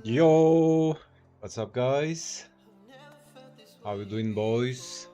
Yo, what's up, guys? How you doing, boys?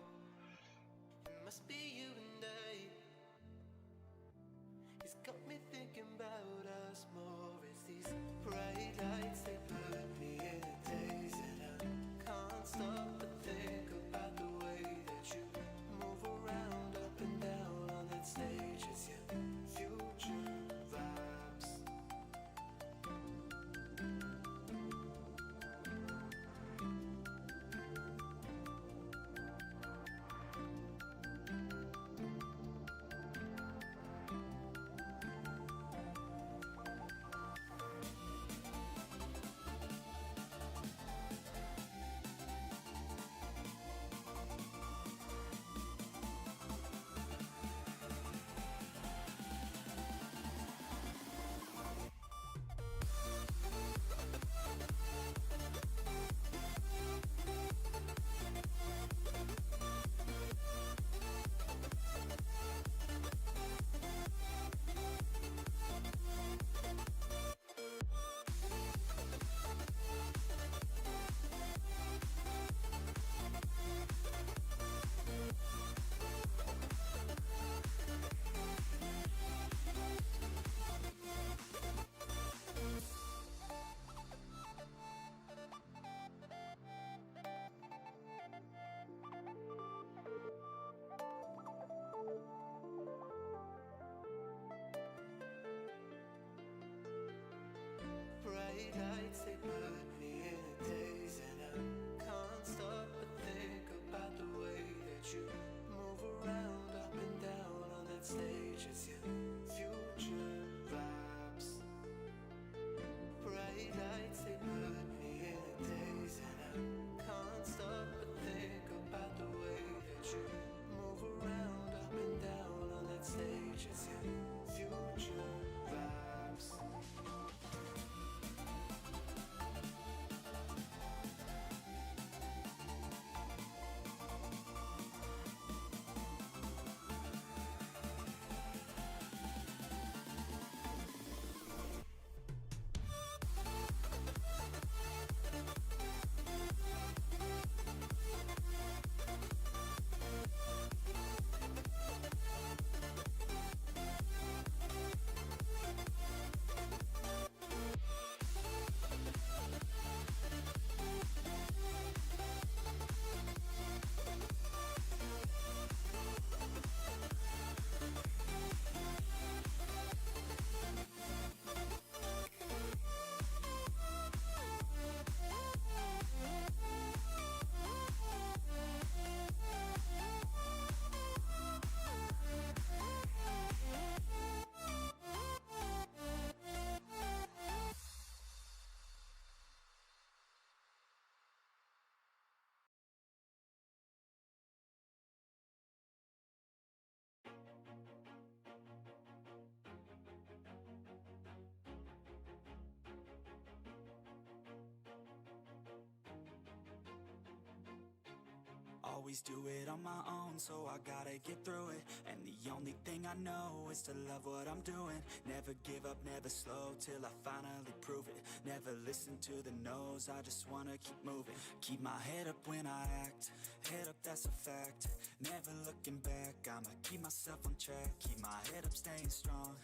Always do it on my own, so I gotta get through it. And the only thing I know is to love what I'm doing. Never give up, never slow, till I finally prove it. Never listen to the no's, I just wanna keep moving. Keep my head up when I act, head up, that's a fact. Never looking back, I'ma keep myself on track. Keep my head up, staying strong,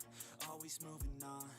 always moving on.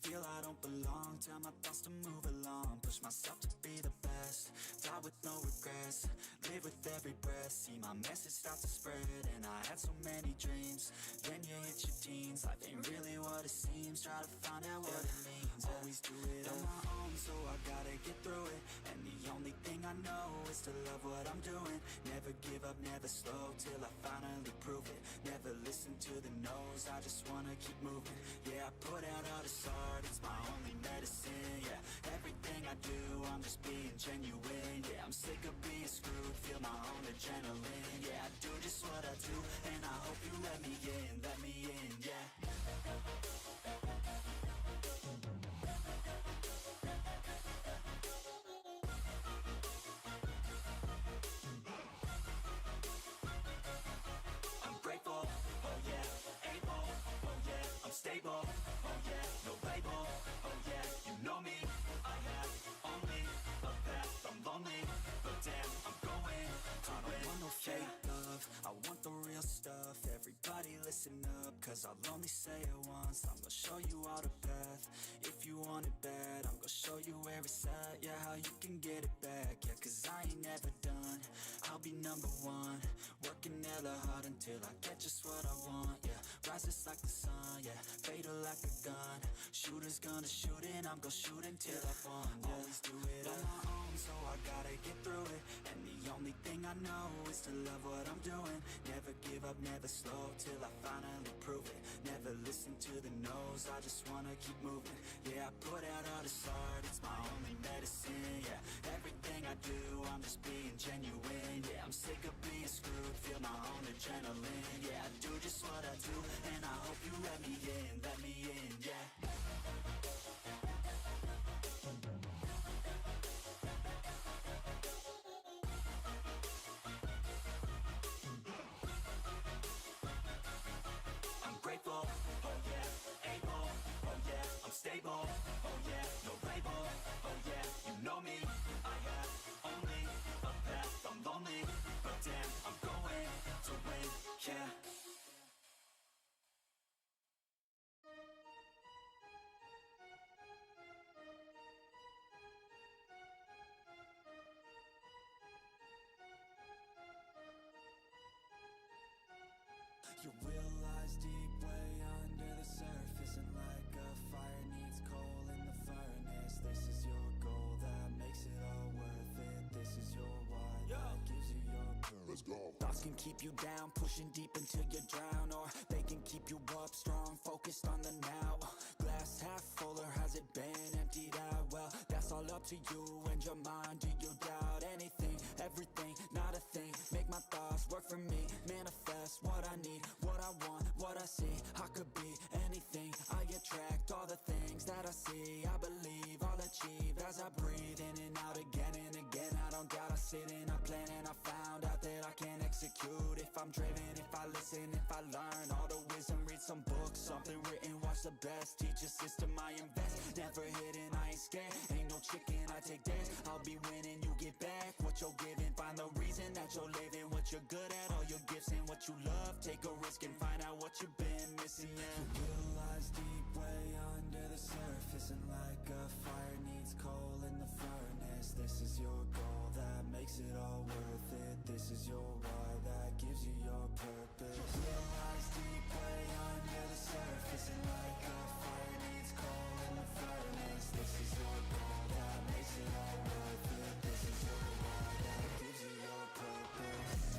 Feel I don't belong, tell my thoughts to move along. Push myself to be the best, die with no regrets. Live with every breath, see my message start to spread. And I had so many dreams, then you hit your teens. Life ain't really what it seems, try to find out what it means. Always do it on my own, so I gotta get through it. And the only thing I know is to love what I'm doing. Never give up, never slow, till I finally prove it. Never listen to the no's, I just wanna keep moving. Yeah, I put out all this art, it's my only medicine. Yeah, everything I do, I'm just being genuine. Yeah, I'm sick of being screwed, feel my own adrenaline. Yeah, I do just what I do, and I hope you let me in, yeah. I'm grateful, oh yeah, able, oh yeah, I'm stable, oh yeah, no label, oh yeah, you know me, I have all listen up, cause I'll only say it once. I'm gonna show you all the path. If you want it bad, I'm gonna show you where it's at. Yeah, how you can get it back. Yeah, cause I ain't never done. I'll be number one, working hella hard until I get just what I want. Yeah, rises like the sun, yeah, fatal like a gun. Shooters gonna shoot and I'm gonna shoot until I won. Yeah. Always do it on my own, so I gotta get through it. And the only thing I know is to love what I'm doing. Never give up, never slow, till I finally prove it. Never listen to the no's, I just wanna keep moving. Yeah, I put out all this art, it's my only medicine. Yeah, everything I do, I'm just being genuine. Yeah, I'm sick of being screwed, feel my own adrenaline. Yeah, I do just what I do, and I hope you let me in, yeah. I'm grateful, oh yeah, able, oh yeah, I'm stable, oh yeah, no label, oh yeah, you know me, I have only a path, I'm lonely, but damn, I'm going to win, yeah. Your will lies deep way under the surface, and like a fire needs coal in the furnace. This is your goal that makes it all worth it. This is your why that gives you your purpose. Let's go. Thoughts can keep you down, pushing deep until you drown, or they can keep you up strong, focused on the now. Glass half full, or has it been emptied out? Well, that's all up to you and your mind. Do you doubt anything, everything, not a thing? Make my thoughts work for me, manifest what I need, what I want, what I see. I could be anything, I attract all the things that I see. I believe I'll achieve as I breathe in and out again and again. I don't doubt, I sit and I plan, and I found out that I can execute if I'm driven, if I listen, if I learn all the wisdom. Read some books, something written, watch the best. Teach a system, I invest, never hidden, I ain't scared. Ain't no chicken, I take dares. I'll be winning, you get back what you're giving. Find the reason that you're living, what you're good at, all your gifts and what you love. Take a risk and find out what you've been missing. Yeah. Your will lies deep way under the surface, and like a fire needs coal in the furnace. This is your goal that makes it all worth it. This is your why that gives you your purpose. Your will lies deep way under the surface, and like a fire needs coal in the furnace. This is your goal that makes it all worth it. This is your why that gives you your purpose.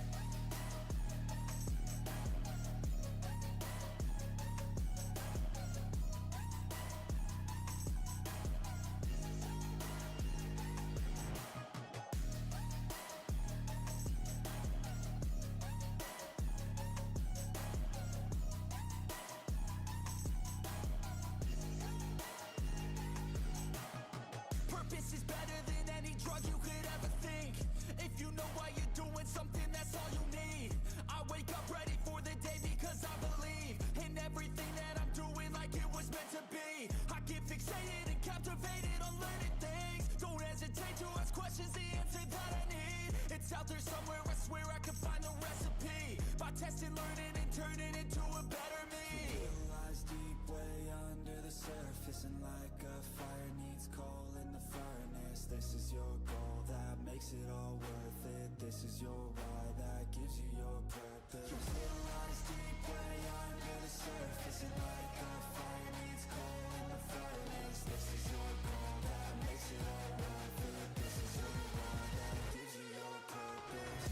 Purpose is better than any drug you could ever think. If you know why you're doing something, that's all you need. I wake up ready for the day because I believe in everything that I'm doing, like it was meant to be. I get fixated and captivated on learning things. Don't hesitate to ask questions, the answer that I need. It's out there somewhere, I swear I can find the recipe. By testing, learning, and turning into a better me. Your will lies deep way under the surface, and like a fire needs coal in the furnace. This is your goal that makes it all worth it. This is your why that gives you your purpose. Your will lies deep way under the surface, and like a fire needs coal in the furnace. This is your goal that makes it all worth it. This is your why that gives you your purpose.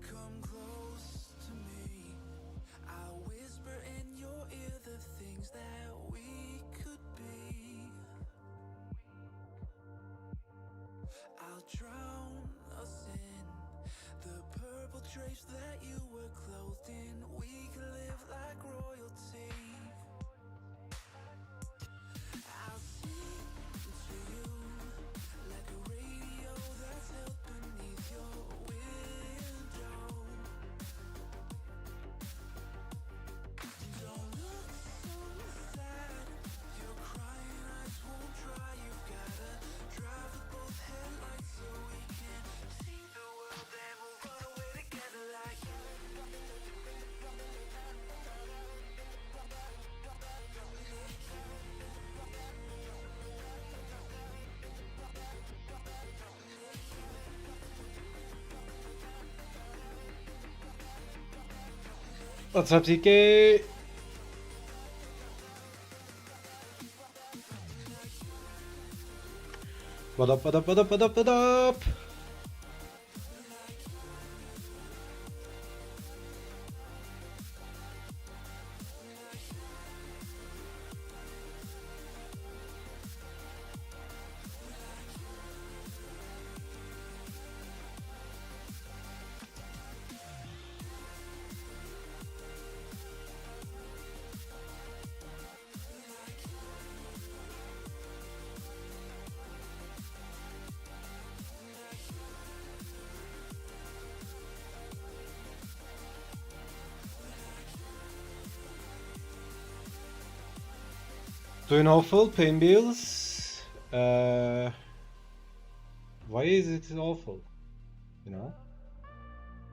come close to me. I'll whisper in your ear the things that we could be. I'll drown us in the purple drapes that you were clothed in. We could live like royalty. I'll sing to you like a radio that's held beneath your window. Don't look so sad, your crying eyes won't dry. You've gotta drive with both headlights so we can see the world and we'll run away together like What's up, TK? What up, what up, what up, what up, what up? Doing awful, paying bills. Why is it awful? You know?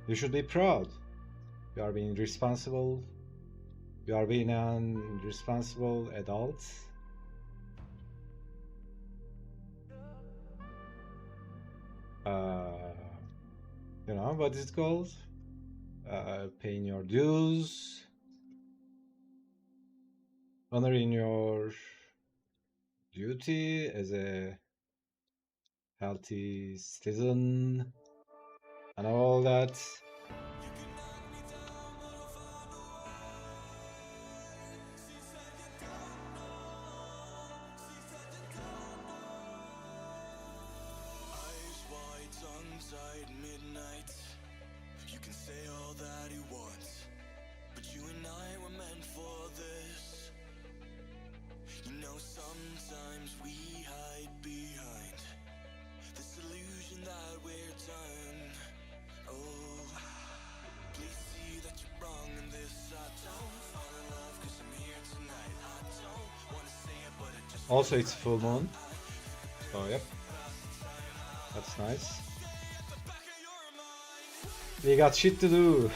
You should be proud. You are being responsible. You are being an responsible adult. You know what is it called? Paying your dues. Honoring your duty as a healthy citizen and all that. eyes wide, tongue-tied, midnight. You can say all that you want, but you and I were meant for this. You know sometimes we hide behind this illusion that we're done. Oh, please see that you're wrong in this. I don't fall in love 'cause I'm here tonight. I don't wanna say it, but it just Also, it's full moon. So, yep. That's nice. We got shit to do.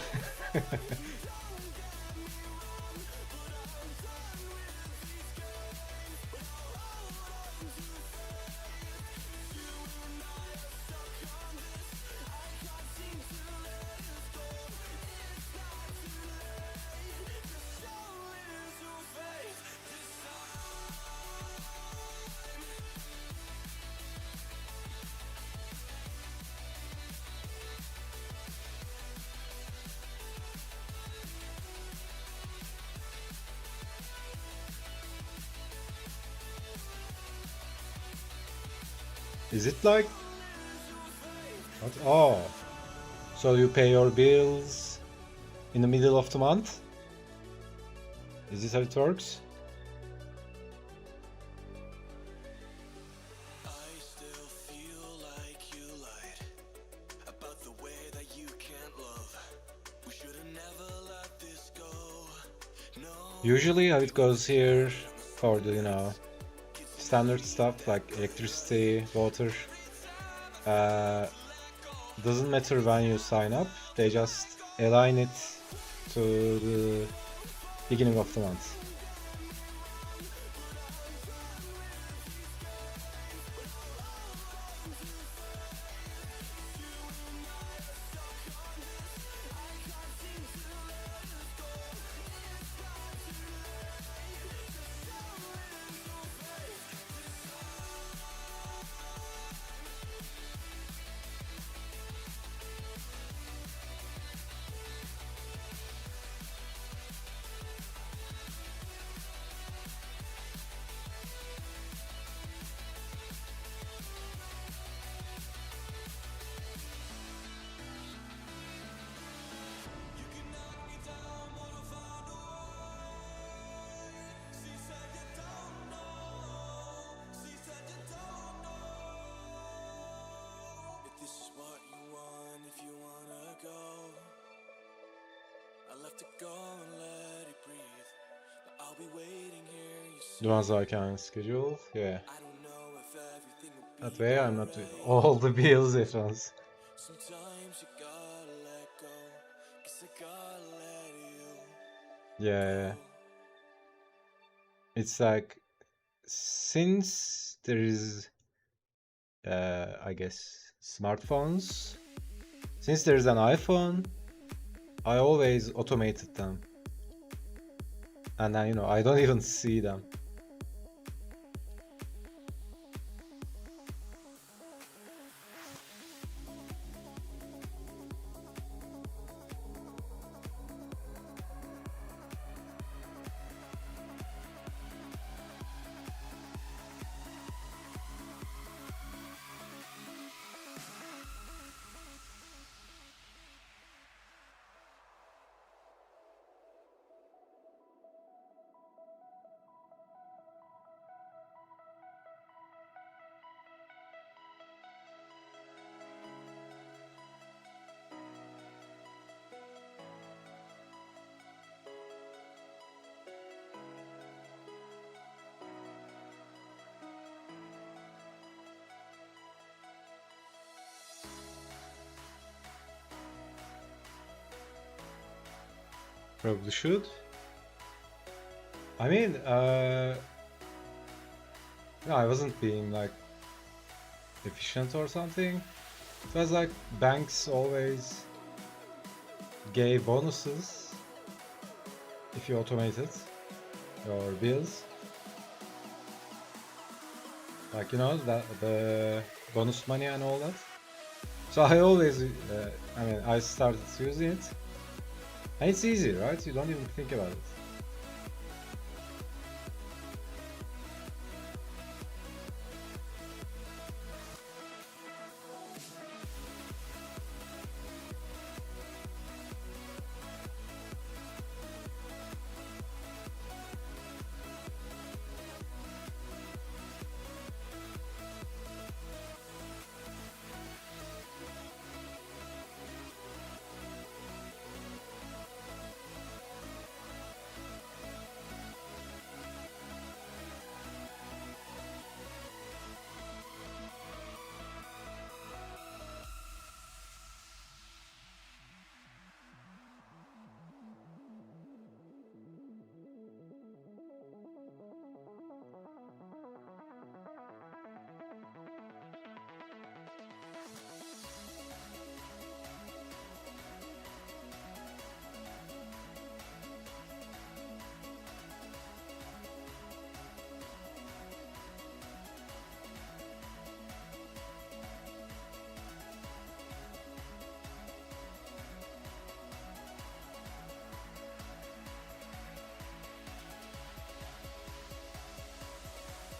Is it like what? Oh, so you pay your bills in the middle of the month? Is this how it works? I still feel like you lied about the way that you can't love. We should have never let this go. No. Usually how it goes here for the, you know, standard stuff like electricity, water, doesn't matter when you sign up, they just align it to the beginning of the month. to go and let it breathe, but I'll be waiting here, you see. The ones I can schedule, yeah. I don't know if everything will be That way I'm not alright. with all the bills reference. Sometimes you gotta let go, 'cause I gotta let you Yeah, go. it's like since there is, I guess, smartphones. Since there is an iPhone, I always automated them, and then I don't even see them. Probably should. I mean, no, I wasn't being like efficient or something. It was like banks always gave bonuses if you automated your bills. Like that the bonus money and all that. So I always, I mean, I started using it, and it's easy, right? You don't even think about it.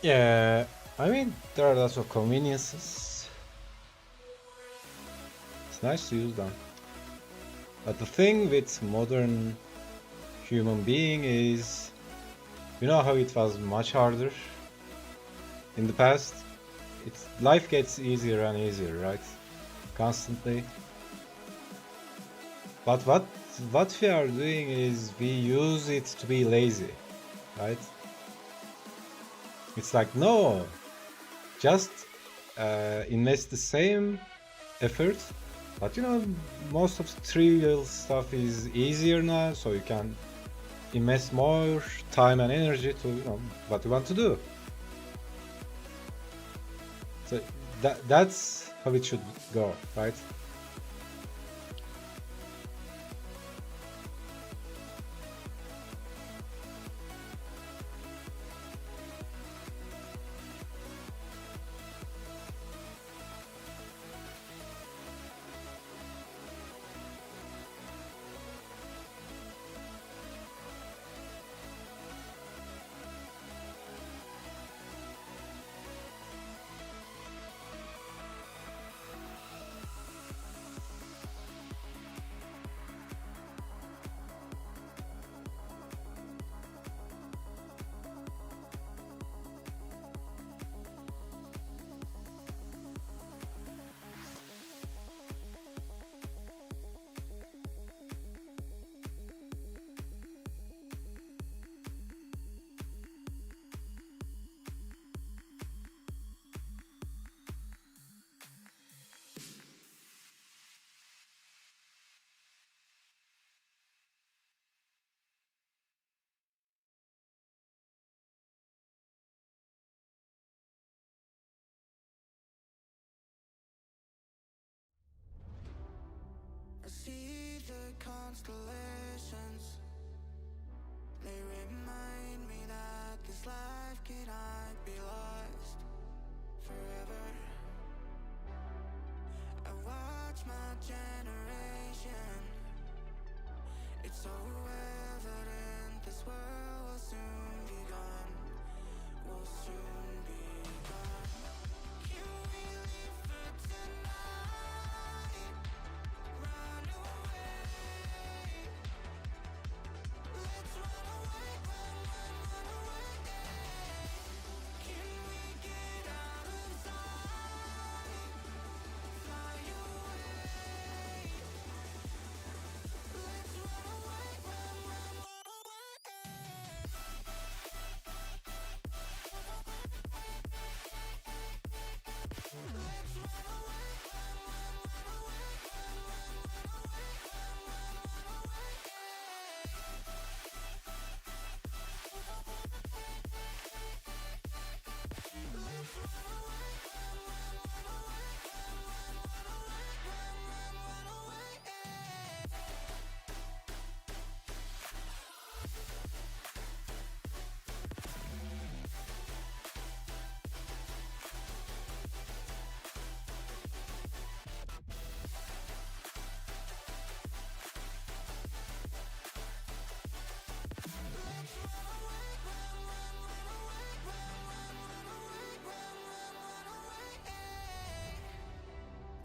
Yeah, I mean, there are lots of conveniences. It's nice to use them. But the thing with modern human being is, how it was much harder in the past. Life gets easier and easier, right? Constantly. But what we are doing is we use it to be lazy, right? It's like, no, just invest the same effort, but most of the trivial stuff is easier now, so you can invest more time and energy to what you want to do. So that's how it should go, right? constellations, they remind me that this life cannot be lost forever. I watch my generation, it's so evident this world will soon be gone, will soon be gone. Can we live for tonight? Run away. Let's run away, run away. Can we get out of sight? Fly away. Let's run away, run away.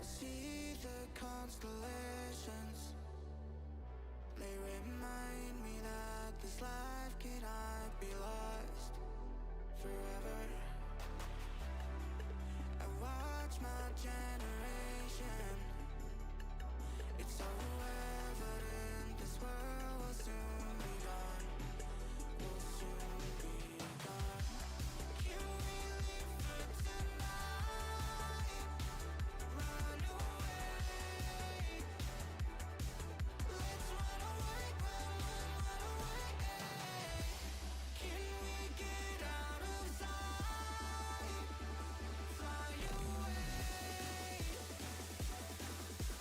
See the constellations, they remind me that this life cannot be lost forever. I watch my generation, it's so evident this world will soon be gone, will soon be gone. Can we live for tonight? Run away. Let's run away, run away. Can we get out of sight? Fly away.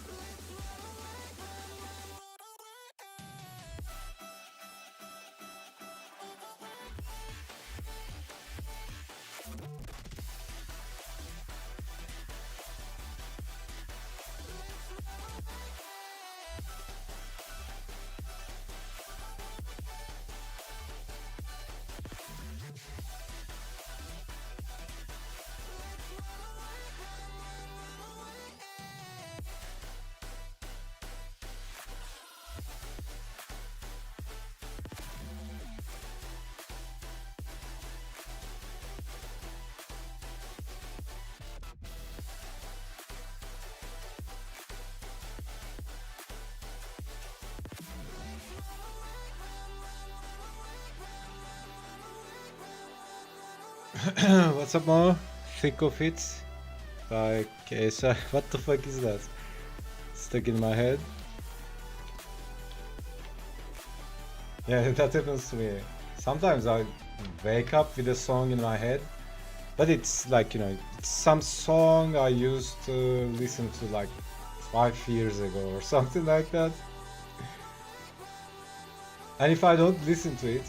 Let's run away, run What's up, Mo? Think of it. Like, so what the fuck is that? Stuck in my head. Yeah, that happens to me. Sometimes I wake up with a song in my head, but it's like, it's some song I used to listen to like 5 years ago or something like that. And if I don't listen to it,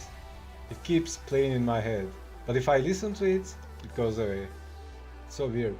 it keeps playing in my head. But if I listen to it, it goes away. It's so weird.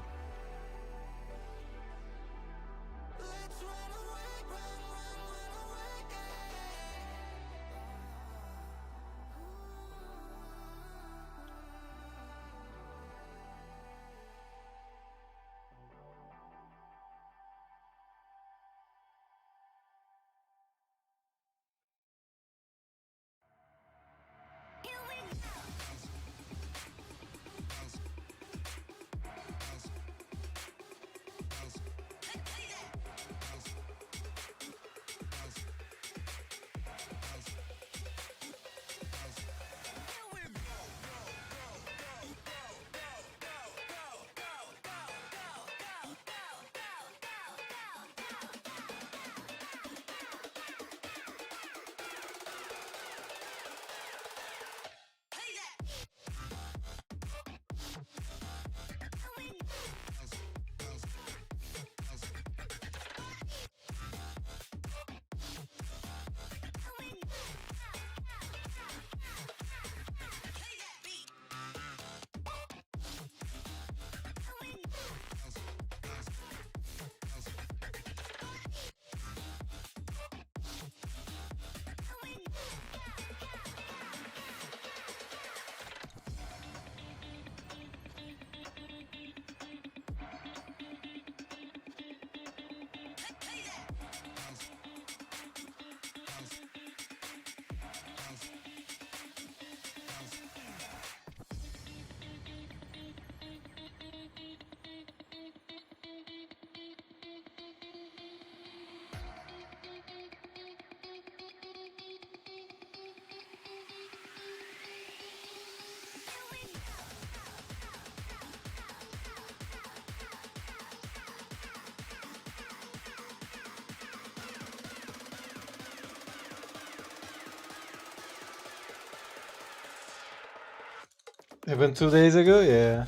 Even 2 days ago, yeah.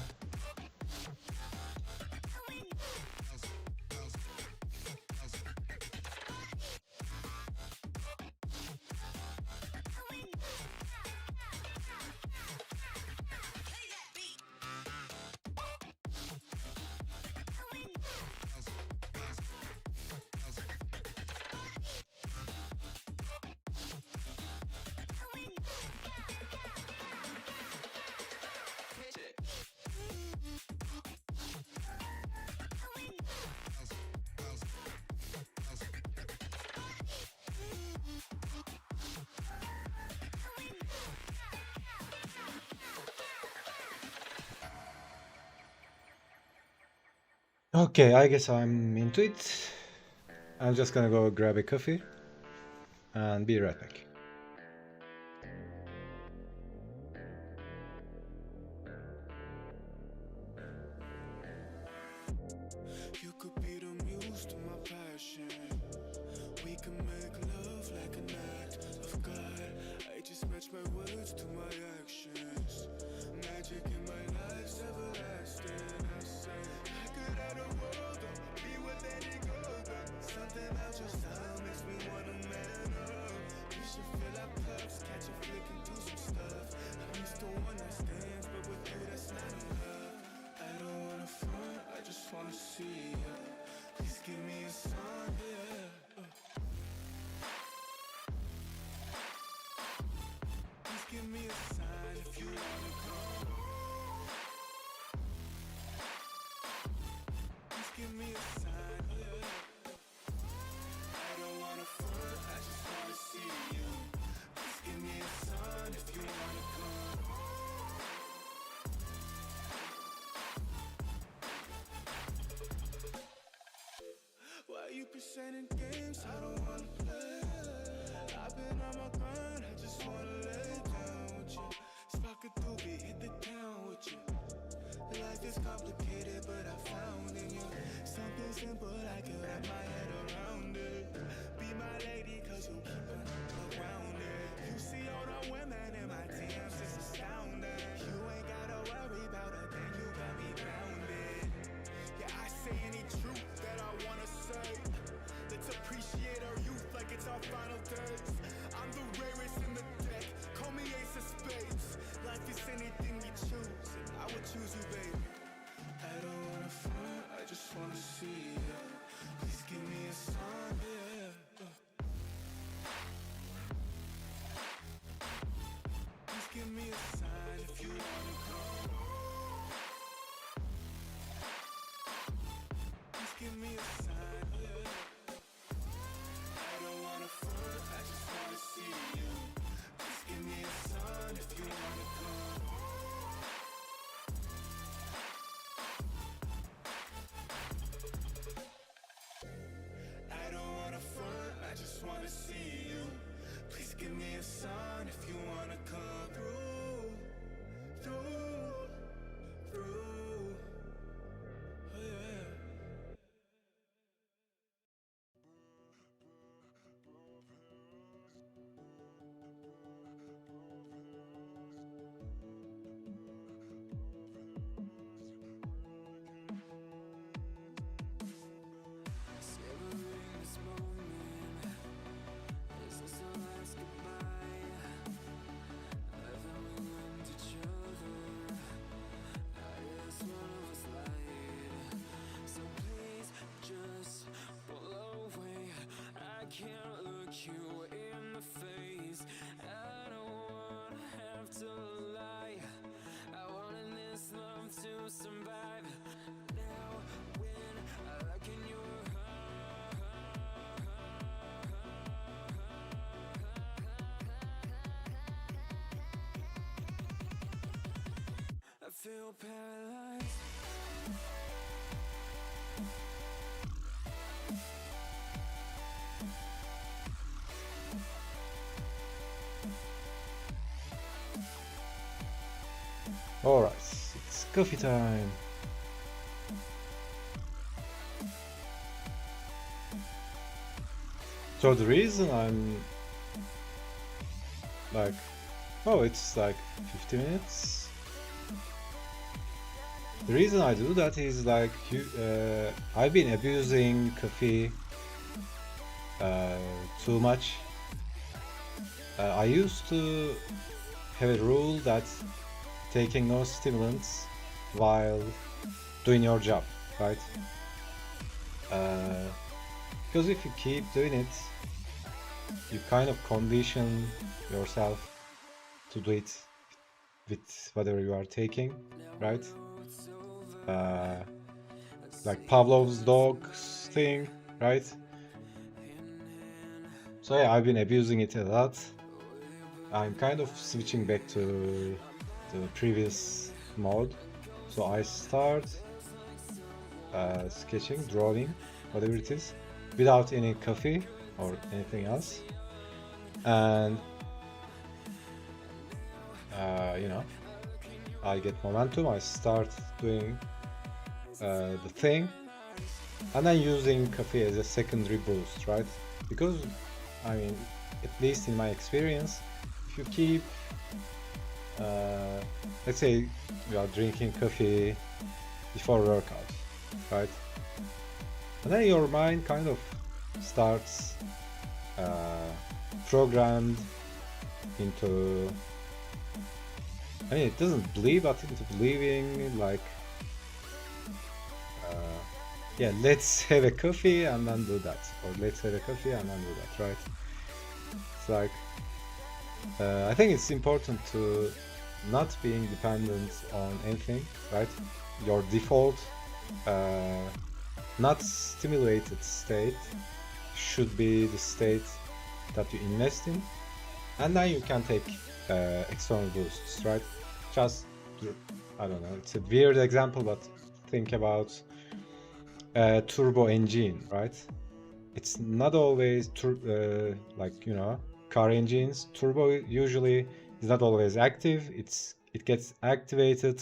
Okay, I guess I'm into it. I'm just gonna go grab a coffee and be right back. You could be the muse to my passion. We can make love like an act of God. I just match my words to my actions. Magic in my life's everlasting. I say I could have the world, though. Be what let it go, though. Something about your style makes me wanna man up. We should fill our cups, catch a flick and do some stuff. I'm used to one night stands, but with you that's not enough. I don't wanna front, I just wanna see ya. Please give me a sign, yeah. Please give me a sign if you wanna come. Please give me a sign, yeah. I don't wanna front, I just wanna see you. Please give me a sign if you wanna come. Why you presenting games I don't wanna play? I've been on my grind, I just wanna lay down with you. Spark a doobie, hit the town with you. Life is complicated, but I found in you something simple, I can wrap my head around it. Be my lady, cause you keep it grounded. You see all the women in my DMs, it's astounding. You ain't gotta worry about a thing, you got me grounded. Yeah, I say any truth that I wanna say. Let's appreciate our youth like it's our final days. I'm the rarest in the deck, call me ace of spades. Life is anything we choose, and I would choose you, babe. I don't wanna front, I just wanna see ya. Please give me a sign, yeah. Please give me a sign if you wanna come. Please give me a sign, yeah. I don't wanna front, I just wanna see you. Please give me a sign if you wanna come. I don't wanna front, I just wanna see you. Please give me a sign if you wanna come through, through. Oh yeah. Savoring this moment, this is our last goodbye. Living within each other, I guess one of us lied. So please just pull away. I can't look you in the face. I don't wanna have to lie. I wanted this love to survive. Now when I look in your I feel paralyzed. Alright, it's coffee time. So the reason I'm like, oh, it's like 50 minutes The reason I do that is like I've been abusing coffee too much. I used to have a rule that taking no stimulants while doing your job, right? Because if you keep doing it, you kind of condition yourself to do it with whatever you are taking, right? Like Pavlov's dog's thing, right? So yeah, I've been abusing it a lot. I'm kind of switching back to the previous mode. So I start sketching, drawing, whatever it is, without any coffee or anything else. And you know, I get momentum, I start doing the thing, and then using coffee as a secondary boost, right? Because, I mean, at least in my experience, if you keep, let's say you are drinking coffee before workout, right? And then your mind kind of starts programmed into, I mean, it doesn't believe, but into believing like, yeah, let's have a coffee and then do that, or let's have a coffee and then do that, right? It's like, I think it's important to not being dependent on anything, right? Your default, not stimulated state should be the state that you invest in, and then you can take external boosts, right? Just, I don't know, it's a weird example, but think about a turbo engine, right? It's not always like, you know, car engines. Turbo usually is not always active. It gets activated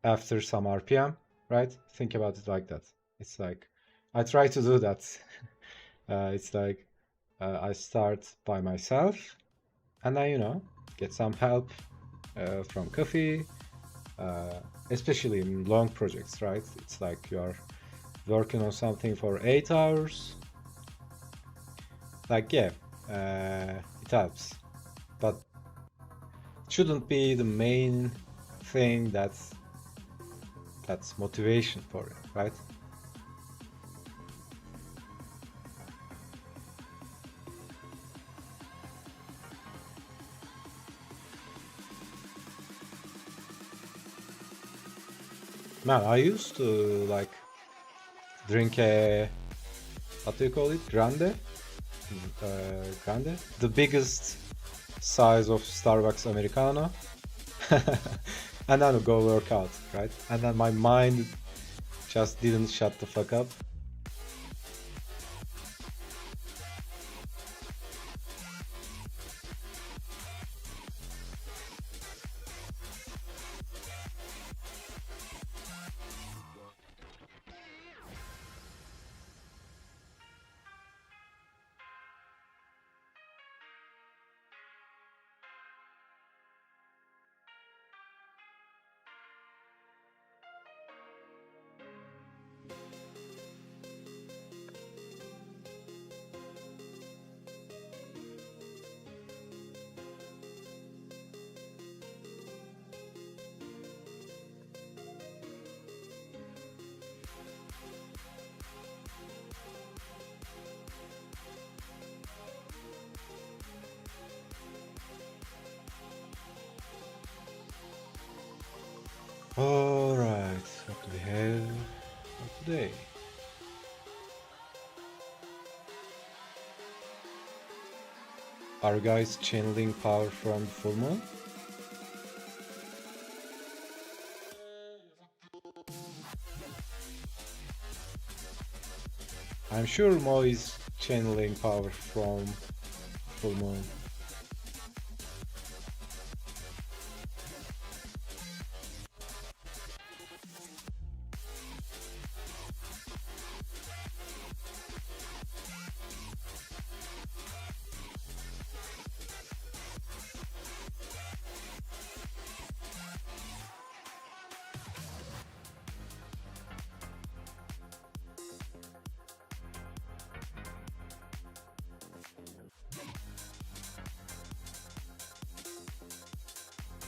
after some RPM, right? Think about it like that. It's like I try to do that. It's like I start by myself, and I, you know, get some help from coffee, especially in long projects, right? It's like you are working on something for 8 hours. Like, yeah, it helps, but it shouldn't be the main thing that's motivation for it, right? Man, I used to like drink a, what do you call it, grande, grande, the biggest size of Starbucks Americano, and then go work out, right? And then my mind just didn't shut the fuck up. Alright, what do we have for today? Are you guys channeling power from the full moon? I'm sure Mo is channeling power from full moon.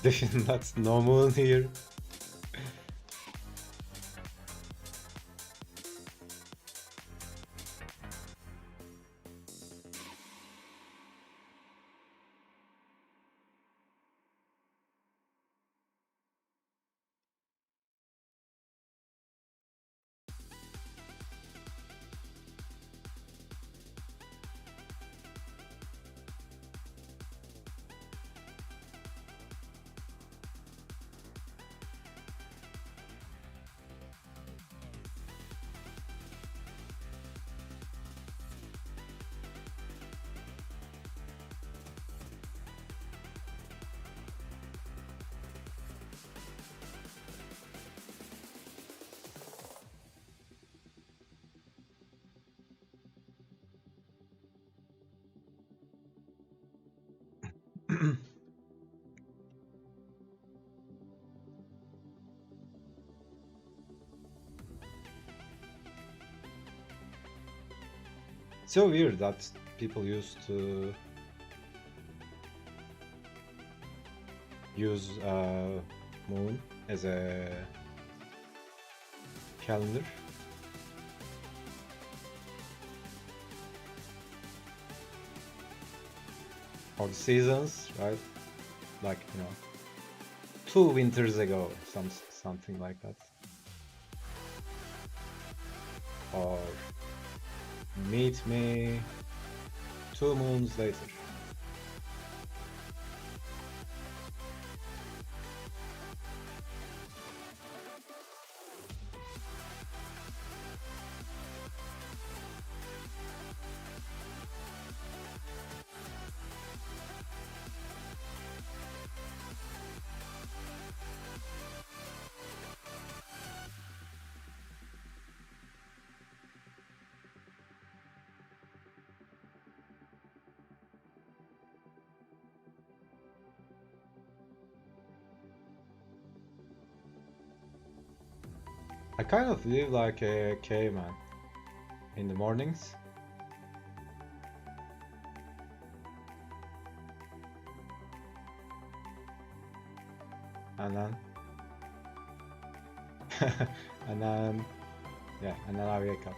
That's no moon here. So weird that people used to use moon as a calendar. For the seasons, right? Like, you know, 2 winters ago, something like that. Or meet me 2 moons later. I kind of live like a caveman in the mornings. And then and then yeah, and then I wake up.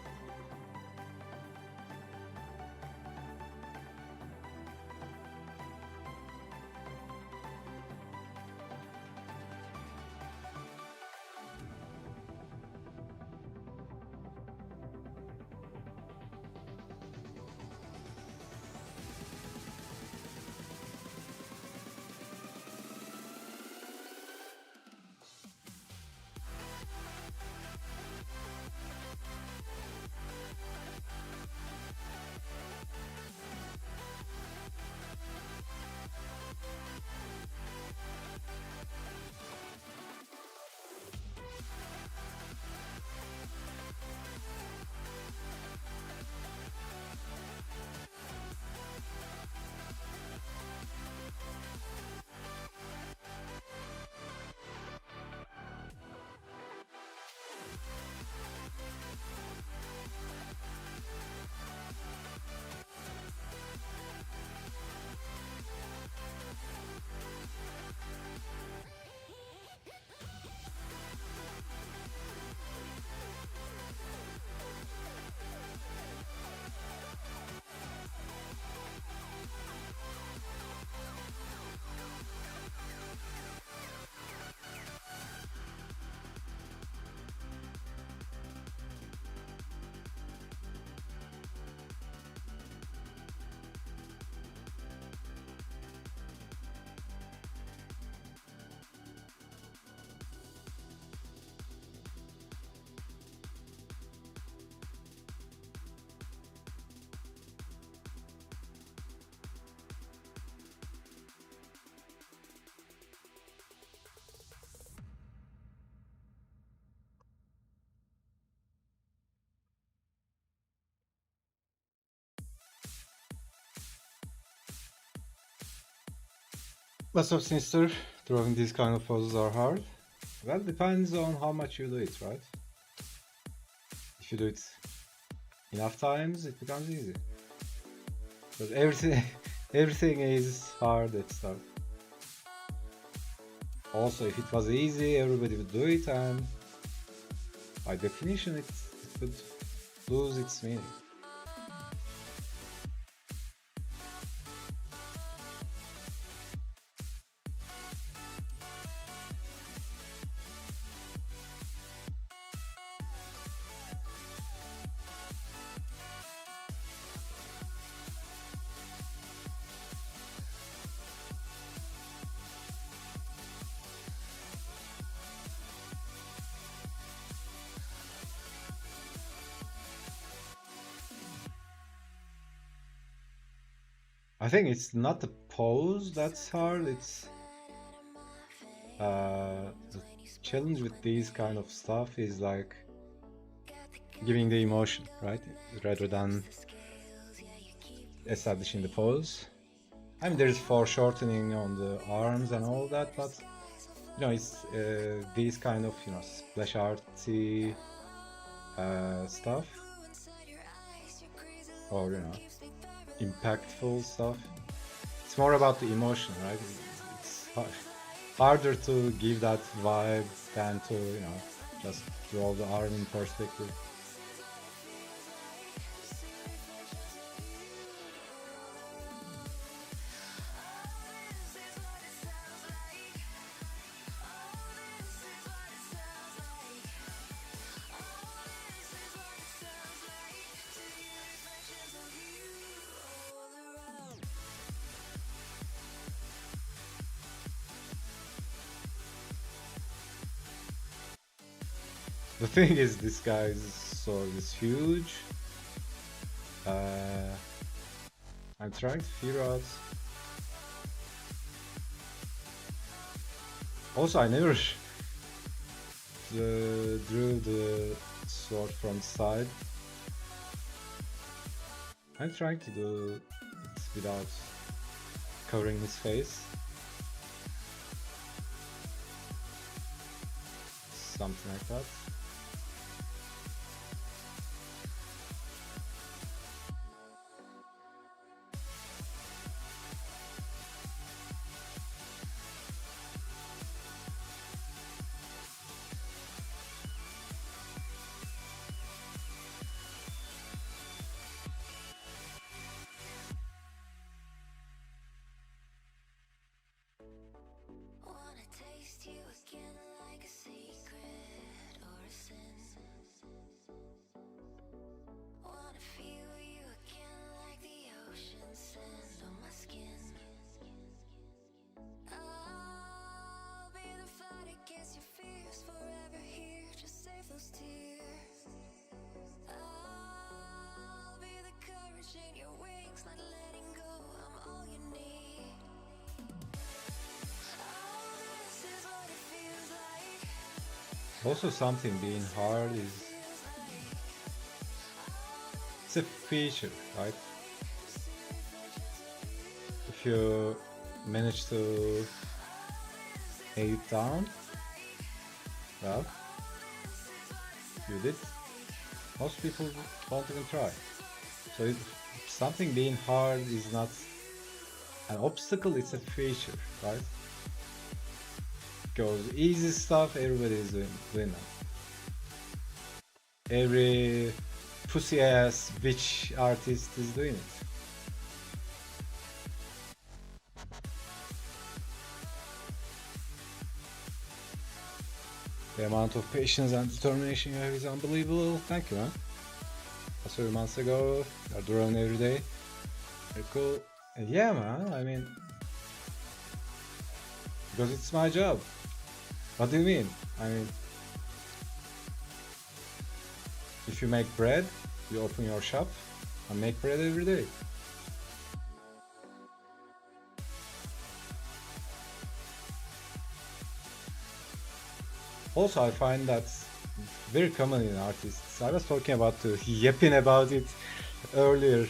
What's up, Sinister? Drawing these kind of poses are hard. Well, depends on how much you do it, right? If you do it enough times, it becomes easy. But everything, everything is hard at start. Also, if it was easy, everybody would do it, and by definition, it would lose its meaning. I think it's not the pose that's hard, it's the challenge with these kind of stuff is like giving the emotion, right? Rather than establishing the pose. I mean, there's foreshortening on the arms and all that, but you know, it's these kind of, you know, splash arty stuff, or you know, impactful stuff. It's more about the emotion, right? It's harder to give that vibe than to, you know, just draw the arm in perspective. The thing is, this guy's sword is huge. I'm trying to figure out. Also, I never drew the sword from the side. I'm trying to do it without covering his face. Something like that. Wanna taste you again like a secret or a sin. Wanna feel you again like the ocean sand on my skin. I'll be the fight against your fears, forever here, just save those tears. I'll be the courage in your wings, not letting go, I'm all you need. Also, something being hard is it's a feature, right? If you manage to take it down, well, you did. Most people won't even try. So something being hard is not an obstacle, it's a feature, right? Because easy stuff, everybody is doing that. Every pussy ass bitch artist is doing it. The amount of patience and determination you have is unbelievable. Thank you, man. That's 3 months ago. You're drawing every day. Very cool. And yeah, man, I mean, because it's my job. What do you mean? I mean, if you make bread, you open your shop and make bread every day. Also, I find that very common in artists. I was talking about yapping about it earlier.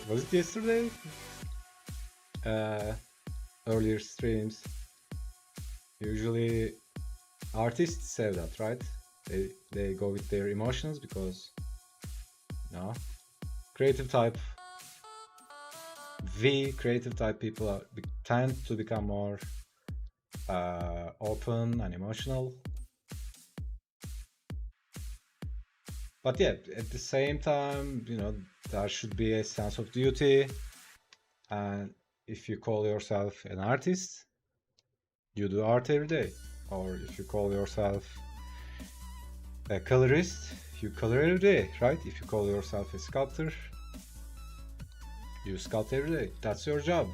Was it yesterday? Earlier streams. Usually, artists say that, right? They go with their emotions because, you know, creative type people tend to become more open and emotional. But yeah, at the same time, you know, there should be a sense of duty. And if you call yourself an artist, you do art every day. Or if you call yourself a colorist, you color every day, right? If you call yourself a sculptor, you sculpt every day. That's your job.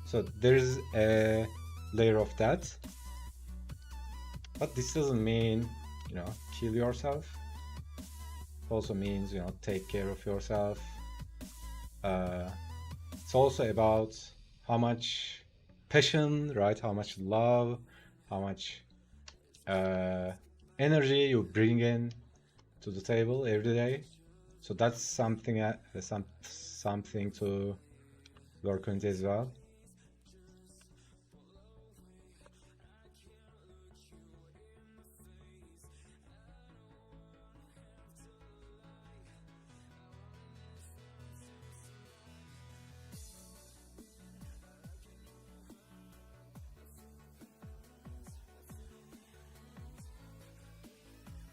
So there's a layer of that. But this doesn't mean, you know, kill yourself. It also means, you know, take care of yourself. It's also about how much passion, right? How much love, how much energy you bring in to the table every day. So that's something something to work on as well.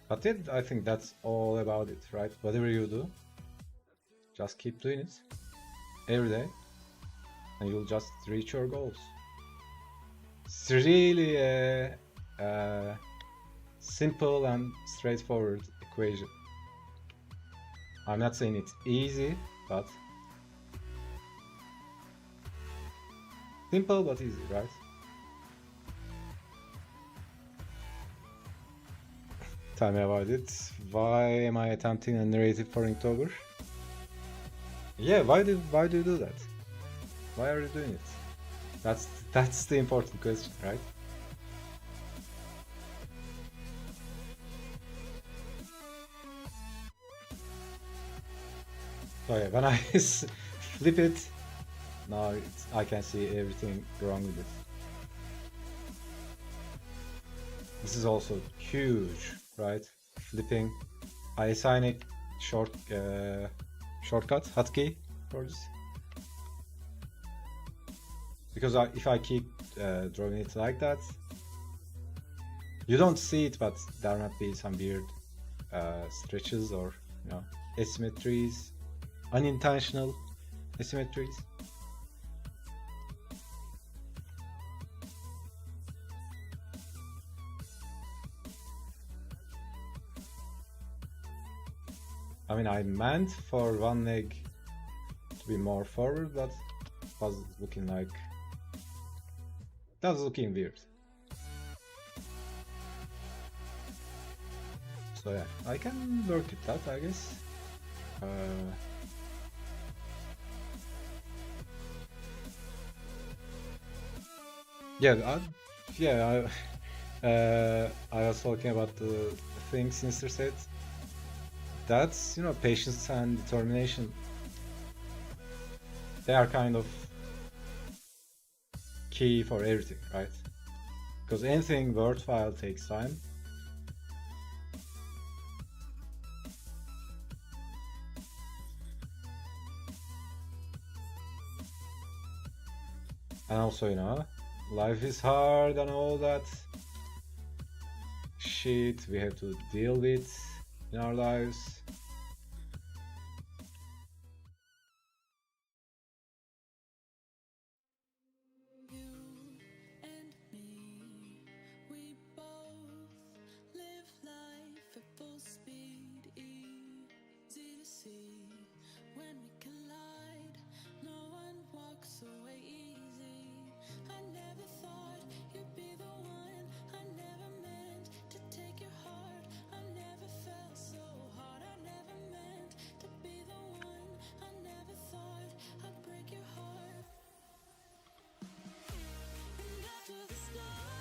But it, I think that's all about it, right? Whatever you do, just keep doing it every day, and you'll just reach your goals. It's really a simple and straightforward equation. I'm not saying it's easy, but simple but easy, right? Tell me about it. Why am I attempting a narrative for Inktober? Yeah, why do you do that? Why are you doing it? That's the important question, right? So yeah, when I flip it, now I can see everything wrong with it. This is also huge, right? Flipping. I assign a shortcut hotkey for this because if I keep drawing it like that, you don't see it, but there might be some weird stretches or, you know, asymmetries, unintentional asymmetries. I mean, I meant for one leg to be more forward, but it was looking like that was looking weird. So yeah, I can work with that, I guess. Yeah, I was talking about the thing Sinister said. That's, you know, patience and determination. They are kind of key for everything, right? Because anything worthwhile takes time. And also, you know, life is hard and all that shit we have to deal with in our lives.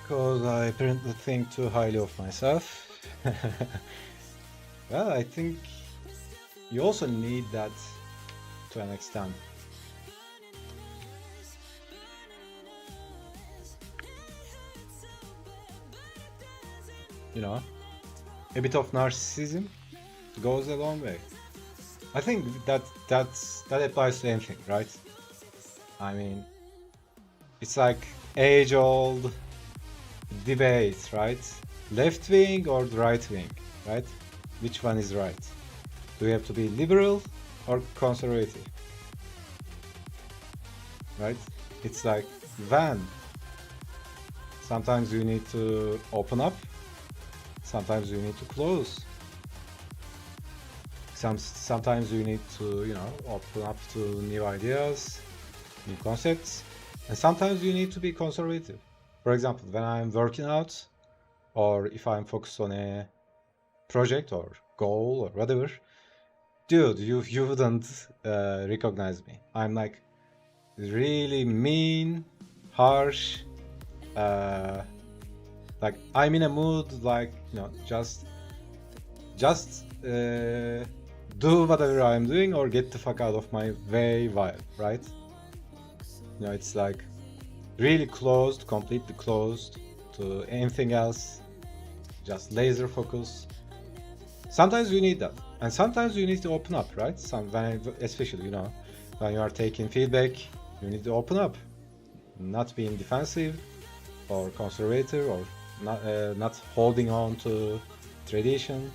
Because I apparently think too highly of myself. Well, I think you also need that to an extent. You know, a bit of narcissism goes a long way. I think that applies to anything, right? I mean, it's like age-old debate, right? Left wing or the right wing, right? Which one is right? Do you have to be liberal or conservative? Right? It's like when sometimes you need to open up, sometimes you need to close. Sometimes you need to, you know, open up to new ideas, new concepts, and sometimes you need to be conservative. For example, when I'm working out, or if I'm focused on a project or goal or whatever, dude, you wouldn't recognize me. I'm like really mean, harsh. Like I'm in a mood, like, you know, just do whatever I'm doing or get the fuck out of my way vibe, right? You know, it's like really closed, completely closed to anything else, just laser focus. Sometimes you need that, and sometimes you need to open up, right? Especially, you know, when you are taking feedback, you need to open up, not being defensive or conservative or not holding on to tradition.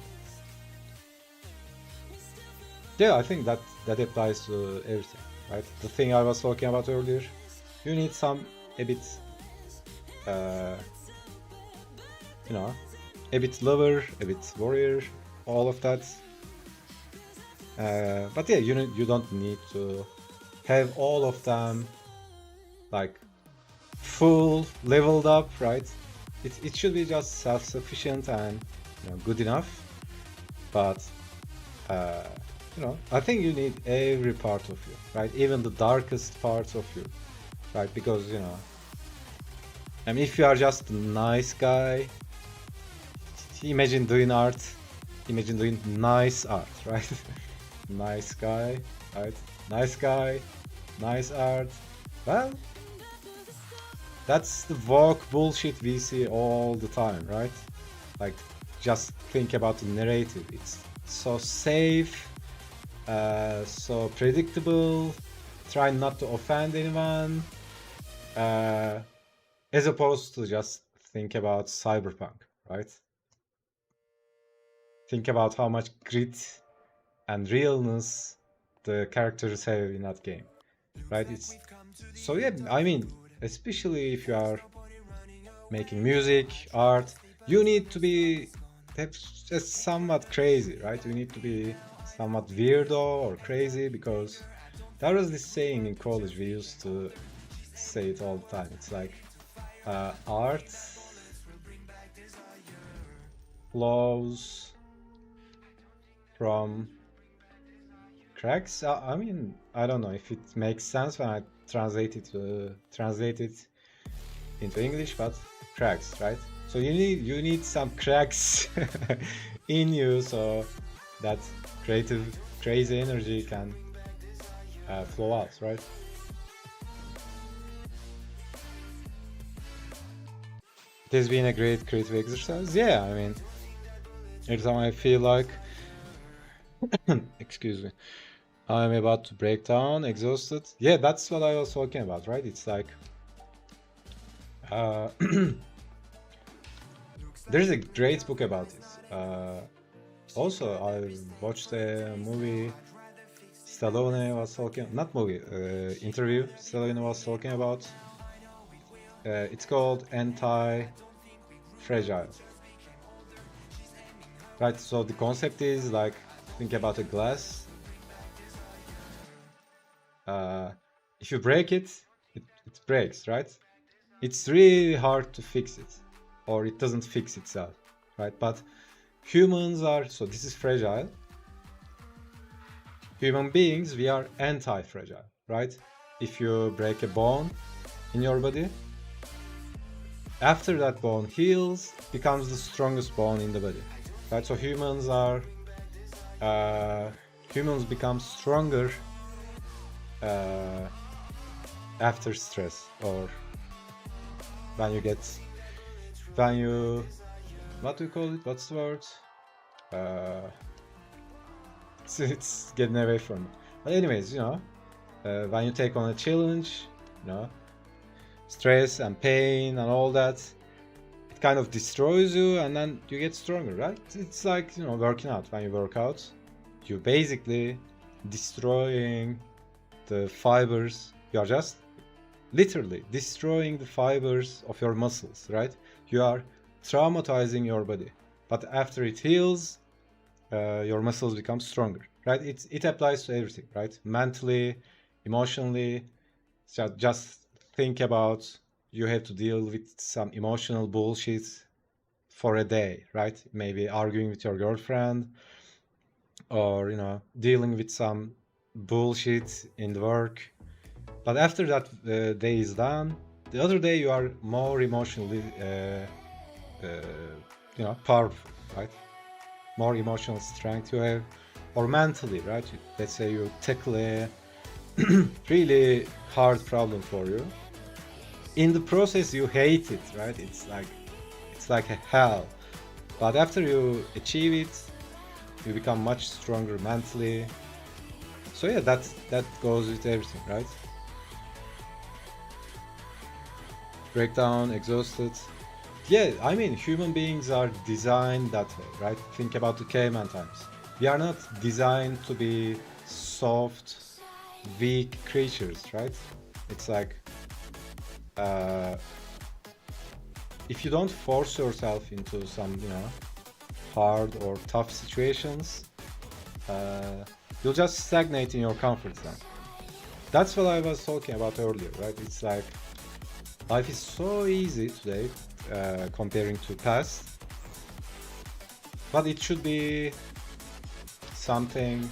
Yeah, I think that applies to everything, right? The thing I was talking about earlier, you need a bit, you know, a bit lover, a bit warrior, all of that. But yeah, you don't need to have all of them like full leveled up, right? It should be just self-sufficient and, you know, good enough. But you know, I think you need every part of you, right? Even the darkest parts of you, right? Because, you know, I mean, if you are just a nice guy, imagine doing art, imagine doing nice art, right? Nice guy, right? Nice guy, nice art. Well, that's the woke bullshit we see all the time, right? Like, just think about the narrative. It's so safe, so predictable, try not to offend anyone, as opposed to just think about cyberpunk, right? Think about how much grit and realness the characters have in that game, right? It's so, yeah, I mean, especially if you are making music, art, you need to be just somewhat crazy, right? You need to be somewhat weirdo or crazy, because there was this saying in college, we used to say it all the time. It's like art flows from cracks. I mean, I don't know if it makes sense when I translate it into English, but cracks, right? So you need some cracks in you, so that creative, crazy energy can flow out, right? It has been a great creative exercise. Yeah, I mean, every time I feel like, excuse me, I'm about to break down, exhausted. Yeah, that's what I was talking about, right? It's like, there's a great book about it. Also, I watched a movie. Stallone was talking, not movie, interview. Stallone was talking about. It's called Anti-Fragile. Right. So the concept is like, think about a glass. If you break it, it breaks, right? It's really hard to fix it, or it doesn't fix itself, right? But humans are, so this is fragile. Human beings, we are anti-fragile, right? If you break a bone in your body, after that bone heals, it becomes the strongest bone in the body, right? So humans become stronger after stress, or when you what do you call it? What's the word? It's getting away from me. But anyways, you know, when you take on a challenge, you know, stress and pain and all that, kind of destroys you, and then you get stronger, right? It's like, you know, working out. When you work out, you're basically destroying the fibers. You are just literally destroying the fibers of your muscles, right? You are traumatizing your body, but after it heals, your muscles become stronger, right? It applies to everything, right? Mentally, emotionally. So just think about, you have to deal with some emotional bullshit for a day, right? Maybe arguing with your girlfriend, or, you know, dealing with some bullshit in the work. But after that day is done, the other day you are more emotionally, you know, powerful, right? More emotional strength you have, or mentally, right? Let's say you tackle a really hard problem for you. In the process, you hate it, right? It's like a hell. But after you achieve it, you become much stronger mentally. So yeah, that goes with everything, right? Breakdown, exhausted. Yeah, I mean, human beings are designed that way, right? Think about the caveman times. We are not designed to be soft, weak creatures, right? It's like, uh, if you don't force yourself into some, you know, hard or tough situations, you'll just stagnate in your comfort zone. That's what I was talking about earlier, right? It's like, life is so easy today, comparing to past, but it should be something,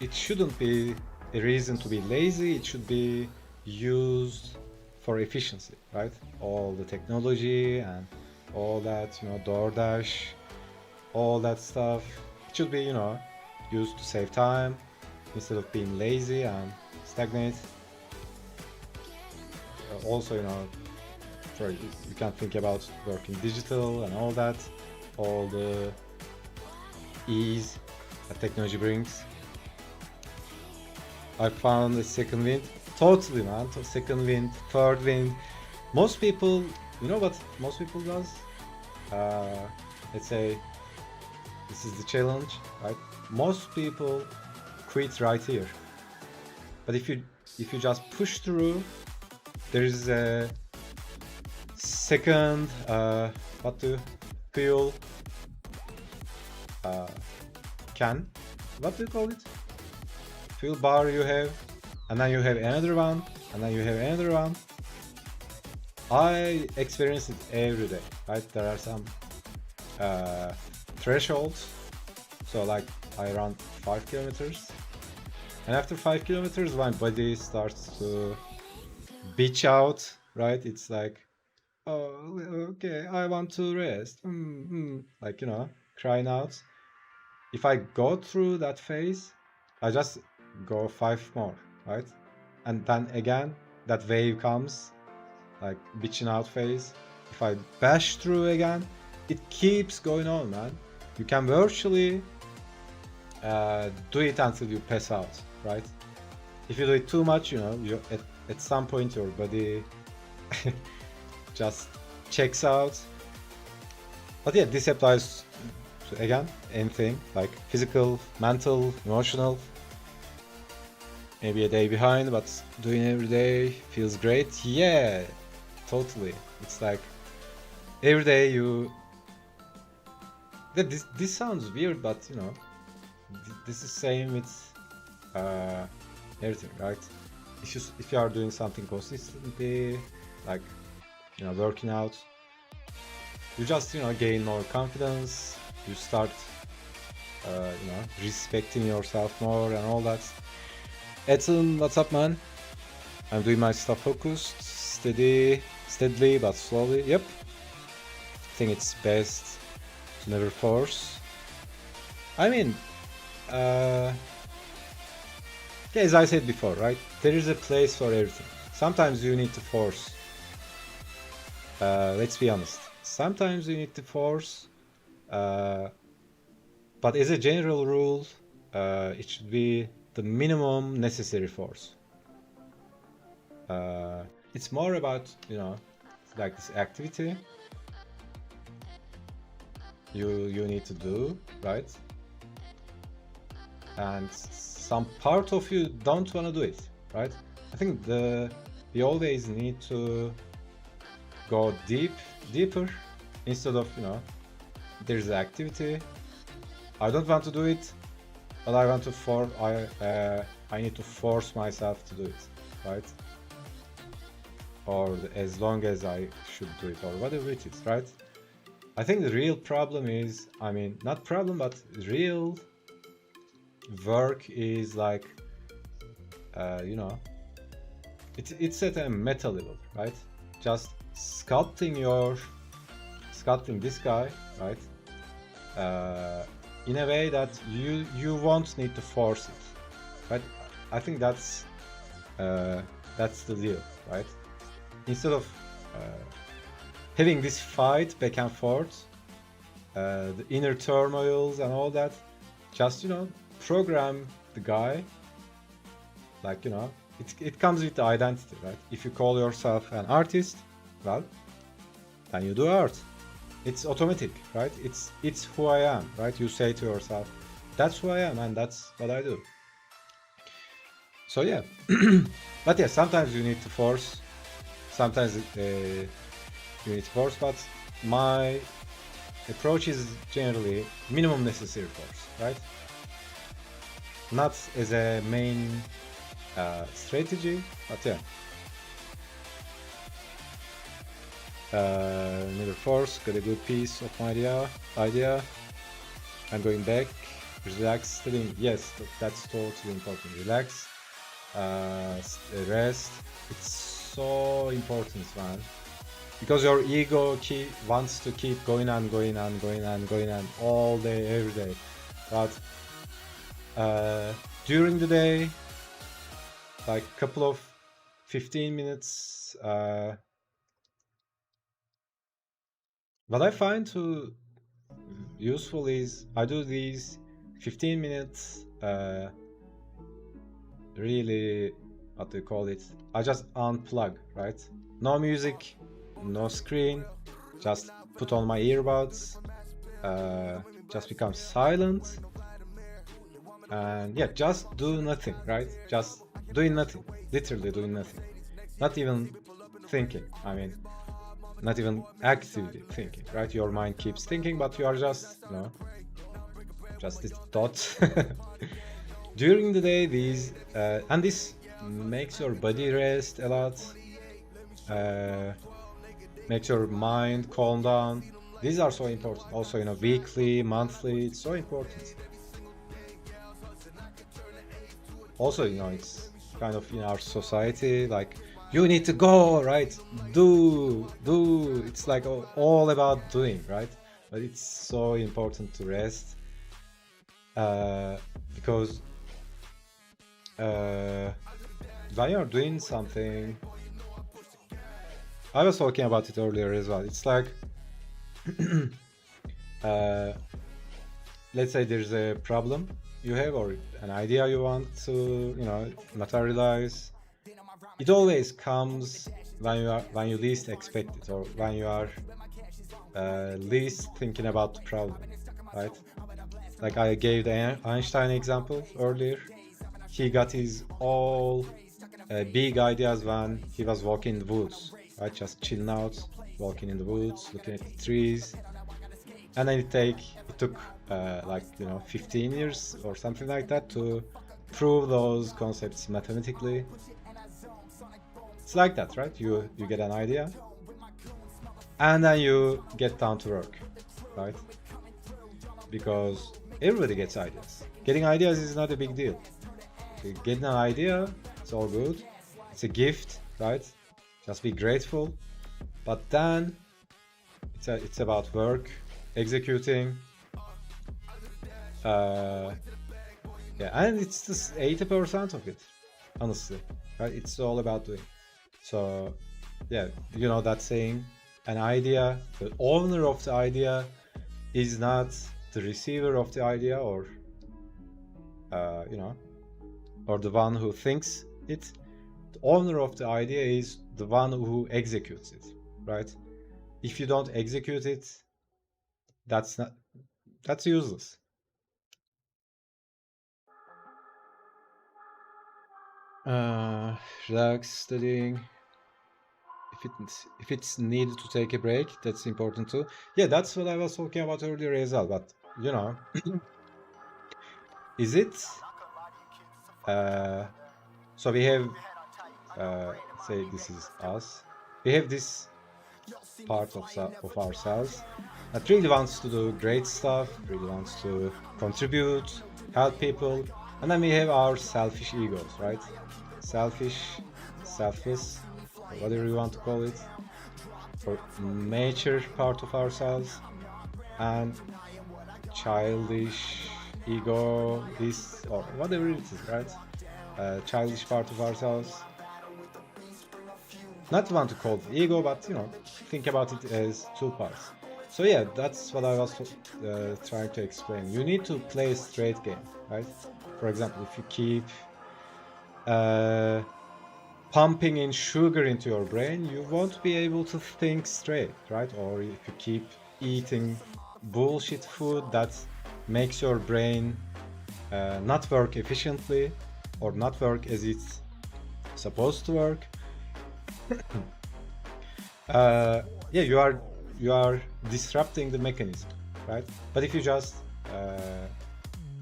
it shouldn't be a reason to be lazy. It should be used for efficiency, right? All the technology and all that, you know, DoorDash, all that stuff, it should be, you know, used to save time instead of being lazy and stagnate. Also, you know, you can think about working digital and all that, all the ease that technology brings. I found a second wind. Totally, man. Second wind, third wind. Most people, you know what most people does? Let's say this is the challenge, right? Most people quit right here. But if you just push through, there is a second, fuel, can, what do you call it? Fuel bar you have, and then you have another one, and then you have another one. I experience it every day, right? There are some thresholds. So like I run 5 kilometers, and after 5 kilometers, my body starts to bitch out, right? It's like, oh, okay, I want to rest. Like, you know, crying out. If I go through that phase, I just go 5 more, right? And then again, that wave comes, like bitching out phase. If I bash through again, it keeps going on, man. You can virtually do it until you pass out, right? If you do it too much, you know, at some point your body just checks out. But yeah, this applies to, again, anything like physical, mental, emotional. Maybe a day behind, but doing every day feels great. Yeah, totally. It's like every day you. This sounds weird, but you know, this is same with everything, right? If you are doing something consistently, like, you know, working out, you just, you know, gain more confidence. You start, you know, respecting yourself more and all that. Edson, what's up, man? I'm doing my stuff focused, steadily but slowly. Yep. I think it's best to never force. I mean, yeah, as I said before, right? There is a place for everything. Sometimes you need to force. Let's be honest. Sometimes you need to force, but as a general rule, it should be the minimum necessary force. It's more about, you know, like this activity. you need to do, right? And some part of you don't want to do it, right? I think we always need to go deeper instead of, you know, there's the activity, I don't want to do it, but I want to I need to force myself to do it, right? Or as long as I should do it, or whatever it is, right? I think the real problem is, I mean, not problem, but real work is like, you know, it's at a meta level, right? Just sculpting this guy, right? In a way that you won't need to force it, right? I think that's the deal, right? Instead of having this fight back and forth, the inner turmoils and all that, just, you know, program the guy, like, you know, it comes with the identity, right? If you call yourself an artist, well, then you do art. It's automatic, right? It's who I am, right? You say to yourself, that's who I am and that's what I do. So yeah, but yeah, sometimes you need to force, sometimes you need to force, but my approach is generally minimum necessary force, right? Not as a main strategy, but yeah. Never force, got a good piece of my idea. I'm going back, relax, studying. Yes, that's totally important. Relax, rest. It's so important, man. Because your ego wants to keep going on all day, every day. But during the day, like a couple of 15 minutes, what I find to useful is I do these 15 minutes, really, what do you call it? I just unplug, right? No music, no screen, just put on my earbuds, just become silent, and yeah, just do nothing, right? Just doing nothing, literally doing nothing, not even thinking. I mean, not even actively thinking, right? Your mind keeps thinking, but you are just, you know, just this thought. During the day, and this makes your body rest a lot, makes your mind calm down. These are so important. Also, you know, weekly, monthly, it's so important. Also, you know, it's kind of in our society, like, you need to go, right? Do. It's like all about doing, right? But it's so important to rest, because when you're doing something, I was talking about it earlier as well. It's like, let's say there's a problem you have or an idea you want to, you know, materialize. It always comes when you least expect it, or when you are least thinking about the problem, right? Like I gave the Einstein example earlier. He got his all big ideas when he was walking in the woods, right? Just chilling out, walking in the woods, looking at the trees, and then it took like, you know, 15 years or something like that to prove those concepts mathematically. It's like that, right? You get an idea, and then you get down to work, right? Because everybody gets ideas. Getting ideas is not a big deal. Getting an idea, it's all good. It's a gift, right? Just be grateful. But then it's about work, executing. Yeah, and it's just 80% of it, honestly, right? It's all about doing. So yeah, you know that saying, an idea, the owner of the idea is not the receiver of the idea, or you know, or the one who thinks it. The owner of the idea is the one who executes it, right? If you don't execute it, that's That's useless. Relax, studying. If it's needed to take a break, that's important too. Yeah, that's what I was talking about earlier as well. But you know, is it? Uh, so we have, say, this is us. We have this part of ourselves that really wants to do great stuff, really wants to contribute, help people, and then we have our selfish egos, right? Selfish, selfless, or whatever you want to call it, or mature part of ourselves, and childish ego, this or whatever it is, right? Childish part of ourselves. Not want to call it ego, but think about it as two parts. So yeah, that's what I was trying to explain. You need to play a straight game, right? For example, if you keep uh, pumping in sugar into your brain, you won't be able to think straight, right? Or if you keep eating bullshit food that makes your brain not work efficiently or not work as it's supposed to work, uh, yeah, you are disrupting the mechanism, right? But if you just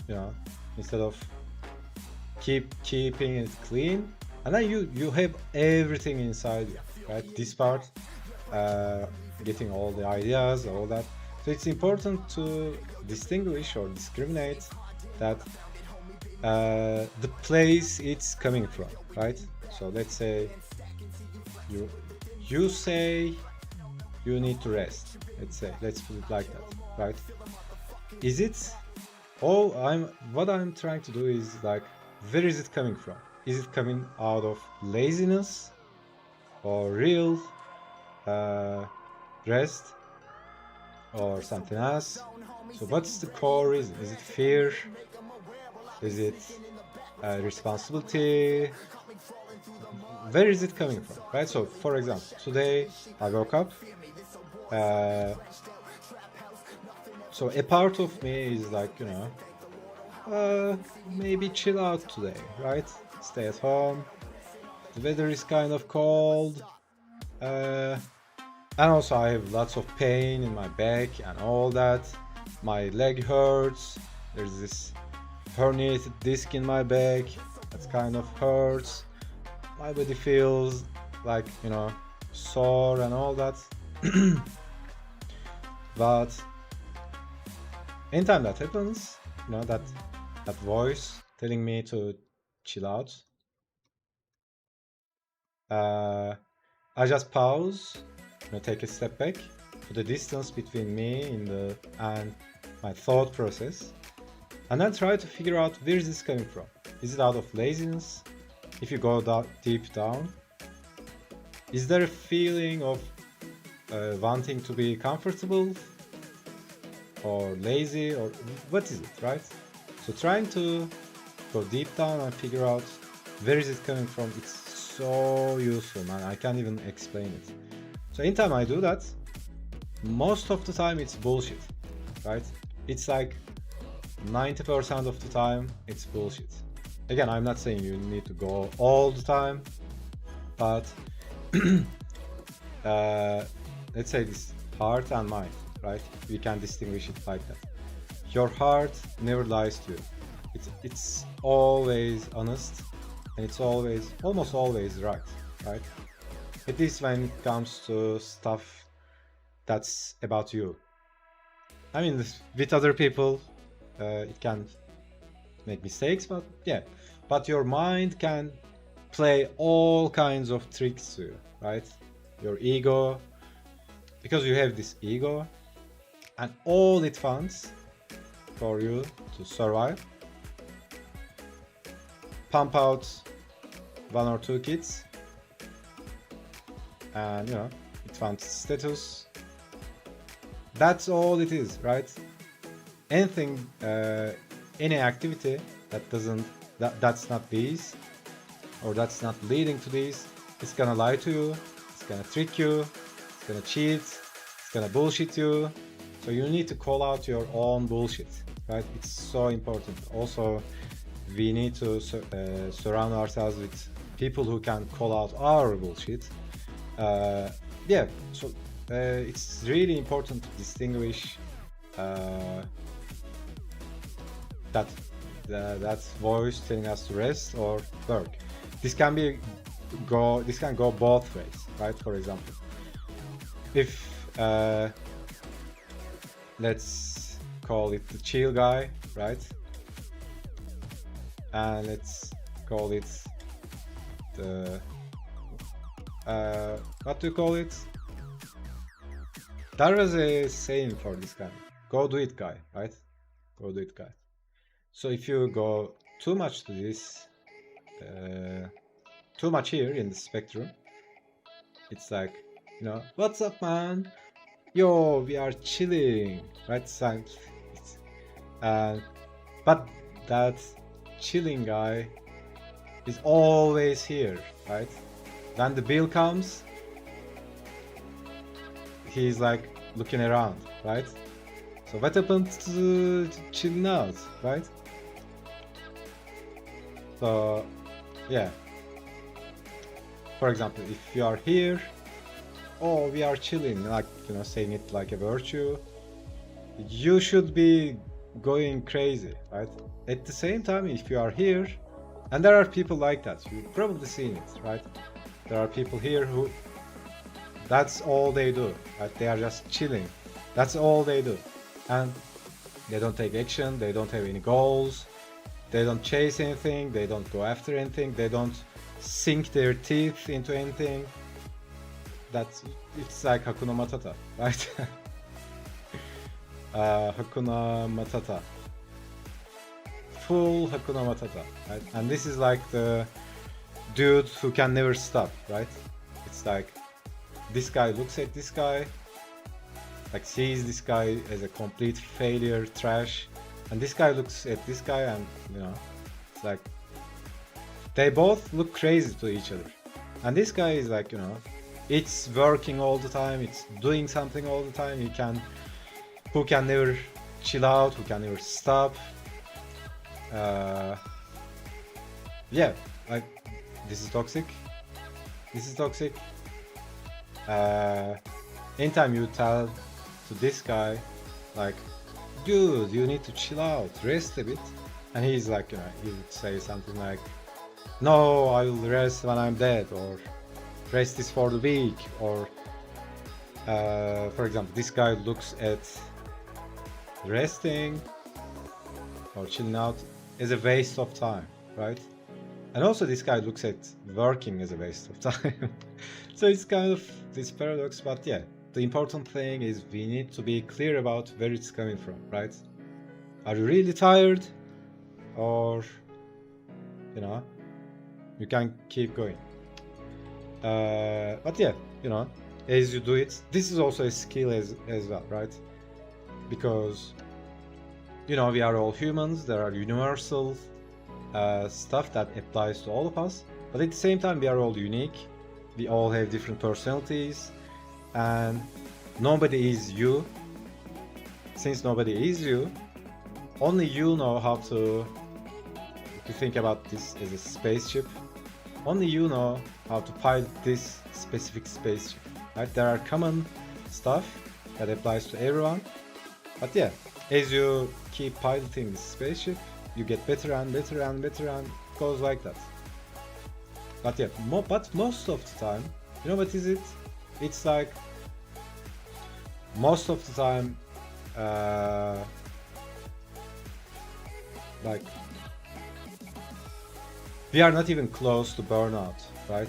you know instead of keeping it clean, and then you have everything inside you, right? This part, uh, getting all the ideas, all that. So it's important to distinguish or discriminate that the place it's coming from, right? So let's say you you say you need to rest. Let's put it like that, right? Is it? Oh, what I'm trying to do is like, where is it coming from? Is it coming out of laziness or real rest or something else? So what's the core reason? Is it fear? Is it responsibility? Where is it coming from, right? So for example, today I woke up, so a part of me is like, maybe chill out today, right? Stay at home. The weather is kind of cold, and also I have lots of pain in my back and all that. My leg hurts. There's this herniated disc in my back that kind of hurts. My body feels like, sore and all that. But anytime that happens, that voice telling me to chill out, I just pause, take a step back, put a distance between me and my thought process, and then try to figure out where is this coming from. Is it out of laziness? If you go deep down, is there a feeling of wanting to be comfortable or lazy, or what is it, right? So trying to go deep down and figure out where is it coming from, it's so useful, man. I can't even explain it. So anytime I do that, most of the time it's bullshit, right? It's like 90% of the time it's bullshit. Again, I'm not saying you need to go all the time, but let's say this heart and mind, right? We can distinguish it like that. Your heart never lies to you. It's always honest, and it's almost always right? At least when it comes to stuff that's about you. I mean, with other people, it can make mistakes, but yeah. But your mind can play all kinds of tricks to you, right? Your ego, because you have this ego, and all it wants for you to survive, pump out one or two kids, and it wants status. That's all it is, right? Anything, any activity that's not these, or that's not leading to these, it's gonna lie to you, it's gonna trick you, it's gonna cheat, it's gonna bullshit you, So you need to call out your own bullshit, right? It's so important. Also, we need to surround ourselves with people who can call out our bullshit. Yeah, so it's really important to distinguish that voice telling us to rest or work. This can go both ways, right? For example, if let's call it the chill guy, right? And let's call it the what do you call it? There was a saying for this guy. Go do it guy, right? Go do it guy. So if you go too much to this, too much here in the spectrum, it's like, you know, what's up, man? Yo, we are chilling, right? But that chilling guy is always here, right? When the bill comes, he's like looking around, right? So what happened to chilling out, right? So yeah, for example, if you are here, oh, we are chilling, like, you know, saying it like a virtue, you should be going crazy, right? At the same time, if you are here, and there are people like that, you've probably seen it, right? There are people here who that's all they do, right? They are just chilling, that's all they do, and they don't take action, they don't have any goals, they don't chase anything, they don't go after anything, they don't sink their teeth into anything. It's like Hakuna Matata, right? Hakuna Matata, full Hakuna Matata, right? And this is like the dude who can never stop, right? It's like this guy looks at this guy, like sees this guy as a complete failure, trash, and this guy looks at this guy, and you know, it's like they both look crazy to each other. And this guy is like, you know, it's working all the time, it's doing something all the time, who can never chill out, who can never stop. Yeah, like this is toxic. This is toxic. Anytime you tell to this guy, like, dude, you need to chill out, rest a bit, and he's like, you know, he would say something like, no, I will rest when I'm dead, or rest is for the weak, or for example, this guy looks at resting or chilling out as a waste of time, right? And also this guy looks at working as a waste of time. So it's kind of this paradox, but yeah, the important thing is we need to be clear about where it's coming from, right? Are you really tired? Or, you know, you can keep going. But yeah, you know, as you do it, this is also a skill as well, right? Because, you know, we are all humans, there are universal stuff that applies to all of us, but at the same time we are all unique, we all have different personalities, and nobody is you. Since nobody is you, only you know how to, if you think about this as a spaceship, only you know how to pilot this specific spaceship, right? There are common stuff that applies to everyone, but yeah, as you keep piloting this spaceship, you get better and better and better, and it goes like that. But yeah, but most of the time, you know what is it? It's like most of the time, like we are not even close to burnout, right?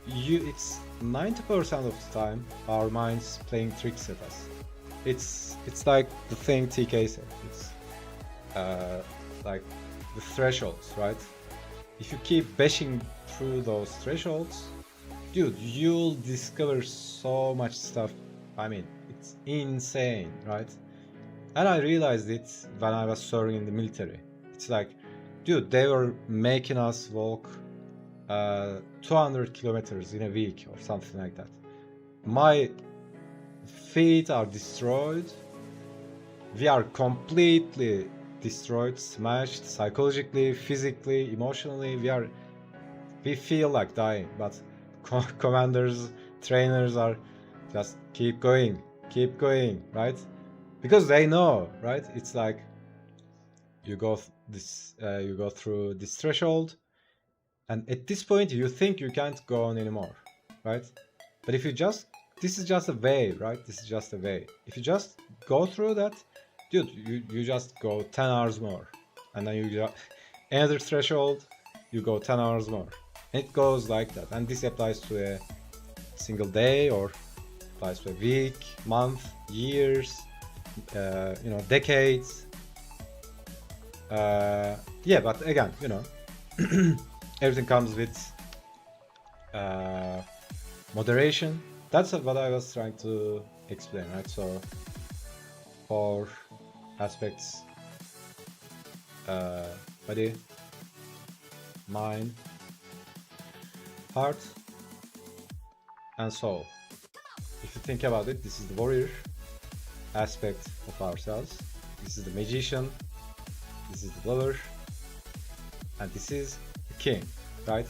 It's 90% of the time our minds playing tricks at us. It's like the thing TK said. It's like the thresholds, right? If you keep bashing through those thresholds, dude, you'll discover so much stuff. I mean, it's insane, right? And I realized it when I was serving in the military. It's like, dude, they were making us walk 200 kilometers in a week or something like that. My feet are destroyed, we are completely destroyed, smashed, psychologically, physically, emotionally. We feel like dying, but commanders, trainers are just keep going, right? Because they know, right? It's like you go you go through this threshold, and at this point you think you can't go on anymore, right? But if you just, this is just a way, right? This is just a way. If you just go through that, dude, you just go 10 hours more, and then you just another threshold, you go 10 hours more, and it goes like that. And this applies to a single day, or applies to a week, month, years, decades. Yeah, but again, everything comes with moderation. That's what I was trying to explain, right? So 4 aspects: body, mind, heart, and soul. If you think about it, this is the warrior aspect of ourselves. This is the magician. This is the lover, and this is the king, right?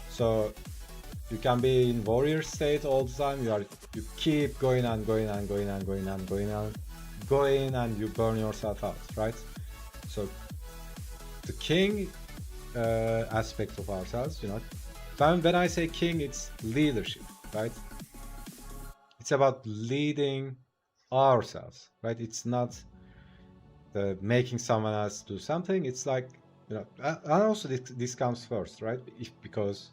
So you can be in warrior state all the time. You keep going and going and going and going and going and going, and you burn yourself out, right? So the king aspect of ourselves, when I say king, it's leadership, right? It's about leading ourselves, right? It's not making someone else do something. It's like, and also this comes first, right? Because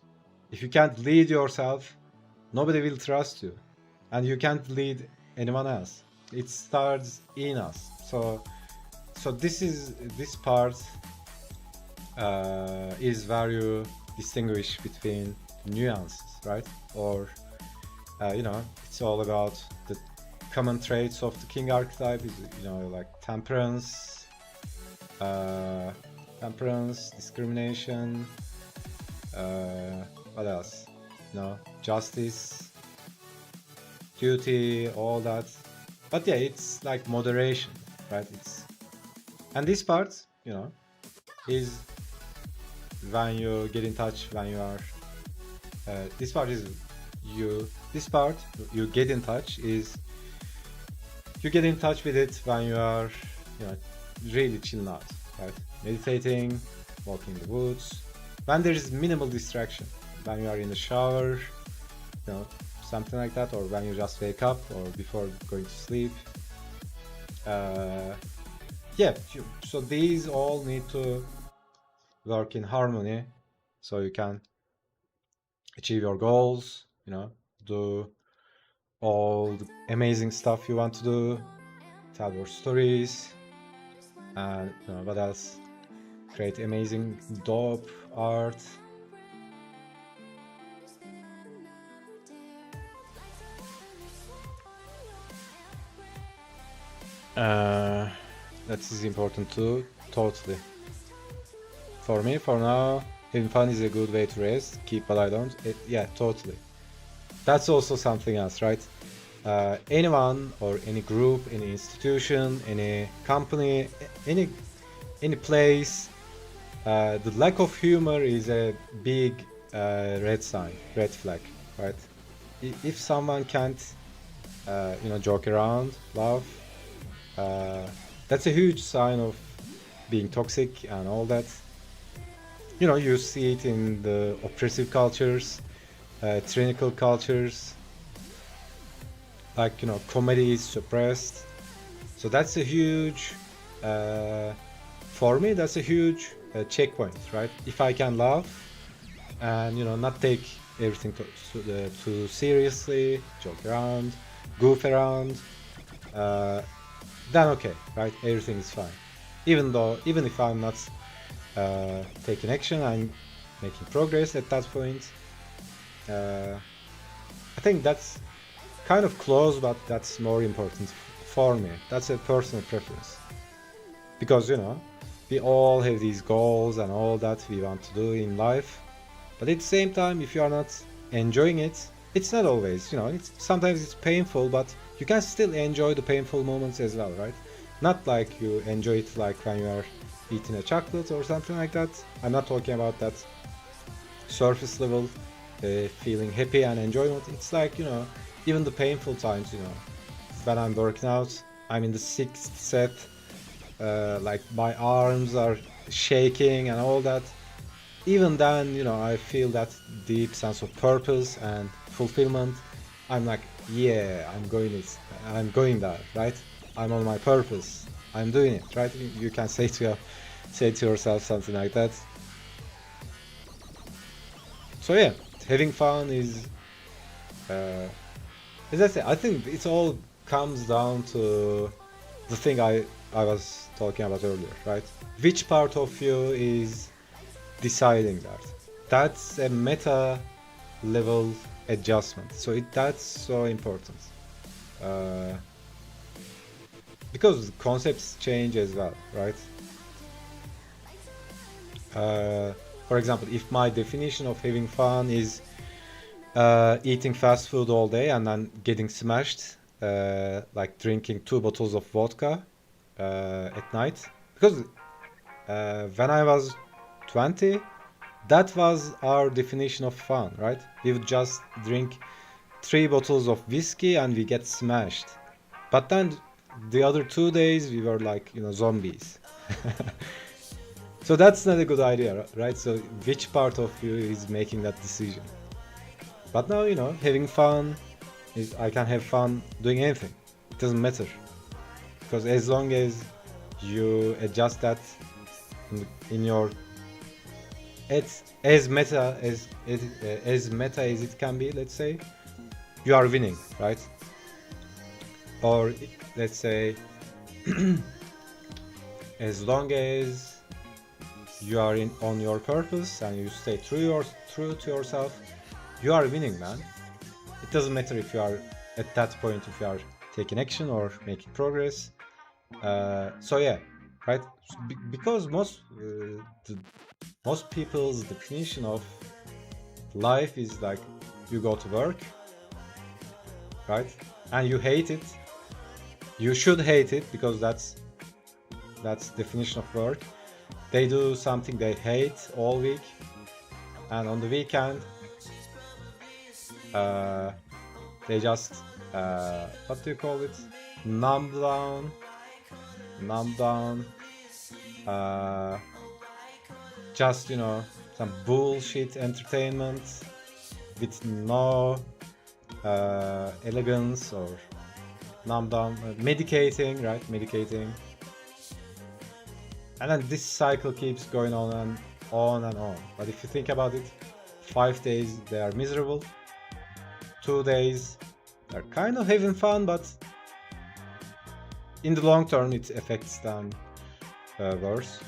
if you can't lead yourself, nobody will trust you, and you can't lead anyone else. It starts in us. So this part is where you distinguish between nuances, right? Or it's all about the common traits of the king archetype. Is like temperance, discrimination, what else? Justice, duty, all that. But yeah, it's like moderation, right? And this part, is when you get in touch, when you are this part you get in touch is you get in touch with it when you are really chilling out, right? Meditating, walking in the woods, when there is minimal distraction, when you are in the shower, something like that, or when you just wake up, or before going to sleep. So these all need to work in harmony, so you can achieve your goals, do all the amazing stuff you want to do, tell your stories, and what else? Create amazing, dope art. That is important too, totally. For me, for now, having fun is a good way to rest. Keep what I don't. Yeah, totally. That's also something else, right? Anyone or any group, any institution, any company, any place, the lack of humor is a big red flag, right? If someone can't, joke around, laugh, that's a huge sign of being toxic and all that. You see it in the oppressive cultures, tyrannical cultures, like comedy is suppressed. So that's a huge, for me, that's a huge checkpoint, right? If I can laugh and not take everything too seriously, joke around, goof around, then okay, right? Everything is fine. Even if I'm not taking action, I'm making progress at that point. I think that's kind of close, but that's more important for me. That's a personal preference, because we all have these goals and all that we want to do in life, but at the same time, if you are not enjoying it, it's not always, sometimes it's painful, but you can still enjoy the painful moments as well, right? Not like you enjoy it like when you are eating a chocolate or something like that. I'm not talking about that surface level feeling happy and enjoyment. It's like, even the painful times, when I'm working out, I'm in the sixth set, like my arms are shaking and all that. Even then, I feel that deep sense of purpose and fulfillment. I'm like, yeah, I'm going there, right? I'm on my purpose. I'm doing it, right? You can say to yourself something like that. So yeah, having fun is, uh, as I say, I think it all comes down to the thing I was talking about earlier, right? Which part of you is deciding that? That's a meta level adjustment. So that's so important. Uh, because concepts change as well, right? Uh, for example, if my definition of having fun is eating fast food all day and then getting smashed, like drinking 2 bottles of vodka at night, because when I was 20, that was our definition of fun, right? We would just drink 3 bottles of whiskey and we get smashed. But then the other 2 days we were like, zombies. So that's not a good idea, right? So which part of you is making that decision? But now, having fun is I can have fun doing anything. It doesn't matter. Because as long as you adjust that in your it's as meta as meta as it can be, let's say, you are winning, right? Or let's say as long as you are on your purpose and you stay true to yourself, you are winning, man. It doesn't matter if you are at that point, if you are taking action or making progress. So yeah, right? Because most people's definition of life is like you go to work, right? And you hate it. You should hate it because that's definition of work. They do something they hate all week, and on the weekend, they just what do you call it? Numb down. Uh, just some bullshit entertainment with no elegance or numb down, medicating, right? Medicating. And then this cycle keeps going on and on and on. But if you think about it, 5 days they are miserable, 2 days they're kind of having fun, but in the long term it affects them worse.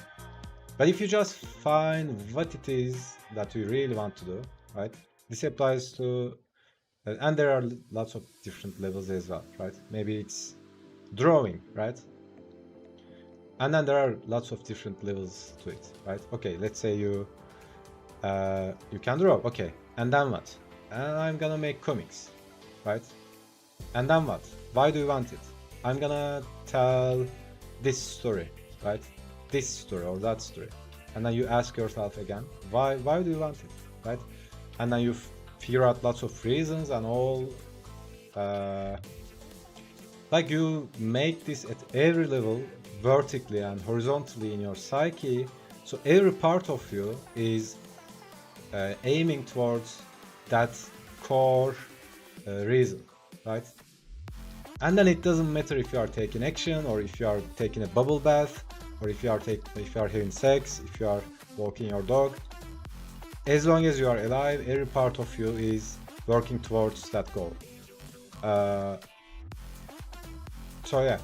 But if you just find what it is that you really want to do, right? This applies to, and there are lots of different levels as well, right? Maybe it's drawing, right? And then there are lots of different levels to it, right? Okay, let's say you can draw, okay, and then what? And I'm gonna make comics, right? And then what? Why do you want it? I'm gonna tell this story, right? This story or that story. And then you ask yourself again, why do you want it, right? And then you figure out lots of reasons and all. Like you make this at every level, vertically and horizontally in your psyche. So every part of you is aiming towards that core reason, right? And then it doesn't matter if you are taking action or if you are taking a bubble bath or if you are having sex, if you are walking your dog. As long as you are alive, every part of you is working towards that goal. So yeah,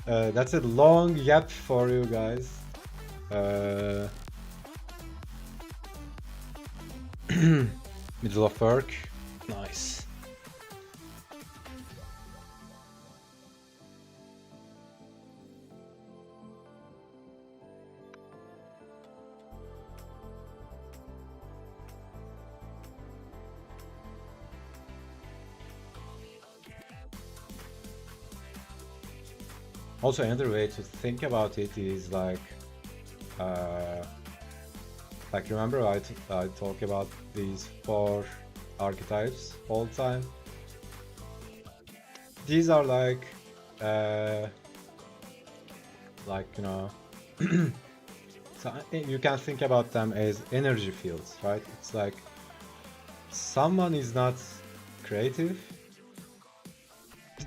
that's a long yap for you guys. Middle of work, nice. Also, another way to think about it is remember I talk about these 4 archetypes all the time. These are you know, so you can think about them as energy fields, right? It's like someone is not creative.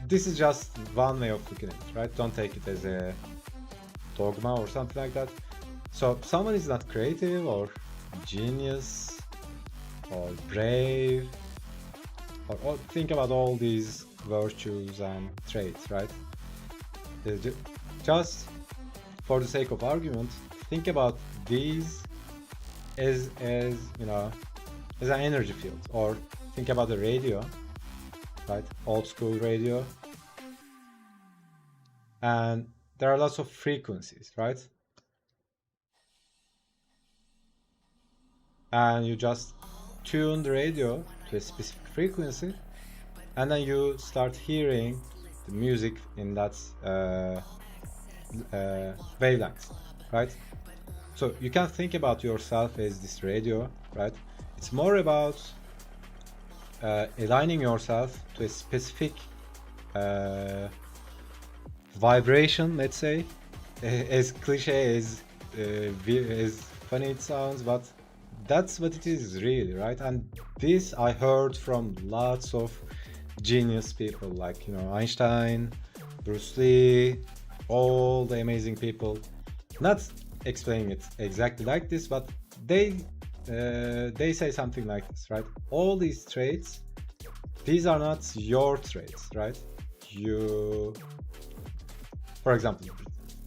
This is just one way of looking at it, right? Don't take it as a dogma or something like that. So someone is not creative or genius or brave, or think about all these virtues and traits, right? Just for the sake of argument, think about these as you know, as an energy field, or think about the radio, right? Old school radio, and there are lots of frequencies, right? And you just tune the radio to a specific frequency, and then you start hearing the music in that wavelength, right? So you can think about yourself as this radio, right? It's more about aligning yourself to a specific vibration, let's say, as cliche as funny it sounds, but that's what it is really, right? And this I heard from lots of genius people, like, you know, Einstein, Bruce Lee, all the amazing people. Not explaining it exactly like this, but they say something like this, right? All these traits, these are not your traits, right? You, for example,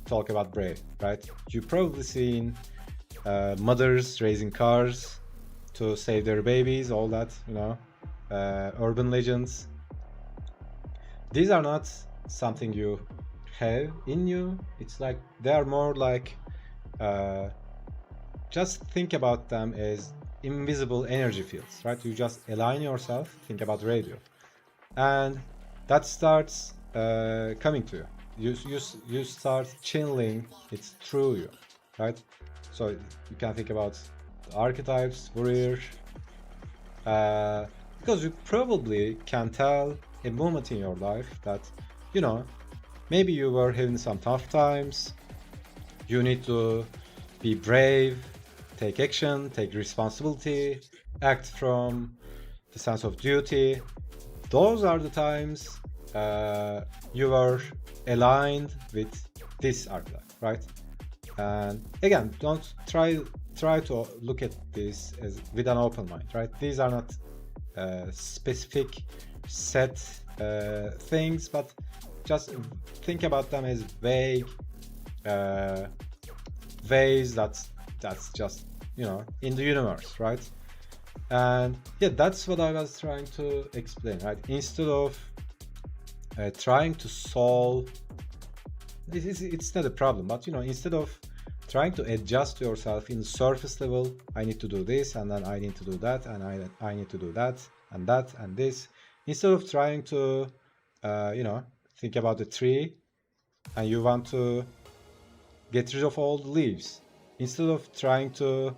talk about brave, right? You've probably seen mothers raising cars to save their babies, all that, you know, urban legends. These are not something you have in you. It's like they are more like just think about them as invisible energy fields, right? You just align yourself, think about radio, and that starts coming to you. You start channeling it through you, right? So you can think about the archetypes, warrior, because you probably can tell a moment in your life that, you know, maybe you were having some tough times. You need to be brave, take action, take responsibility, act from the sense of duty. Those are the times you are aligned with this archetype, right? And again, don't try to look at this as with an open mind, right? These are not specific set things, but just think about them as vague ways that's just, you know, in the universe, right? And yeah, that's what I was trying to explain, right? Instead of trying to solve it's not a problem, but, you know, instead of trying to adjust yourself in the surface level, I need to do this, and then I need to do that, and I need to do that and this, instead of trying to you know, think about the tree and you want to get rid of all the leaves, instead of trying to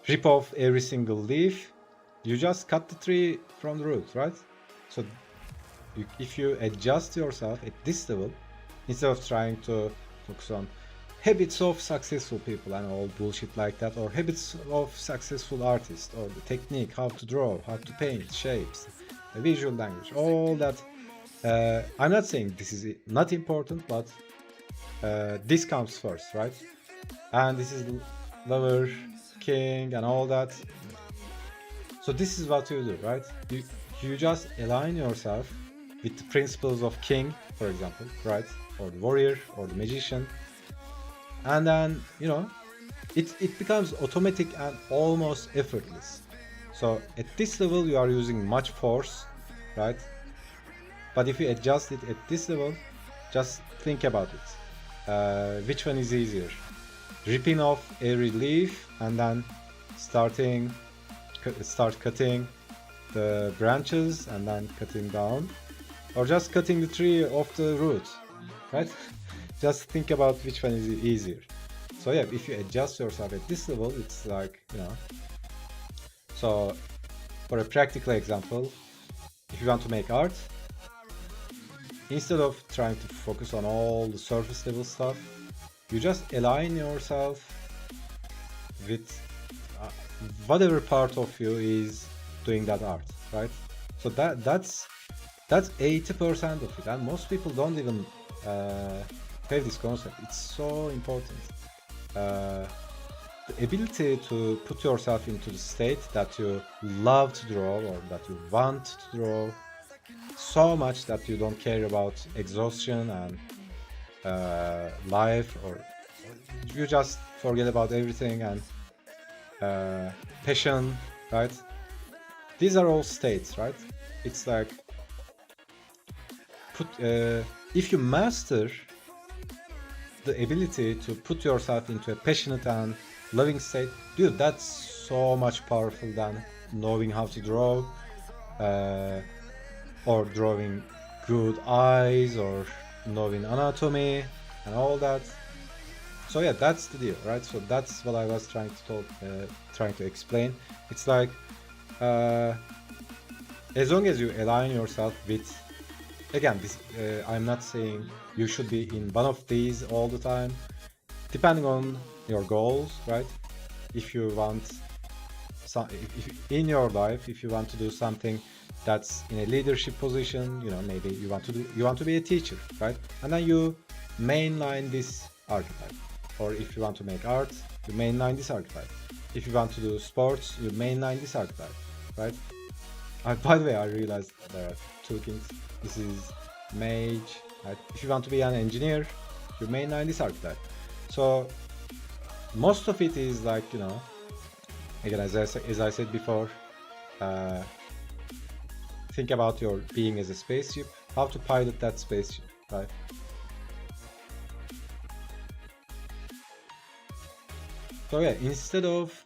rip off every single leaf, you just cut the tree from the root, right? So if you adjust yourself at this level, instead of trying to focus on habits of successful people and all bullshit like that, or habits of successful artists, or the technique, how to draw, how to paint, shapes, the visual language, all that. I'm not saying this is not important, but this comes first, right? And this is lover, king, and all that. So this is what you do, right? You just align yourself with the principles of king, for example, right? Or the warrior, or the magician. And then, you know, it becomes automatic and almost effortless. So at this level, you are using much force, right? But if you adjust it at this level, just think about it. Which one is easier? Ripping off every leaf and then start cutting the branches and then cutting down, or just cutting the tree off the root, right? Just think about which one is easier. So yeah, if you adjust yourself at this level, it's like, you know. So for a practical example, if you want to make art, instead of trying to focus on all the surface level stuff, you just align yourself with whatever part of you is doing that art, right? So that's 80% of it, and most people don't even have this concept. It's so important. The ability to put yourself into the state that you love to draw or that you want to draw so much that you don't care about exhaustion and life, or you just forget about everything, and passion, right? These are all states, right? It's like if you master the ability to put yourself into a passionate and loving state, dude, that's so much powerful than knowing how to draw, or drawing good eyes, or knowing anatomy and all that. So yeah, that's the deal, right? So that's what I was trying to explain. It's like as long as you align yourself with, again, this, I'm not saying you should be in one of these all the time, depending on your goals, right? If you want if in your life, if you want to do something that's in a leadership position, you know, maybe you want to be a teacher, right? And then you mainline this archetype. Or if you want to make art, you mainline this archetype. If you want to do sports, you mainline this archetype, right? By the way, I realized there are two kings. This is mage, right? If you want to be an engineer, you mainline this archetype. So most of it is like, you know, again, as I said before, think about your being as a spaceship, how to pilot that spaceship, right? So yeah, instead of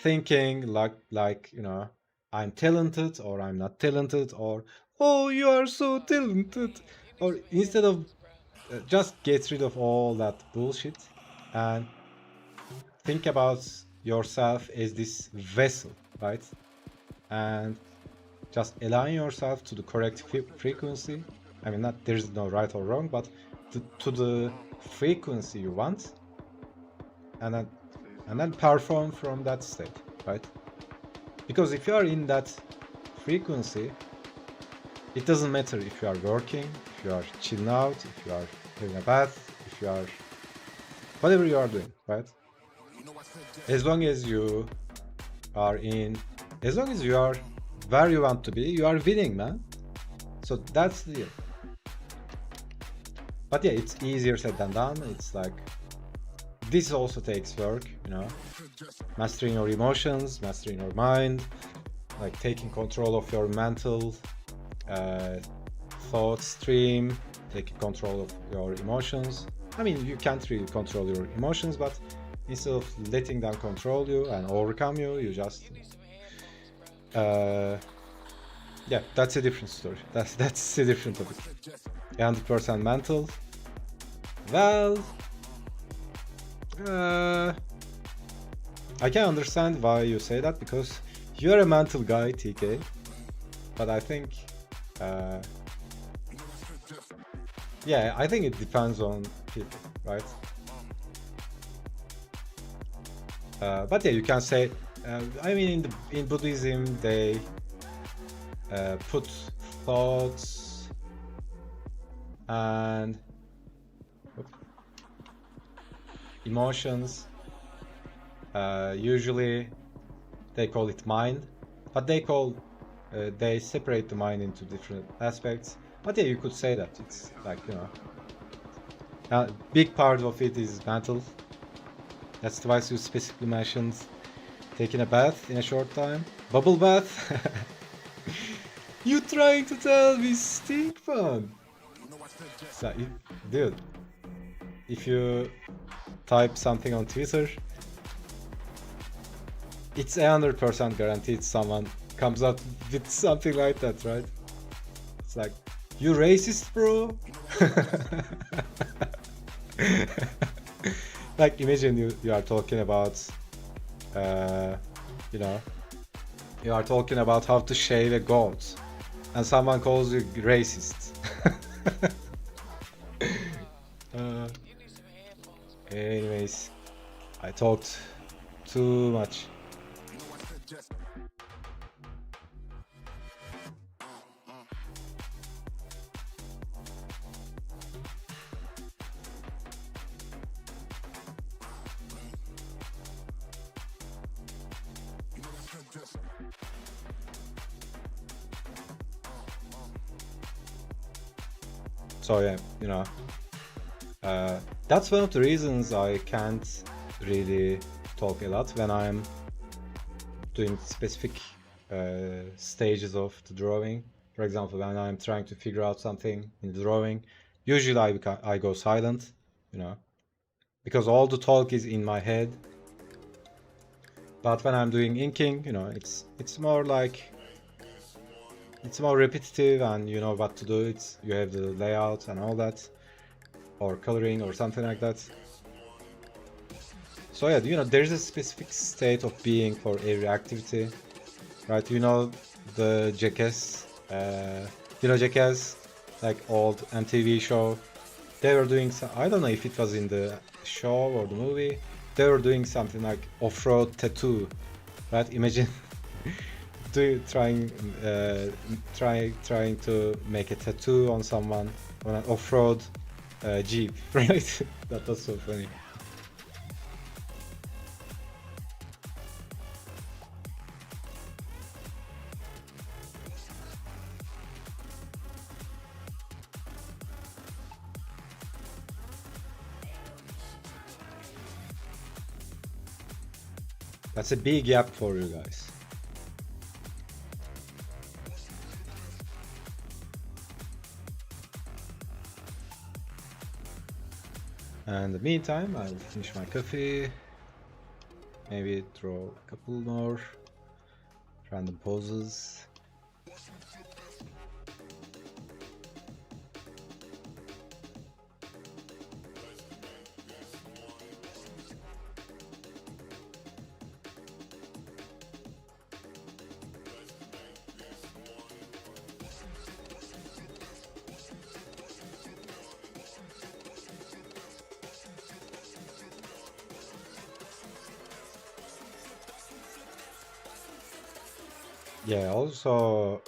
thinking like, you know, I'm talented or I'm not talented, or oh, you are so talented, or instead of just get rid of all that bullshit and think about yourself as this vessel, right? And just align yourself to the correct frequency. I mean, not there's no right or wrong, but to the frequency you want, and then perform from that state, right? Because if you are in that frequency, it doesn't matter if you are working, if you are chilling out, if you are having a bath, if you are whatever you are doing, right? As long as you are where you want to be, you are winning, man. So that's the deal. But yeah, it's easier said than done. It's like, this also takes work, you know, mastering your emotions, mastering your mind, like taking control of your mental thought stream, taking control of your emotions. I mean, you can't really control your emotions, but instead of letting them control you and overcome you, you just yeah, that's a different story. That's a different topic. 100% mental. Well, I can understand why you say that, because you're a mental guy, TK. But I think, yeah, I think it depends on people, right? But yeah, you can say, I mean, in Buddhism, they put thoughts and emotions, usually they call it mind, but they separate the mind into different aspects. But yeah, you could say that it's like, you know, a big part of it is mental. That's twice you specifically mentioned taking a bath in a short time. Bubble bath. You trying to tell me stink fun? So, dude, if you type something on Twitter, it's 100% guaranteed someone comes up with something like that, right? It's like, You racist, bro? Like, imagine you are talking about, uh, you know, you are talking about how to shave a goat, and someone calls you racist. uh, Anyways, I talked too much. So yeah, that's one of the reasons I can't really talk a lot when I'm doing specific stages of the drawing. For example, when I'm trying to figure out something in the drawing, usually I go silent, you know, because all the talk is in my head. But when I'm doing inking, it's more like it's more repetitive, and you know what to do. You have the layout and all that, or coloring or something like that. So yeah, there's a specific state of being for every activity, right? The Jackass, Jackass, like old MTV show. They were doing some, I don't know if it was in the show or the movie. They were doing something like off-road tattoo, right? Imagine trying trying to make a tattoo on someone on an off-road Jeep, right? That was so funny. That's a big gap for you guys. And in the meantime, I'll finish my coffee. Maybe draw a couple more random poses. Yeah, also,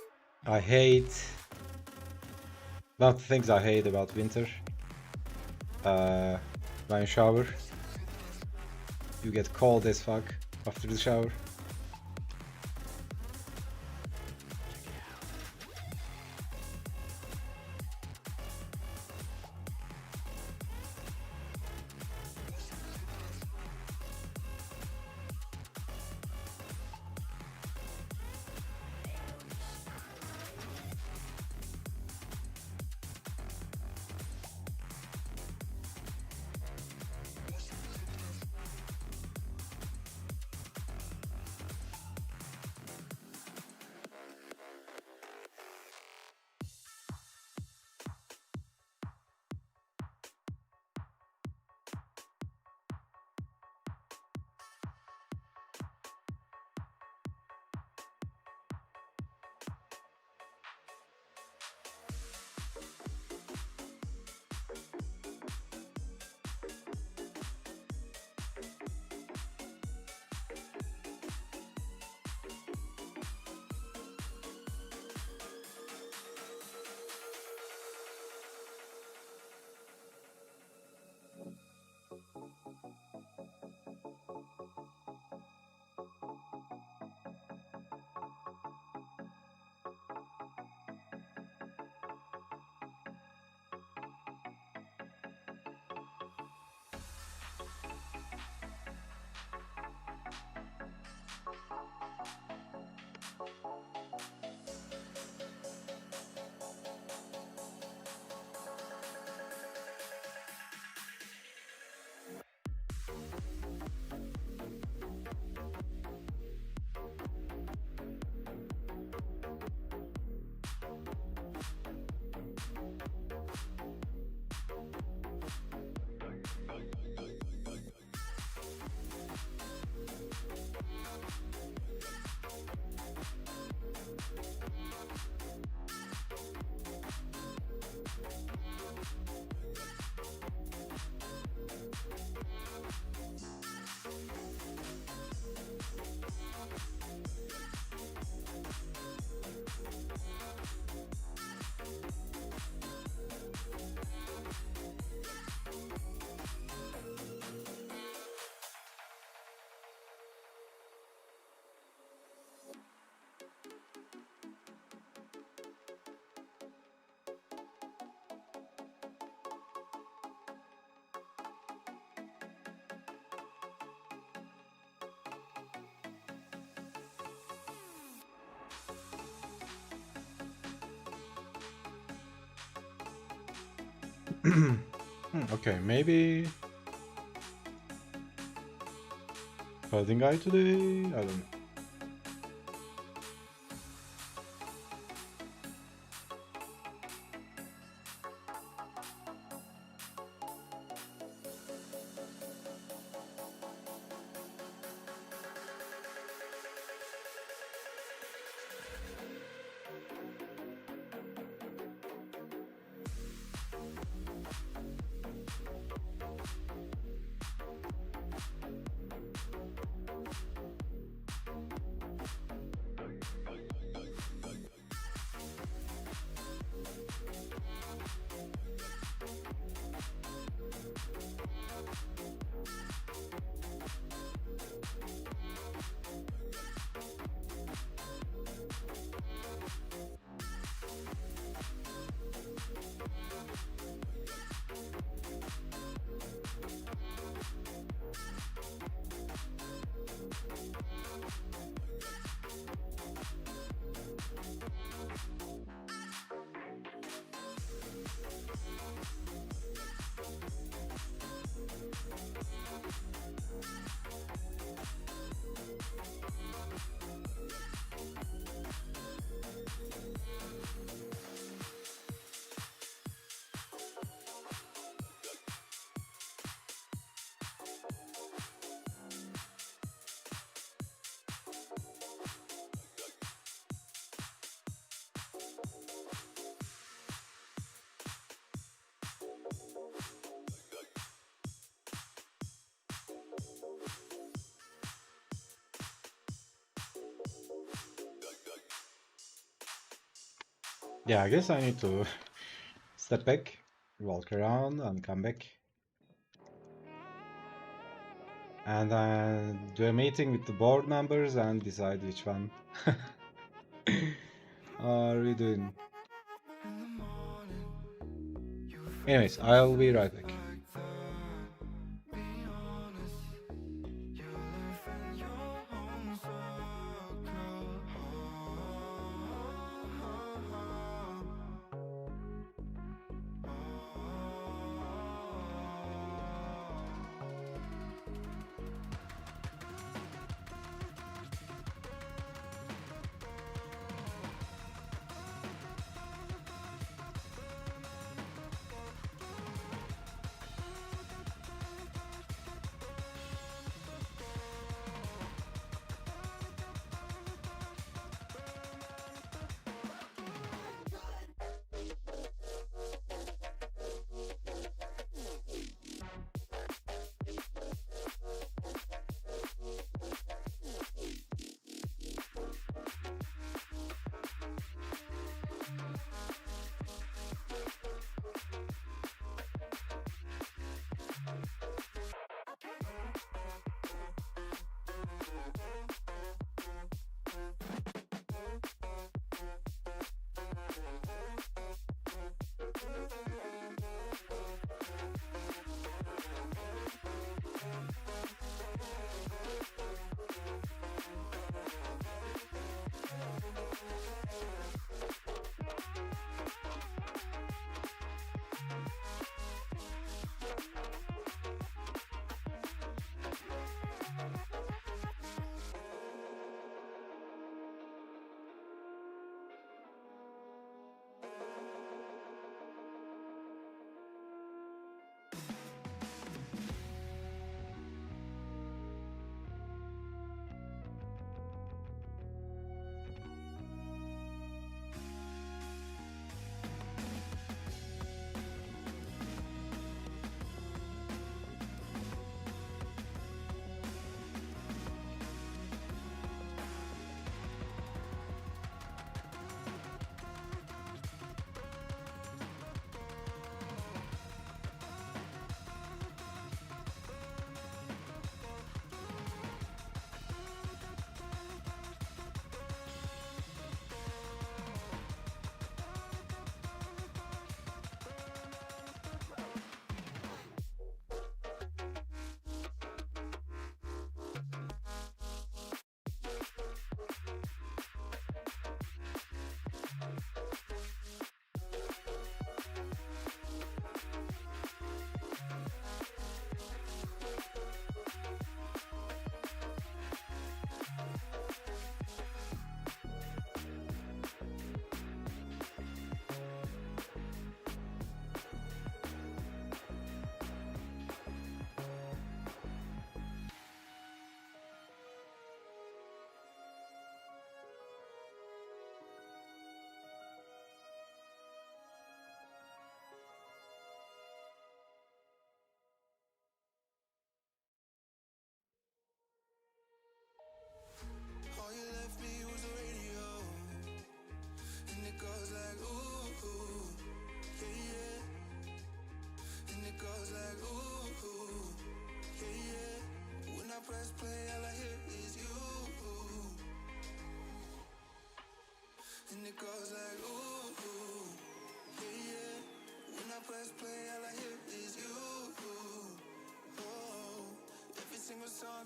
I hate one of the things I hate about winter. When you shower, you get cold as fuck after the shower. Okay, maybe clothing guy today? I don't know. Yeah, I guess I need to step back, walk around, and come back. And then do a meeting with the board members and decide which one are we doing. Anyways, I'll be right back.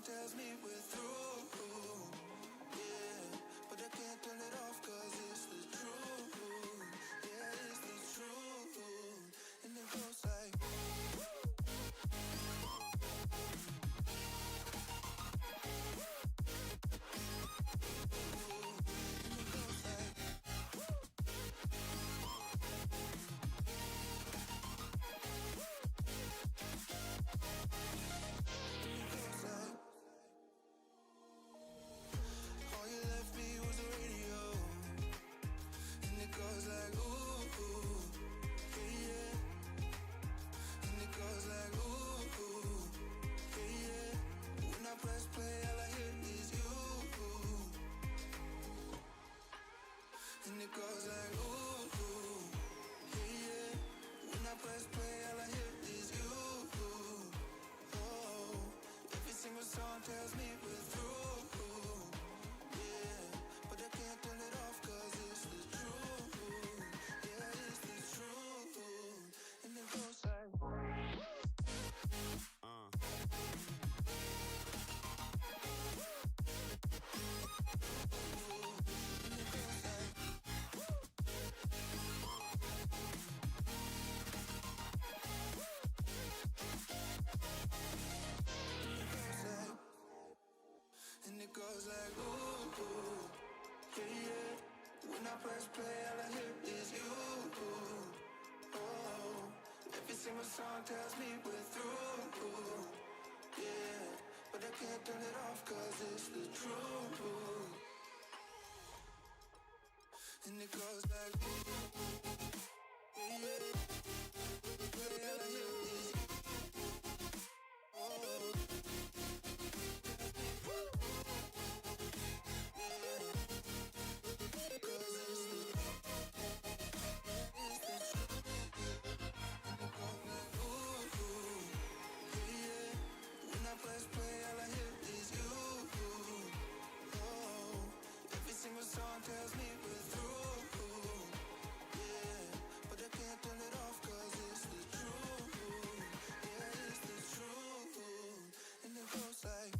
song tells me we're through. Yeah, but I can't turn it off 'cause it's the truth. Yeah, it's the truth. And it goes like all you left me was a radio. And it goes like ooh, yeah, yeah. And it goes like ooh, yeah, yeah. When I press play, all I hear is you. And it goes like ooh, yeah, yeah. When I press play, all I hear is you. Oh, every single song tells me we're through. Yeah, but I can't turn it off 'cause it's the truth. Yeah, it's the truth. And it goes like and it goes like ooh, yeah, yeah. When I press play, all I hear is you. Oh, every single song tells me we're through. Yeah, but I can't turn it off 'cause it's the truth. And it goes like yeah, yeah. Play, all I hear is you. Oh, when I press play, all I hear is you. Oh, every single song tells me we're through. Yeah, but I can't turn it off 'cause it's the truth. Yeah, it's the truth. And it goes like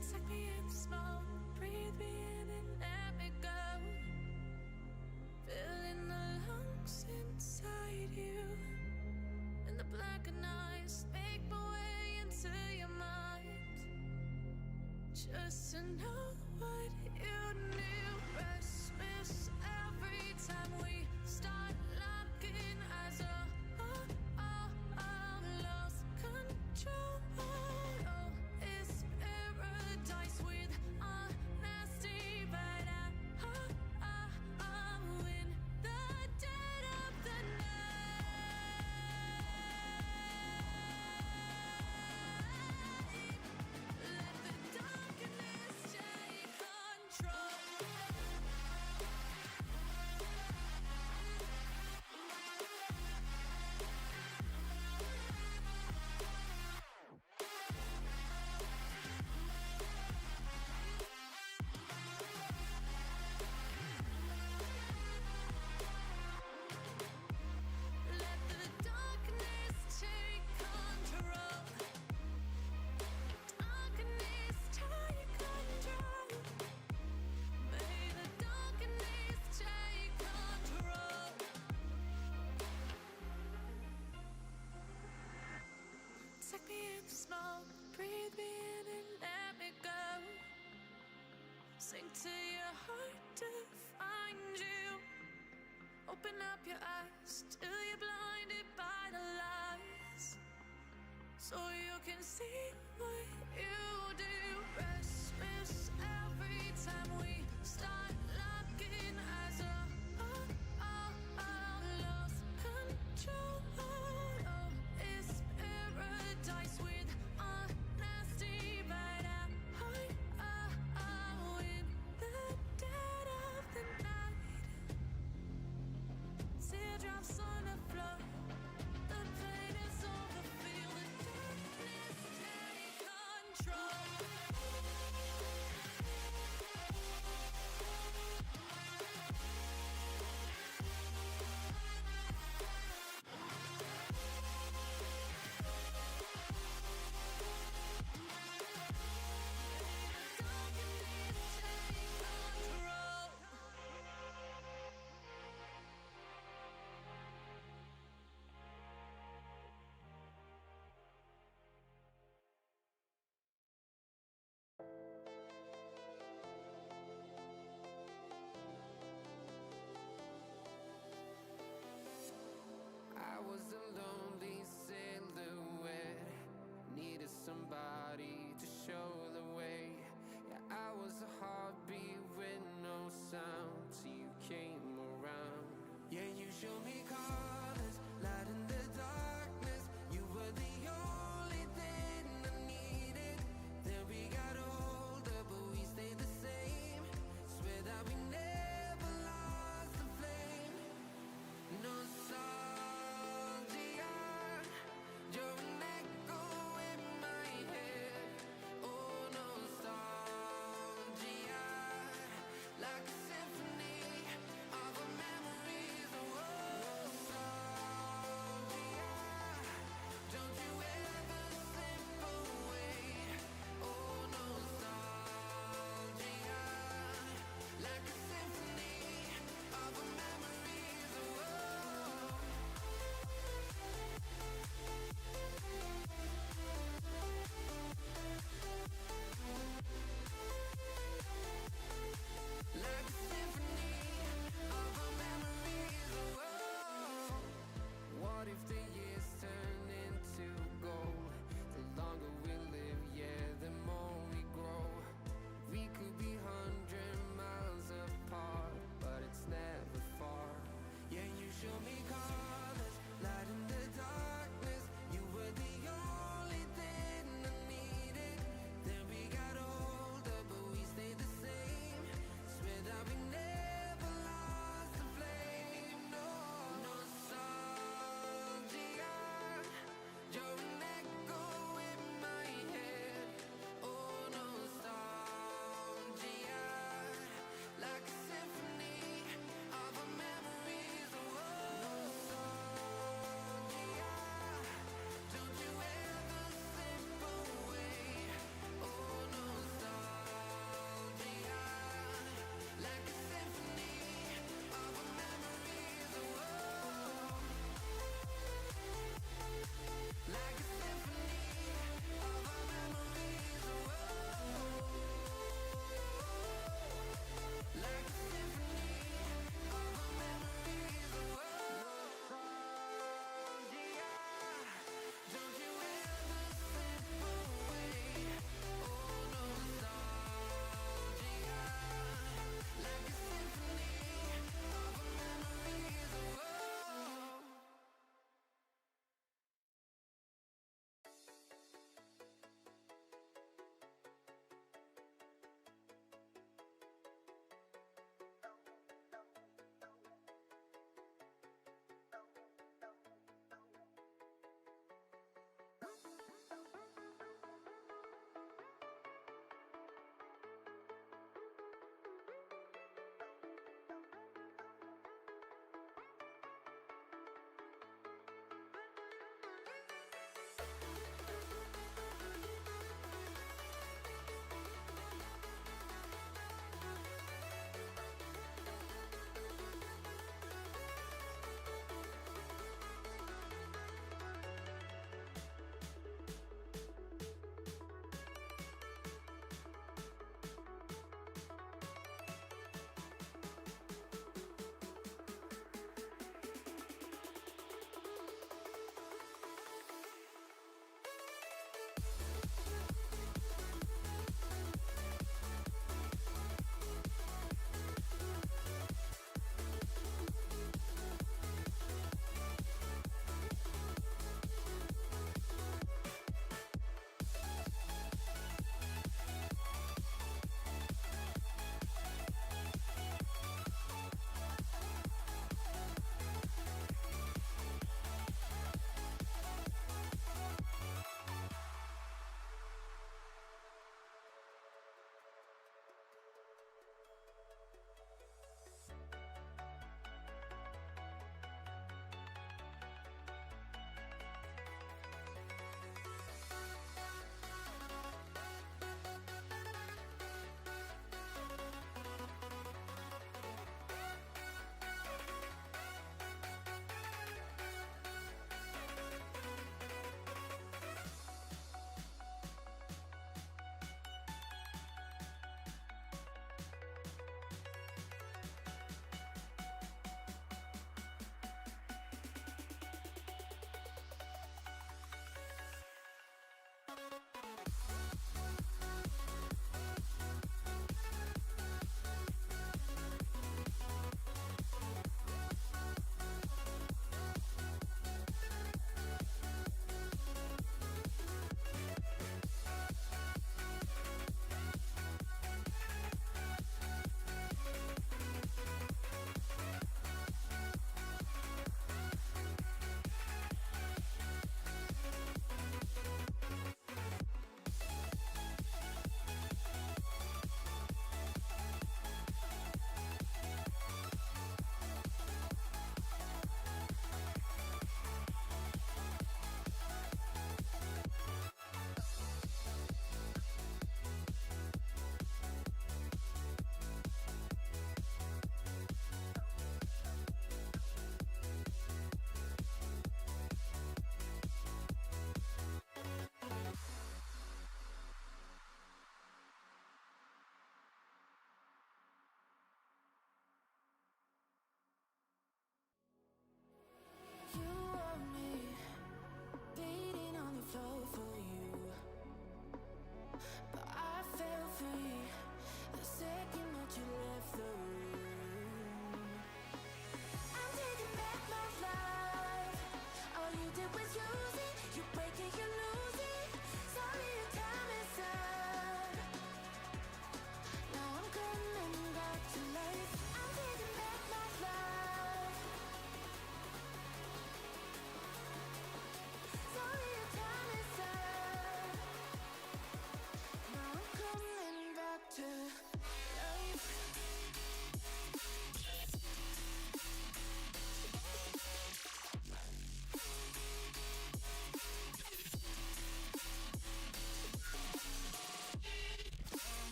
Suck me in smoke, breathe me in and let me go. Filling the lungs inside you. And the blackened eyes make my way into your mind. Just to know what you knew. Restless every time we start locking eyes. Lost control. Oh, it's paradise with honesty, but I'm in the dead of the night. Let the darkness take control. Let the darkness take control. Darkness take control. May the darkness take control. Take me in the smoke, breathe me in and let me go. Sink to your heart to find you. Open up your eyes till you're blinded by the lies, so you can see what you do. Restless every time we start locking eyes. Lost control. Oh, it's paradise with honesty, but I'm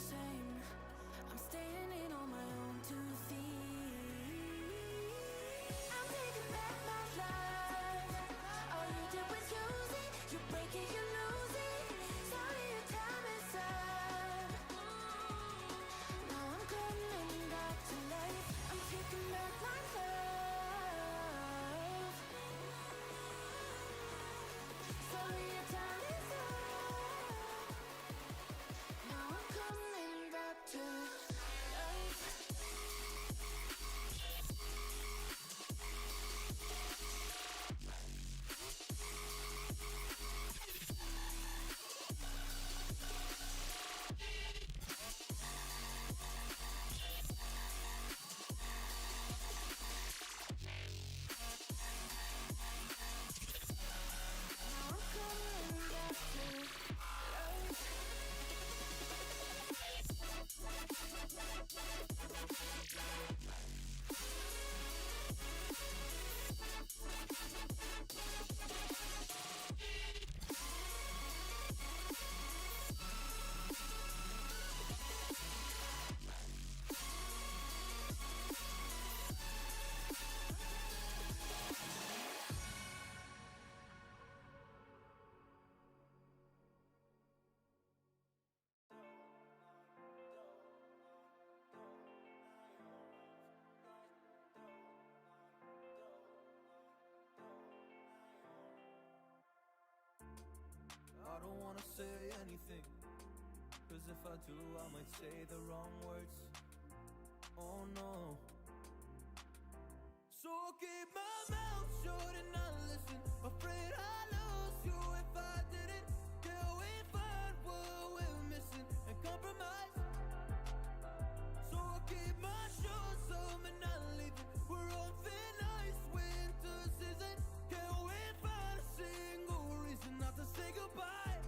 the same. I'm standing on my own 2 feet. I'm taking back my life. All you did was use it. You break it, you lose it. Sorry, your time is up. Now I'm coming back to life. I'm taking back my love. Sorry, your time is up. Now I'm coming back to life. Now I'm coming back to life. I don't wanna say anything, cause if I do I might say the wrong words. Oh no. So I'll keep my mouth shut and not listen. Afraid I lose you if I didn't. Can we find what we're missing and compromise? So I'll keep my shoes on and not leaving. We're on thin ice, winter season. Can we find a single reason not to say goodbye?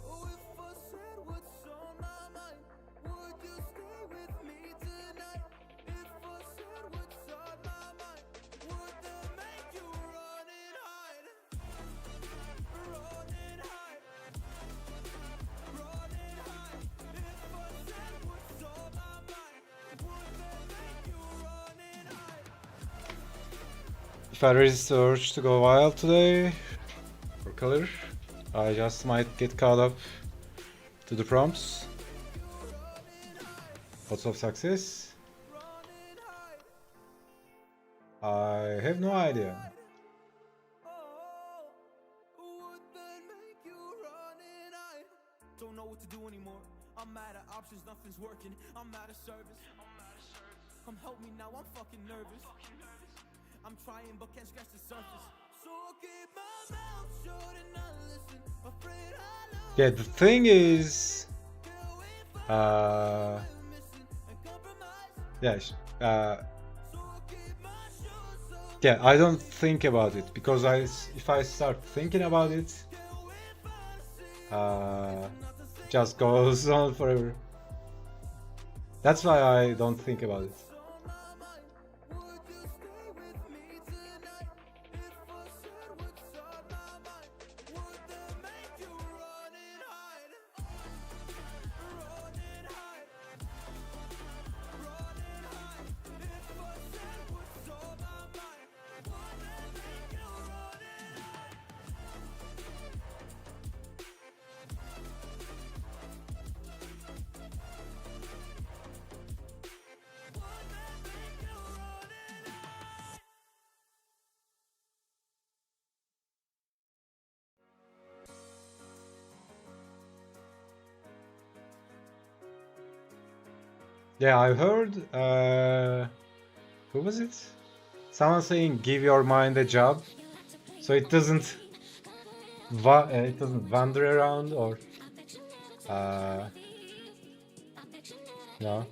Oh, if I said what's on my mind, would you stay with me tonight? If I said what's on my mind, would that make you run and hide? Run and hide. Run and hide. If I said what's on my mind, would that make you run and hide? If I resist the urge to go wild today for color, I just might get caught up to the prompts. Lots of success. I have no idea. Would that make you run and hide? Don't know what to do anymore. I'm mad at options, nothing's working. I'm out of service. Come help me now, I'm fucking nervous. I'm trying but can't scratch the surface. So I'll keep my mouth shut and not listen. Afraid I lose Yeah, the thing is, missing and compromise. yeah, So I'll keep my shoes on. yeah, I don't think about it because if I start thinking about it, it just goes on forever. That's why I don't think about it. Would you stay with me tonight? If I said what's on my mind, would that make you run and hide? Run and hide. Run and hide. If I said what's on my mind, would that make you run and hide? Would that make you run and hide? Yeah, I heard. Who was it? Someone saying give your mind a job, so it doesn't wander around or you know,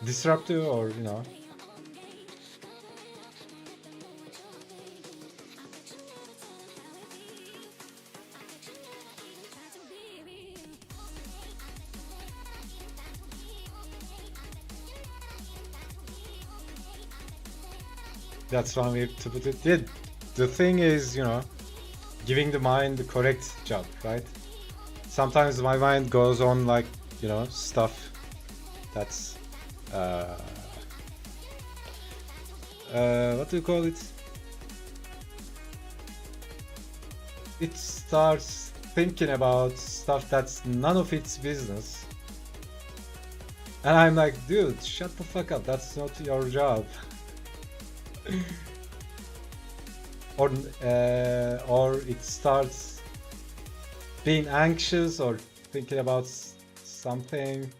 disrupt you or you know. That's one way to put it. Yeah, the thing is, you know, giving the mind the correct job, right? sometimes my mind goes on like, you know, stuff that's what do you call it? It starts thinking about stuff that's none of its business. And I'm like, dude, shut the fuck up, that's not your job. Or it starts being anxious or thinking about something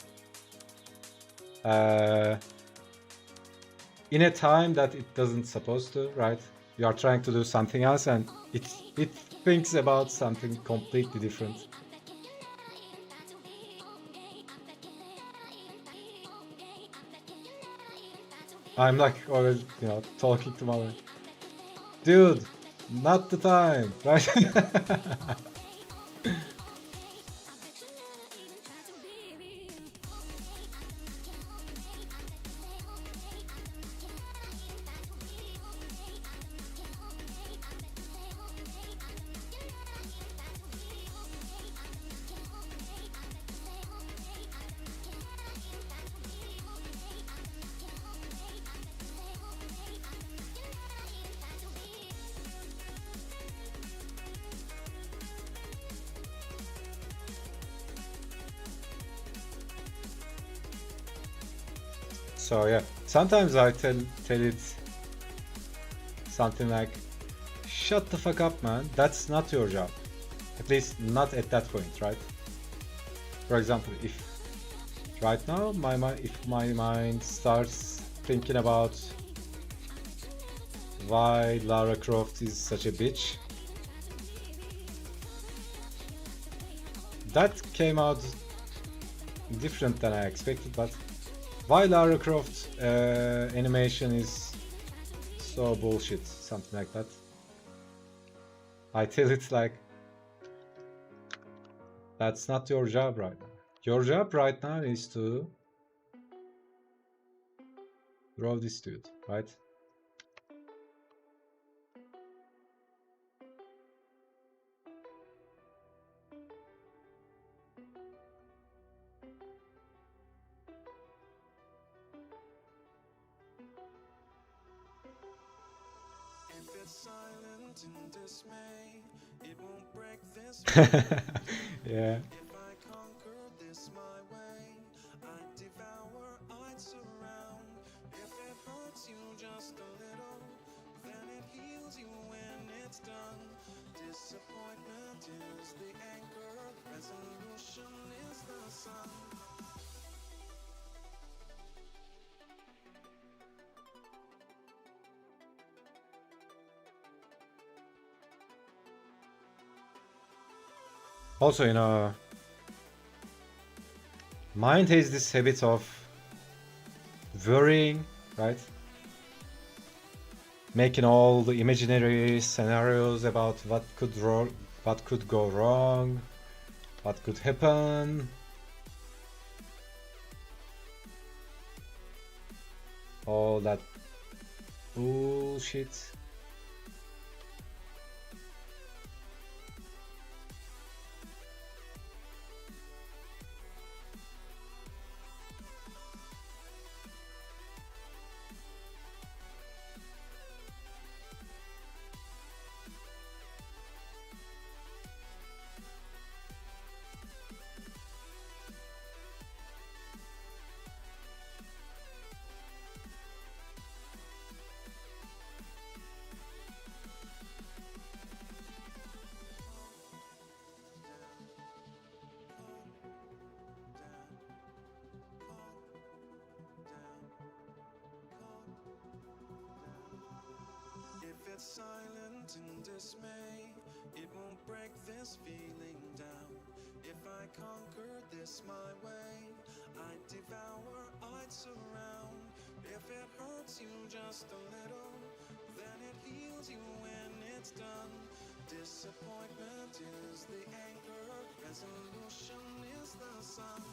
in a time that it doesn't supposed to, right? You are trying to do something else and it thinks about something completely different. I'm like always, you know, talking to my dude, not the time, right? So yeah, sometimes I tell it something like, shut the fuck up, man, that's not your job. At least not at that point, right? For example, if right now if my mind starts thinking about why Lara Croft is such a bitch, that came out different than I expected, but why Lara Croft animation is so bullshit, something like that. I tell it like, that's not your job right now. Your job right now is to draw this dude, right? If it's silent in dismay, it won't break this feeling. Yeah. If I conquer this my way, I'd devour, I'd surround. If it hurts you just a little, then it heals you when it's done. Disappointment is the anchor, resolution is the sun. Also, you know, mind has this habit of worrying, right? Making all the imaginary scenarios about what could go wrong, what could happen. All that bullshit. If it's silent in dismay, it won't break this feeling down. If I conquer this my way, I'd devour, I'd surround. If it hurts you just a little, then it heals you when it's done. Disappointment is the anchor, resolution is the sun.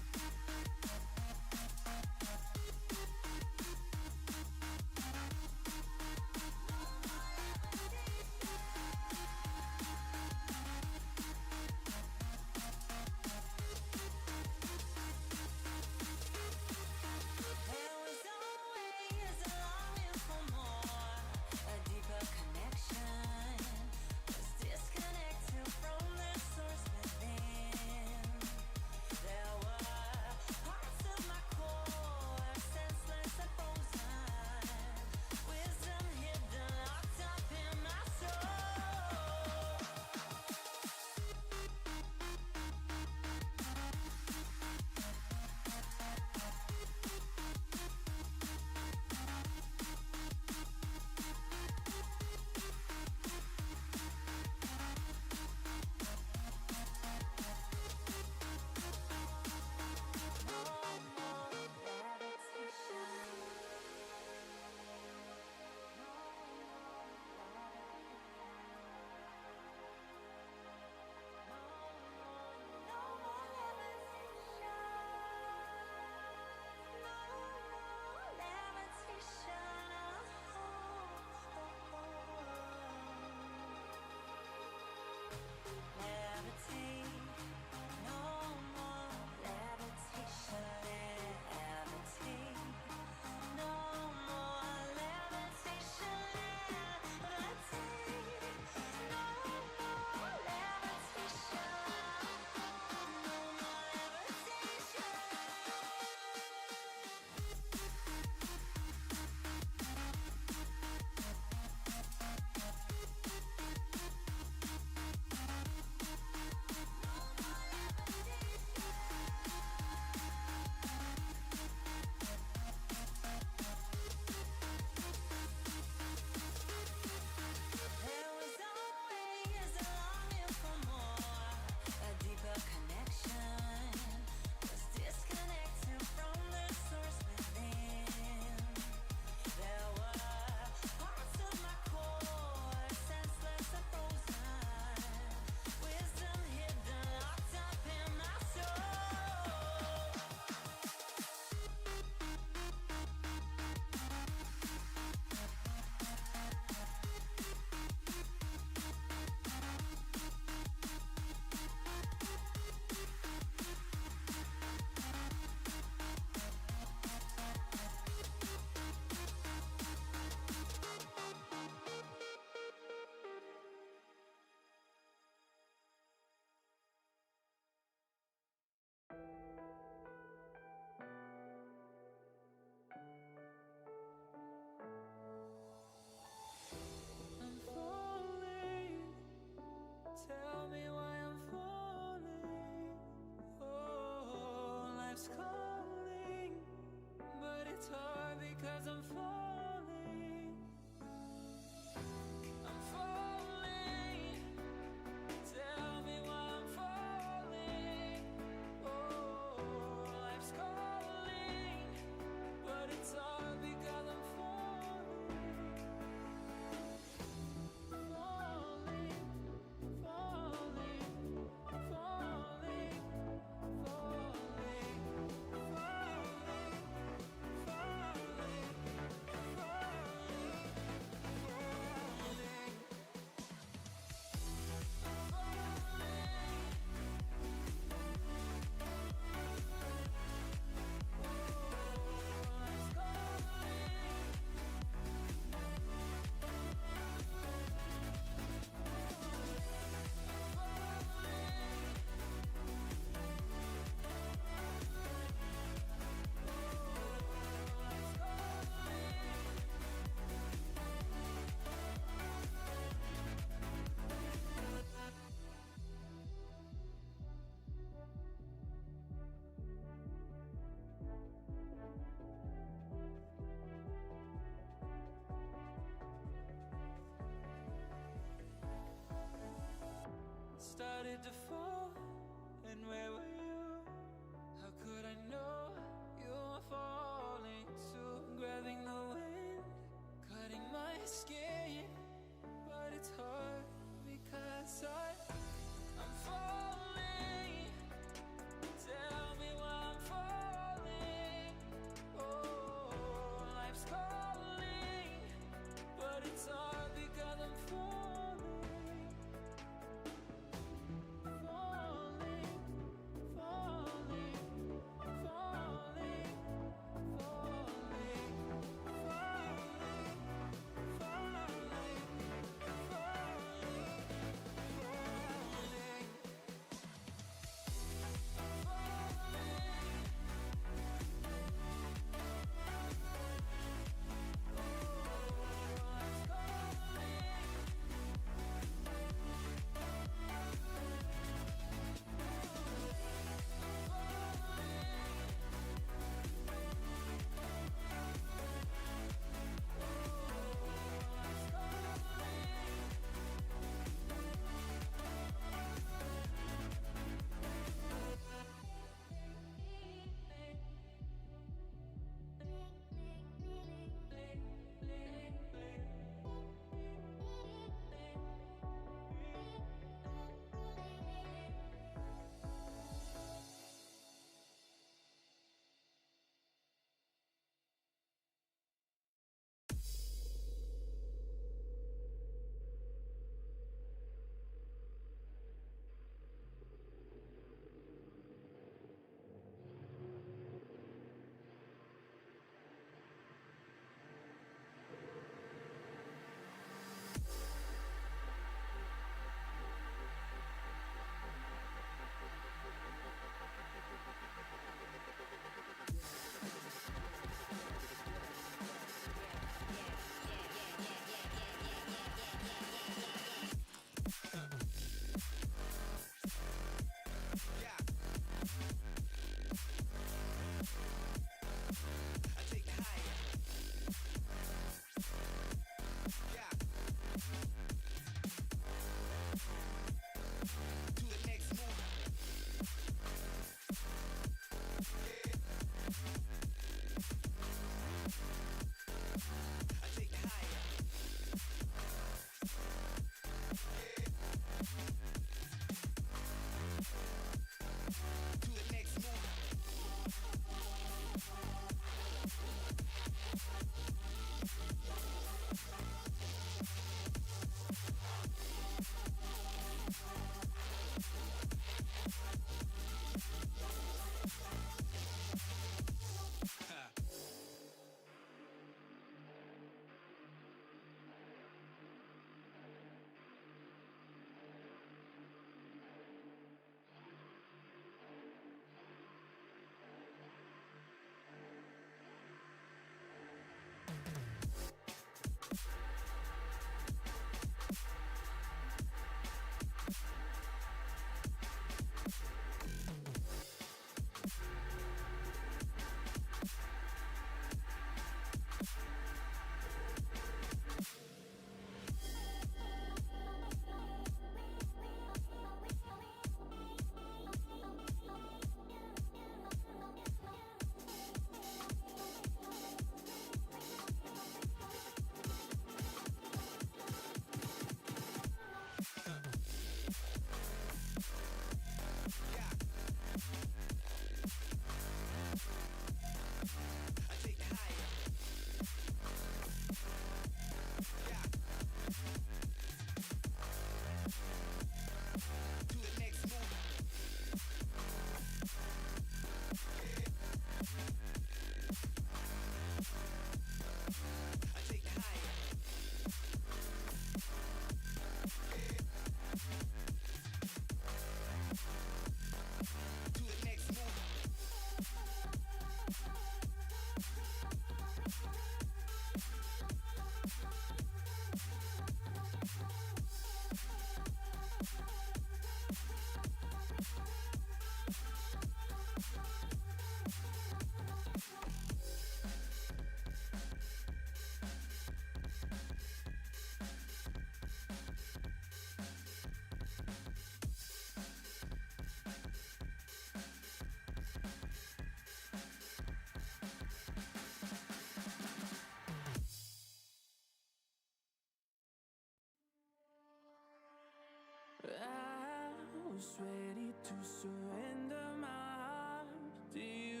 was ready to surrender my heart to you,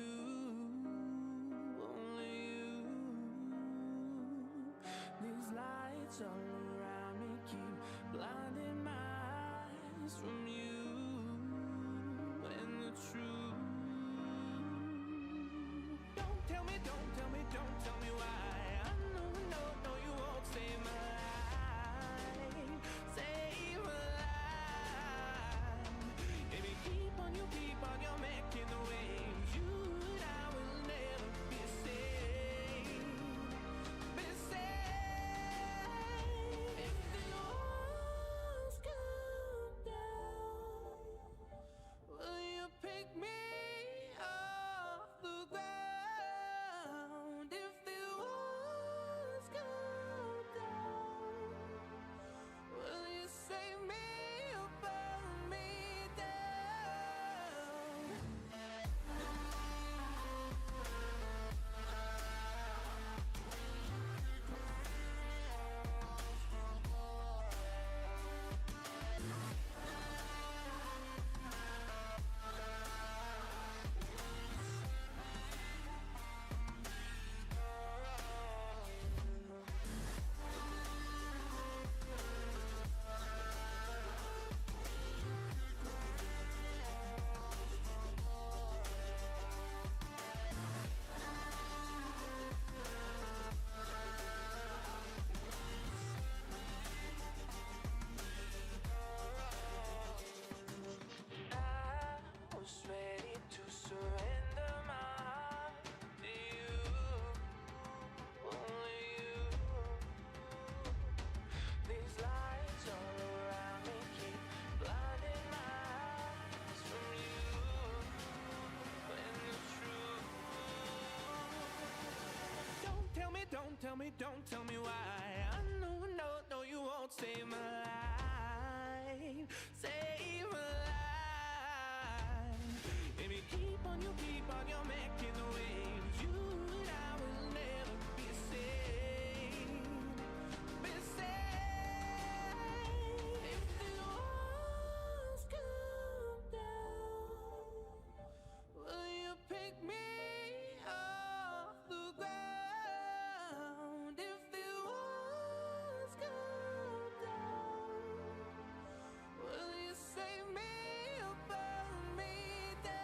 only you. These lights all around me keep blinding my eyes from you and the truth. Don't tell me, don't tell me, don't tell me why. I know, no, no, you won't save my life, save my life. If you keep on, you're making the waves. You and I will never be saved, be saved. If the walls come down, will you pick me off the ground? If the walls come down, will you save me or burn me down? I was ready to surrender my heart to you, only you. These lights all around me keep blinding my eyes from you and the truth. Don't tell me, don't tell me, don't tell me why. I know, no, no, you won't save my life, save my life. If you keep on, you're making the waves. You and I will never be saved, be saved. If the walls come down, will you pick me off the ground? If the walls come down, will you save me or burn me down?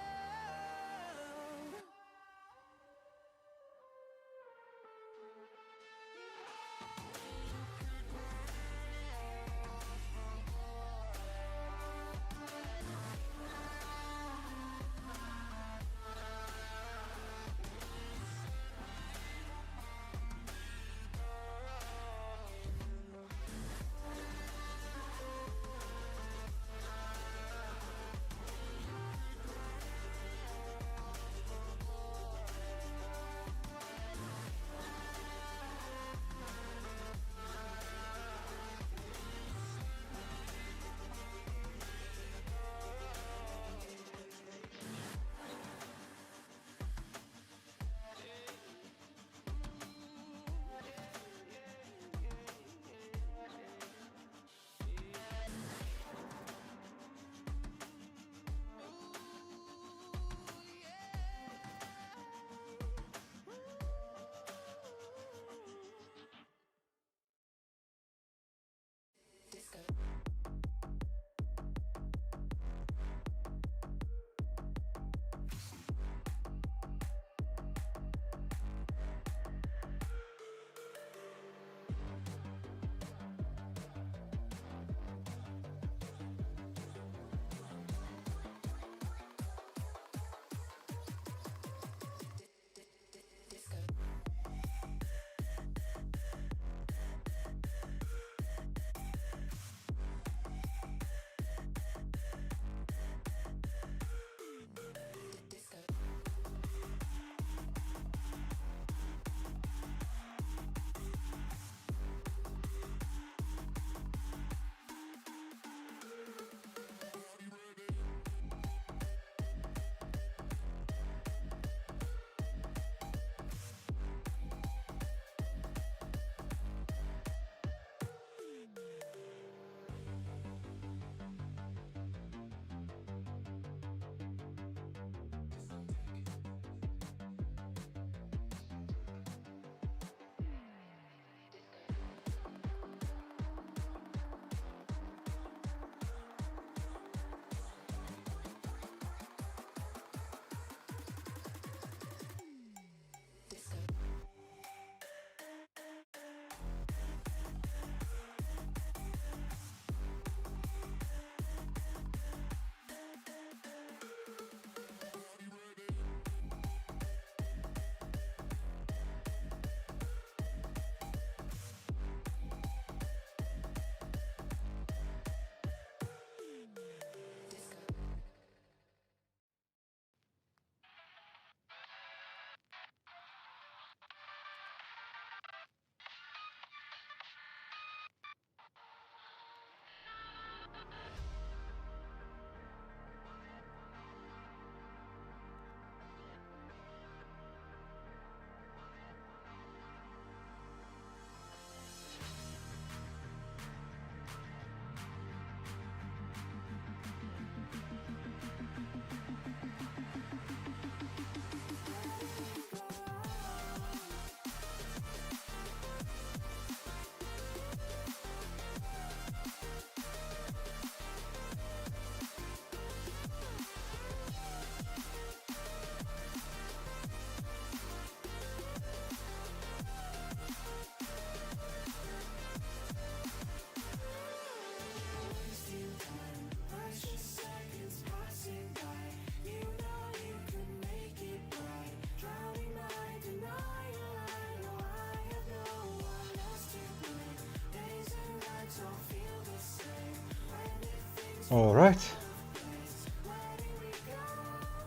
All right.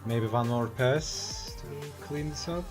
Maybe one more pass to clean this up.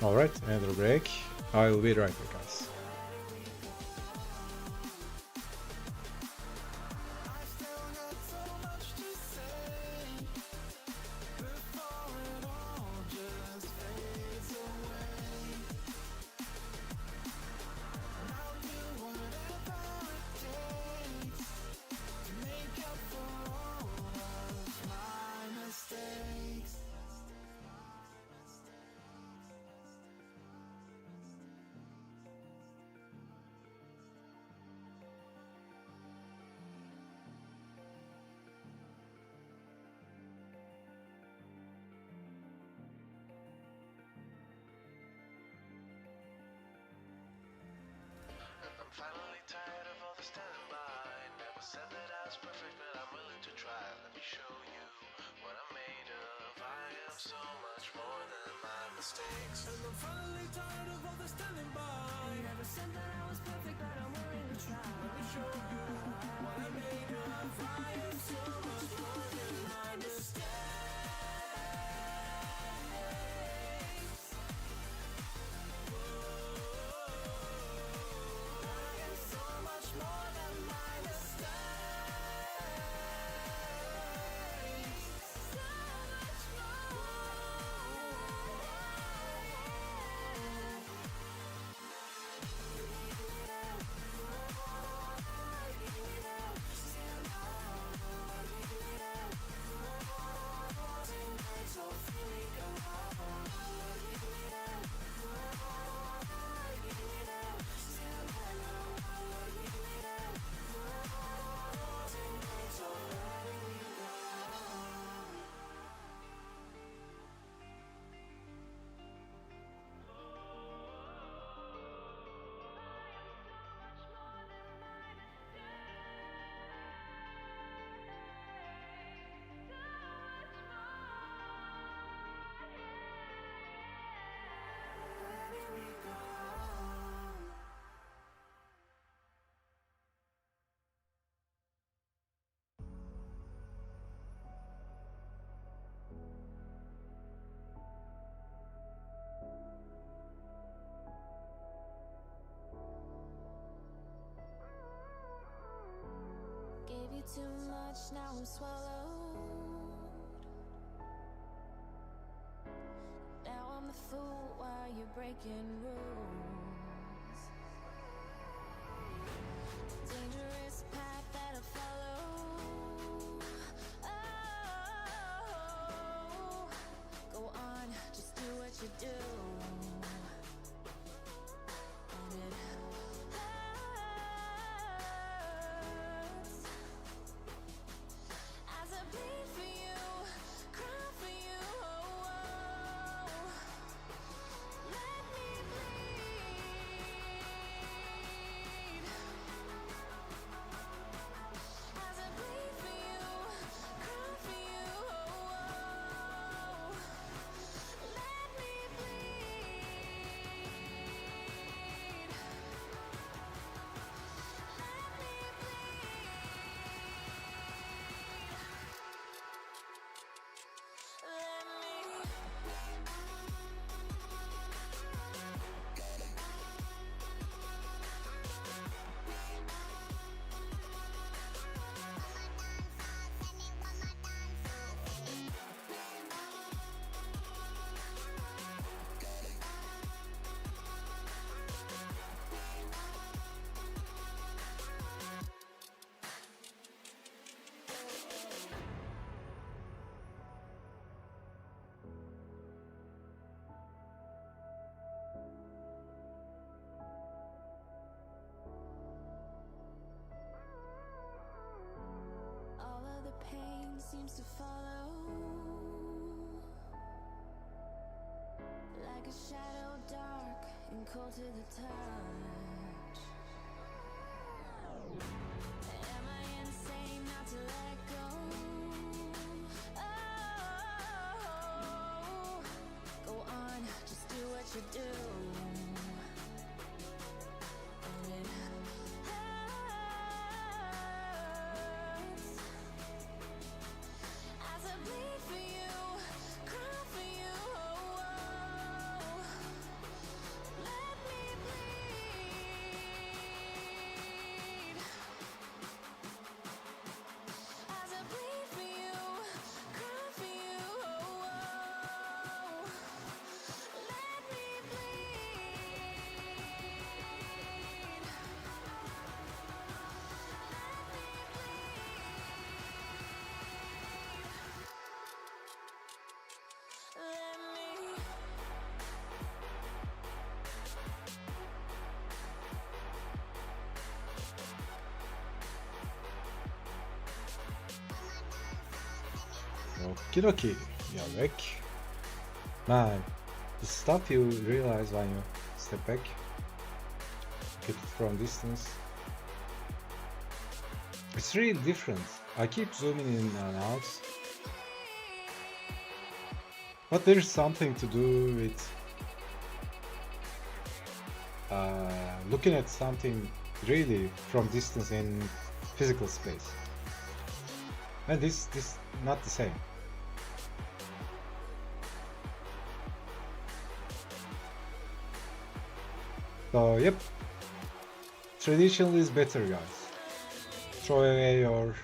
Alright, another break. I will be right back, guys. I'm finally tired of all the standing by. Never said that I was perfect, but I'm willing to try. Let me show you what I'm made of. I am so much more than my mistakes. And I'm finally tired of all the standing by. Never said that I was perfect, but I'm willing to try. Let me show you what I'm made of. I am so much more than my mistakes. Gave you too much, now I'm swallowed. Now I'm the fool while you're breaking rules. Dangerous path that I follow. Oh, go on, just do what you do. And it hurts as I bleed for you, cry for you. Let me bleed. fall to the touch. Am I insane not to let go? Oh, go on, just do what you do. And it hurts as I bleed for you, cry for you. Let me bleed as I bleed for you, cry for you. Let me bleed. Let me. Okie dokie, Yarek. Man, the stuff you realize when you step back, get it from distance, it's really different. I keep zooming in and out, but there's something to do with looking at something really from distance in physical space. And this not the same. So yep, traditional is better, guys. Throw away your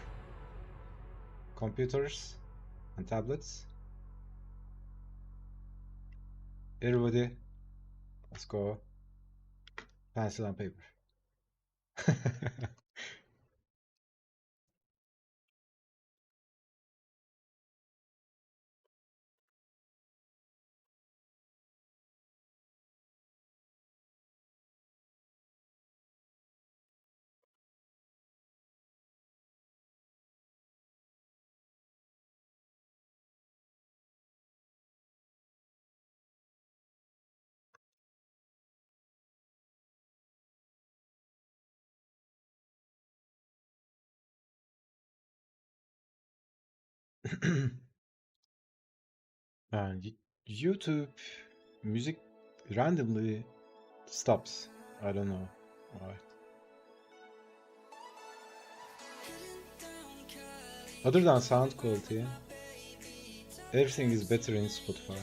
computers and tablets. Everybody, let's go pencil and paper. And YouTube music randomly stops. I don't know why. Other than sound quality, everything is better in Spotify.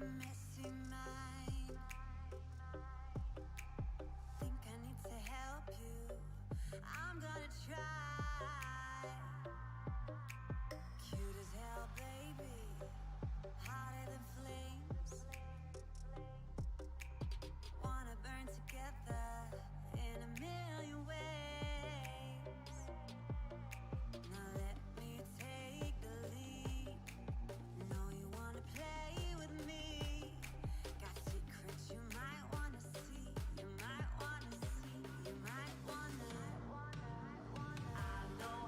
messy mind. Think I need to help you. I'm gonna try. Cute as hell, baby. Hotter than flames. Wanna burn together in a million ways. Now let me take the lead. Know you wanna play with me. Got secrets you might wanna see. You might wanna see. You might wanna. I know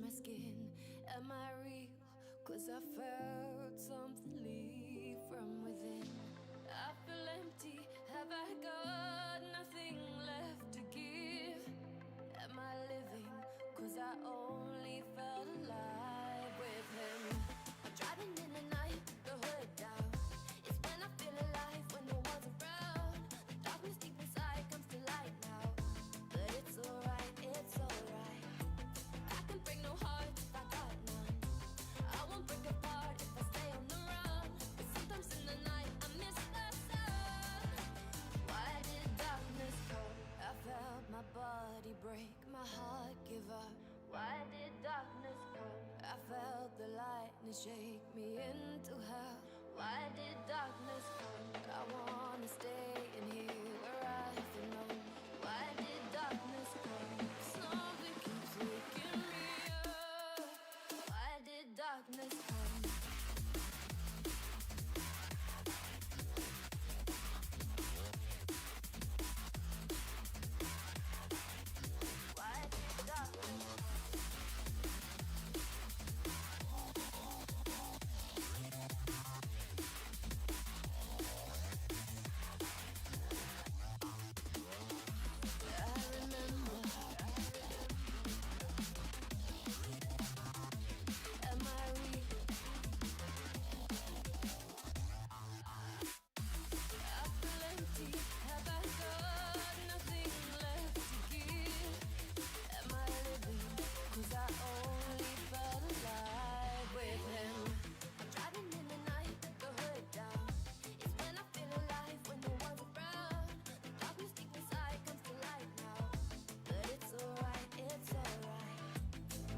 my skin. Am I real? Cause I felt something leave from within. I feel empty. Have I got nothing left to give? Am I living? Cause I only felt alive with him. I'm driving in the night, the hood down. It's when I feel alive, when no one's around. The darkness deep inside comes to light now. But it's alright, it's alright. I can break no heart if I got none. I won't break apart if I stay on the run. But sometimes in the night I miss the sun. Why did darkness come? I felt my body break, my heart give up. Why did darkness come? I felt the lightning shake me into hell. Why did darkness come? I wanna stay in here where I feel known. Why did darkness come? Something keeps waking me up. Why did darkness come? Why did darkness come? I remember. Am I real? I feel empty. Have I got nothing left to give? Am I living? Cause I only felt alive with him. I'm driving in the night, the hood down. It's when I feel alive, when no one's around. The darkness deep inside comes to light now. But it's alright, it's alright.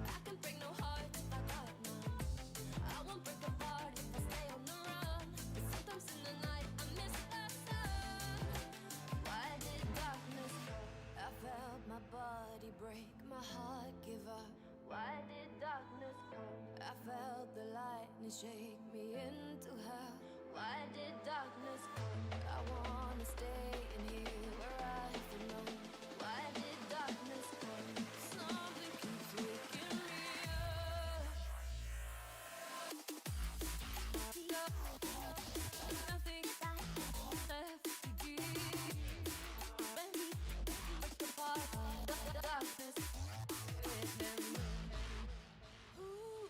I can break no heart if I got none. I won't break apart if I stay on the run. But sometimes in the night I miss the sun. Why did darkness come? I felt my body break, my heart give up. Why did darkness come? I felt the lightning shake me into hell. Why did darkness come? I wanna stay in here where I feel known. Why did darkness come? Something keeps waking me up. Nothing left to give. When we break apart, the darkness with him. Ooh,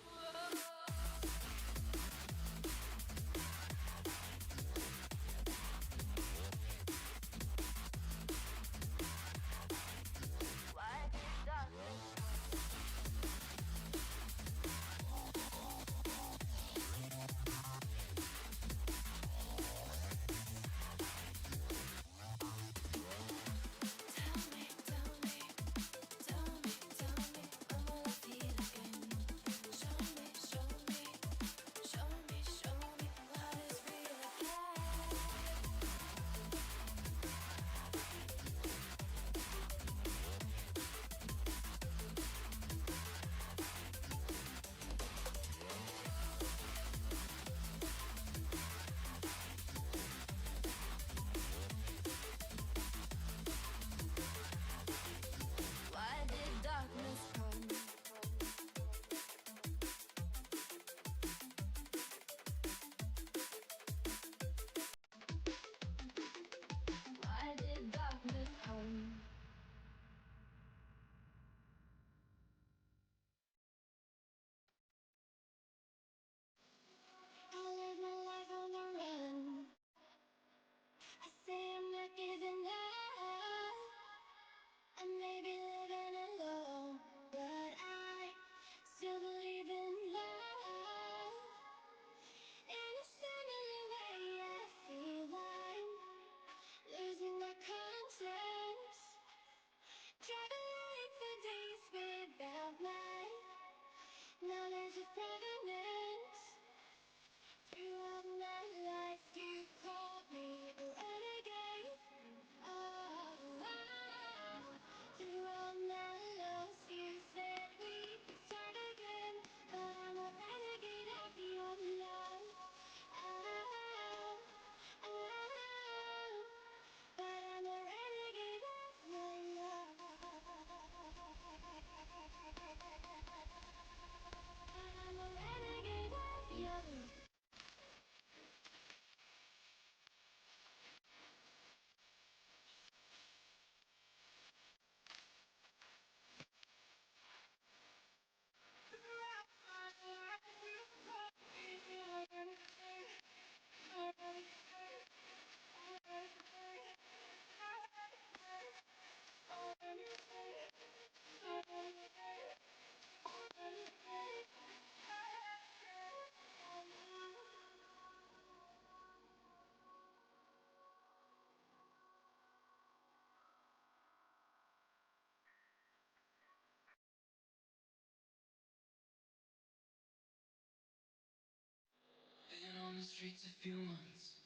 on the streets a few months.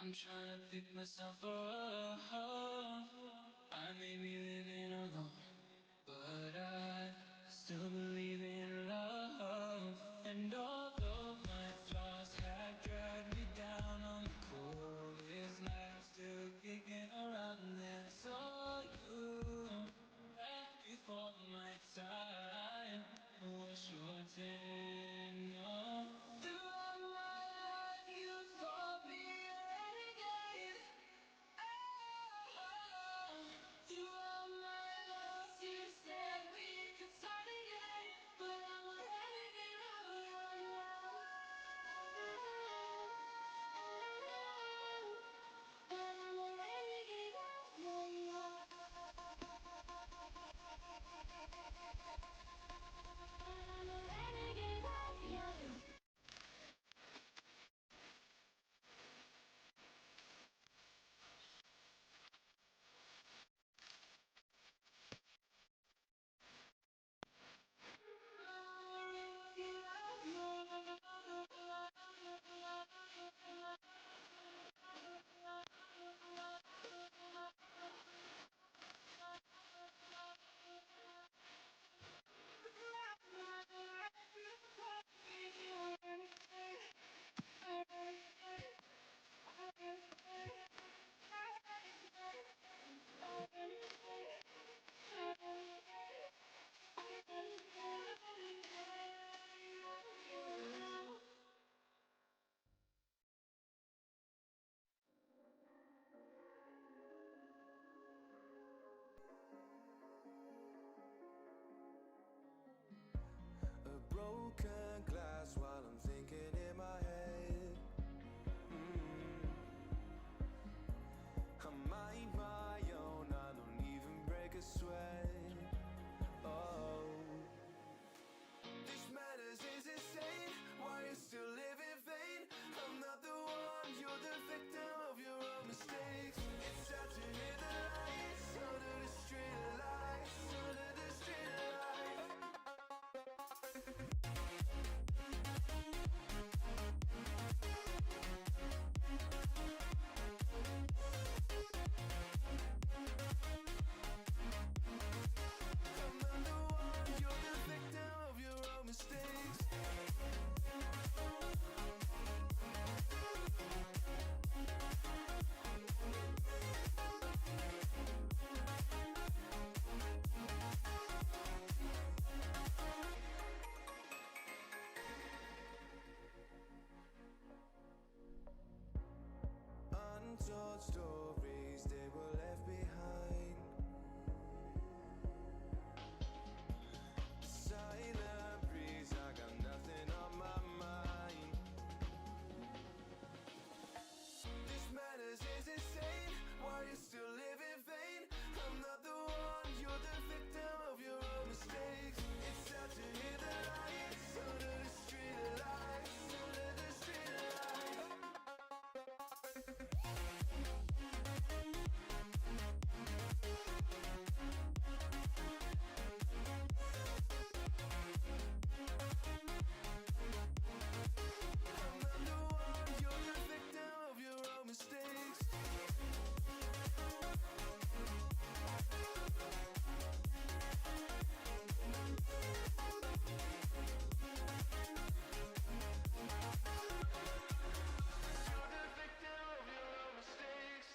I'm trying to pick myself up. I may be living alone, but I still believe in love. And although my flaws have dragged me down on the coldest night, I'm still kicking around. And then I saw you back before my time was shortened. No. Throughout my life, you taught me a renegade. Throughout my life, you said we could start again, but I'm a renegade of your love. But I'm a renegade of your love. I'm a renegade of your love. A broken glass while I'm thinking in my head. I mind my own, I don't even break a sweat. Oh, this madness is insane. Why you still live in vain? I'm not the one, you're the victim of your own mistakes. It's sad to hear the lights under the street lights, under the street lights. I'm not the one, you're the victim of your own mistakes. Untold stories, they were left behind. Silent breeze, I got nothing on my mind. This madness is insane. Why you still live in vain? I'm not the one, you're the victim of your own mistakes. It's sad to hear the lights under the street lights, under the street lights. I'm not the one, you're the victim of your own mistakes. You're the victim of your own mistakes.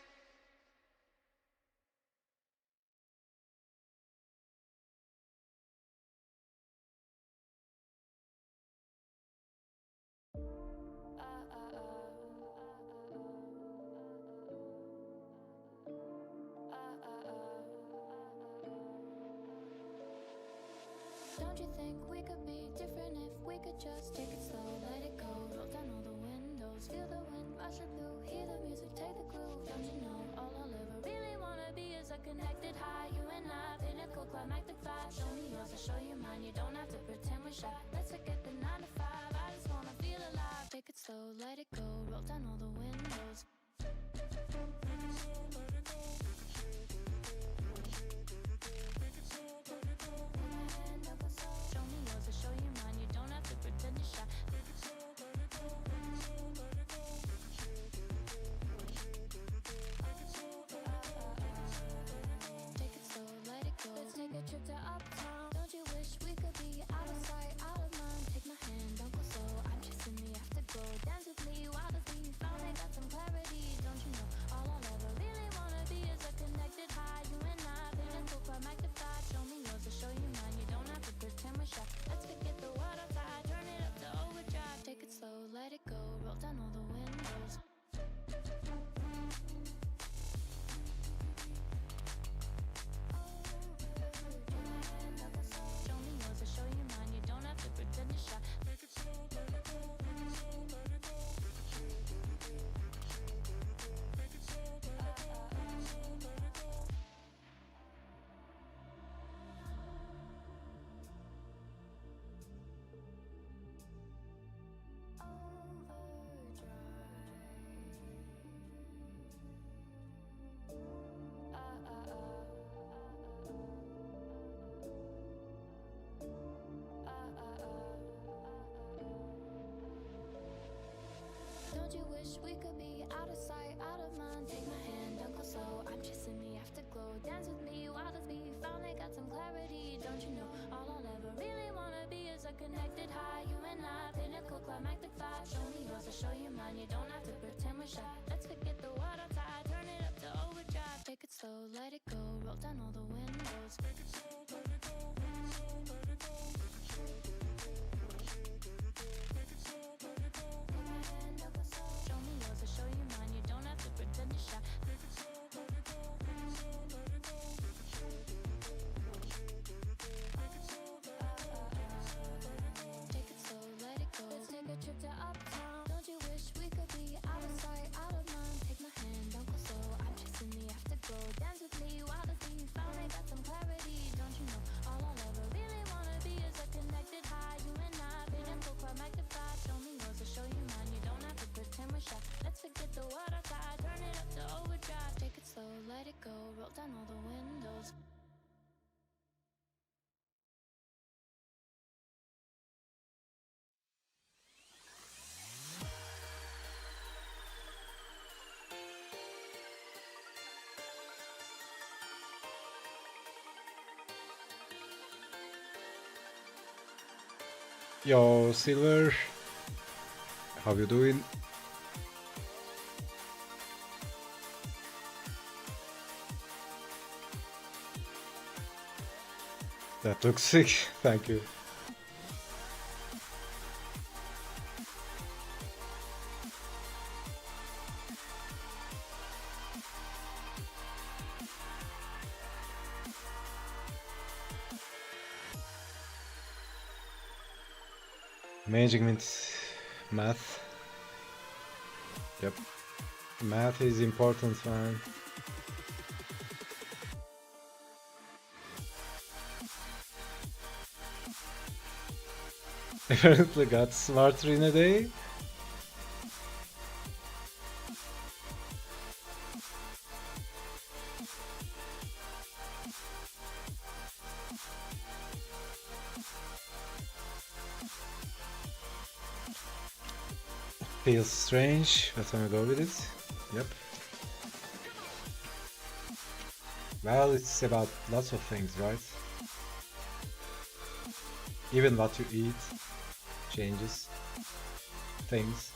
Don't you think we could be different if we could just take it slow, let it go, roll down all the windows, feel the wind rushing through, hear the music, take the groove. Don't you know all I'll ever really wanna be is a connected high, you and I, pinnacle, climactic vibe. Show me yours, I'll show you mine. You don't have to pretend we're shy. Let's forget the 9 to 5. I just wanna feel alive. Take it slow, let it go, roll down all the windows. Show me yours, I'll show you mine. You don't have to pretend you're shy. wish we could be out of sight, out of mind? Take my hand, don't go slow. I'm chasing the afterglow. Dance with me, wild as me. Finally got some clarity. Don't you know? All I'll ever really wanna be is a connected high. You and I, pinnacle, climactic vibe. Show me yours, I'll show you mine. You don't have to pretend we're shy. Let's forget the water tide. Turn it up to overdrive. Take it slow, let it go. Roll down all the windows. Take it slow, let it go. Take it slow, let it go. Show me yours, I'll show you mine. You don't have to pretend you're shy. Take it slow, let it go. Take it slow, let it go. Take it slow, let it go. Let's take a trip to uptown. Don't you wish we could be out of sight, out of mind? Take my hand, don't go slow. I'm chasing the afterglow. Dance with me, wild as me. Finally got some clarity. Don't you know? All I'll ever really wanna be is a connected high. You and I, pinnacle, climactic vibe. Show me yours, I'll show you mine. You don't have to pretend we're shy. Let's forget the water tide. Turn it up to overdrive. Take it slow, let it go. Roll down all the windows. Yo, Silver, how you doing? That looks sick, thank you. Management, math. Yep. Math is important, man. Apparently got smarter in a day. Feels strange, but I'm gonna go with it. Yep. Well, it's about lots of things, right? Even what you eat changes things.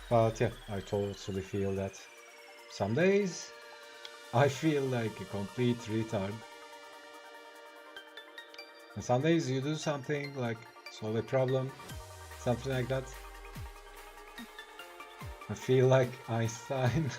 But yeah, I totally feel that. Some days I feel like a complete retard. And some days you do something like solve a problem, something like that. I feel like Einstein.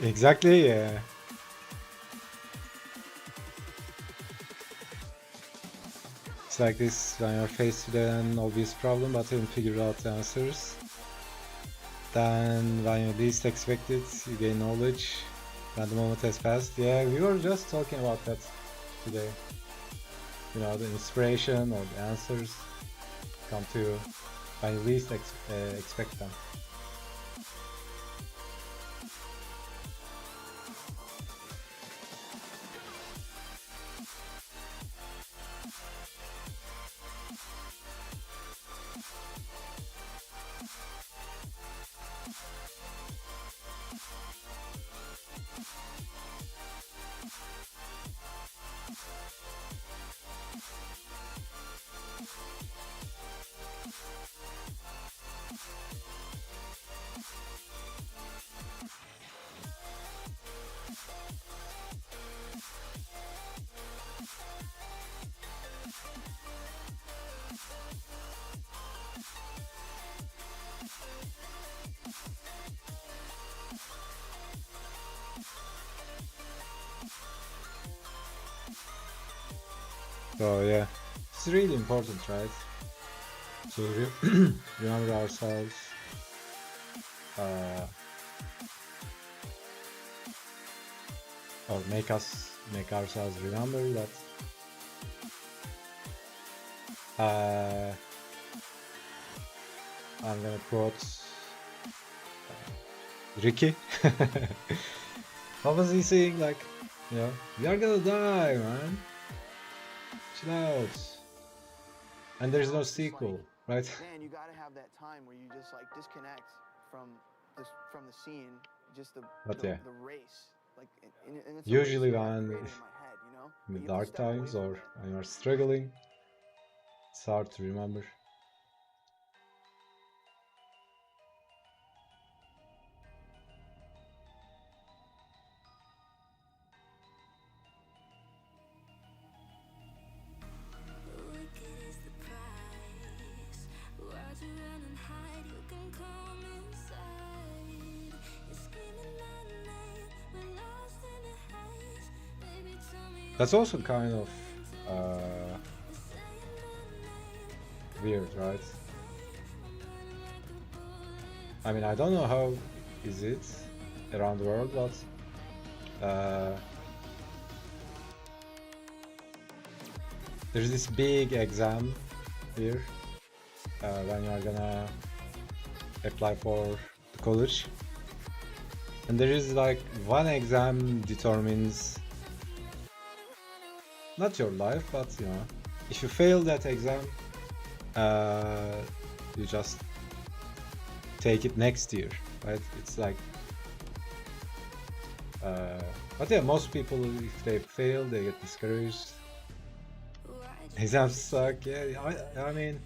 Exactly, yeah. It's like this when you're faced with an obvious problem but haven't figured out the answers. Then when you least expect it, you gain knowledge. When the moment has passed. Yeah, we were just talking about that today. You know, the inspiration or the answers come to you when you least expect them. So yeah, it's really important, right? To remember ourselves, or make ourselves remember that I'm gonna quote Ricky. What was he saying? Like, you know, we are gonna die, man. Chill out. And there's no sequel, right? Man, you gotta have that time where you just like disconnect from the scene, just But yeah, the race. Like, and it's a usually race that I've when created in my head, you know. in But the you have to dark step away times from or it. when you're struggling, it's hard to remember. Wicked is the price. Why'd you run and hide? You can come inside. You're screaming out a name. We're lost in the haze. Baby, tell me That's also kind of you're saying my name. weird, right? I mean, I don't know how is it around the world, but there's this big exam here when you are gonna apply for the college, and there is like one exam determines not your life, but you know, if you fail that exam, you just take it next year, right? It's like but yeah, most people, if they fail, they get discouraged. Exams suck. Yeah, I mean,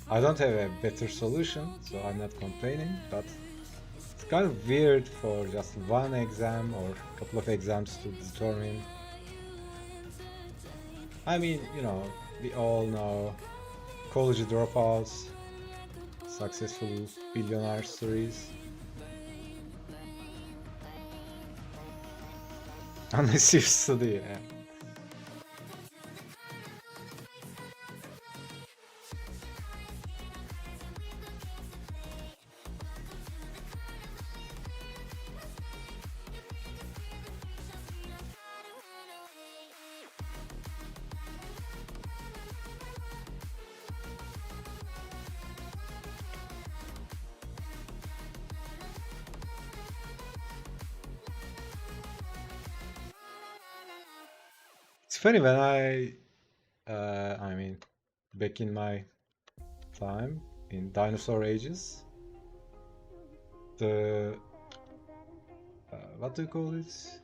I don't have a better solution, so I'm not complaining, but it's kind of weird for just one exam or a couple of exams to determine. I mean, you know, we all know college dropouts, successful billionaire stories. Unless you study, yeah. It's funny when I mean, back in my time in dinosaur ages, the what do you call it?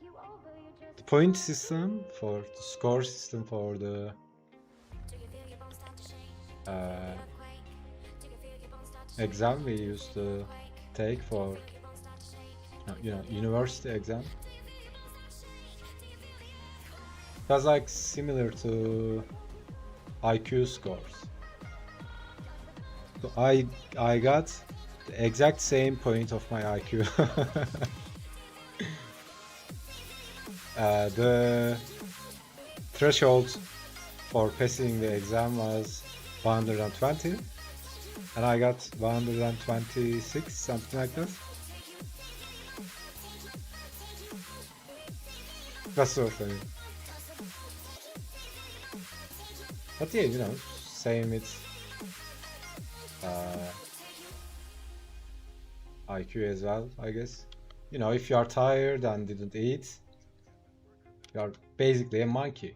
The point system for the score system for the exam we used to take for you know, university exam. It was like similar to IQ scores. So I got the exact same point of my IQ. The threshold for passing the exam was 120, and I got 126, something like that. That's so funny. But yeah, you know, same with IQ as well, I guess. You know, if you are tired and didn't eat, you are basically a monkey.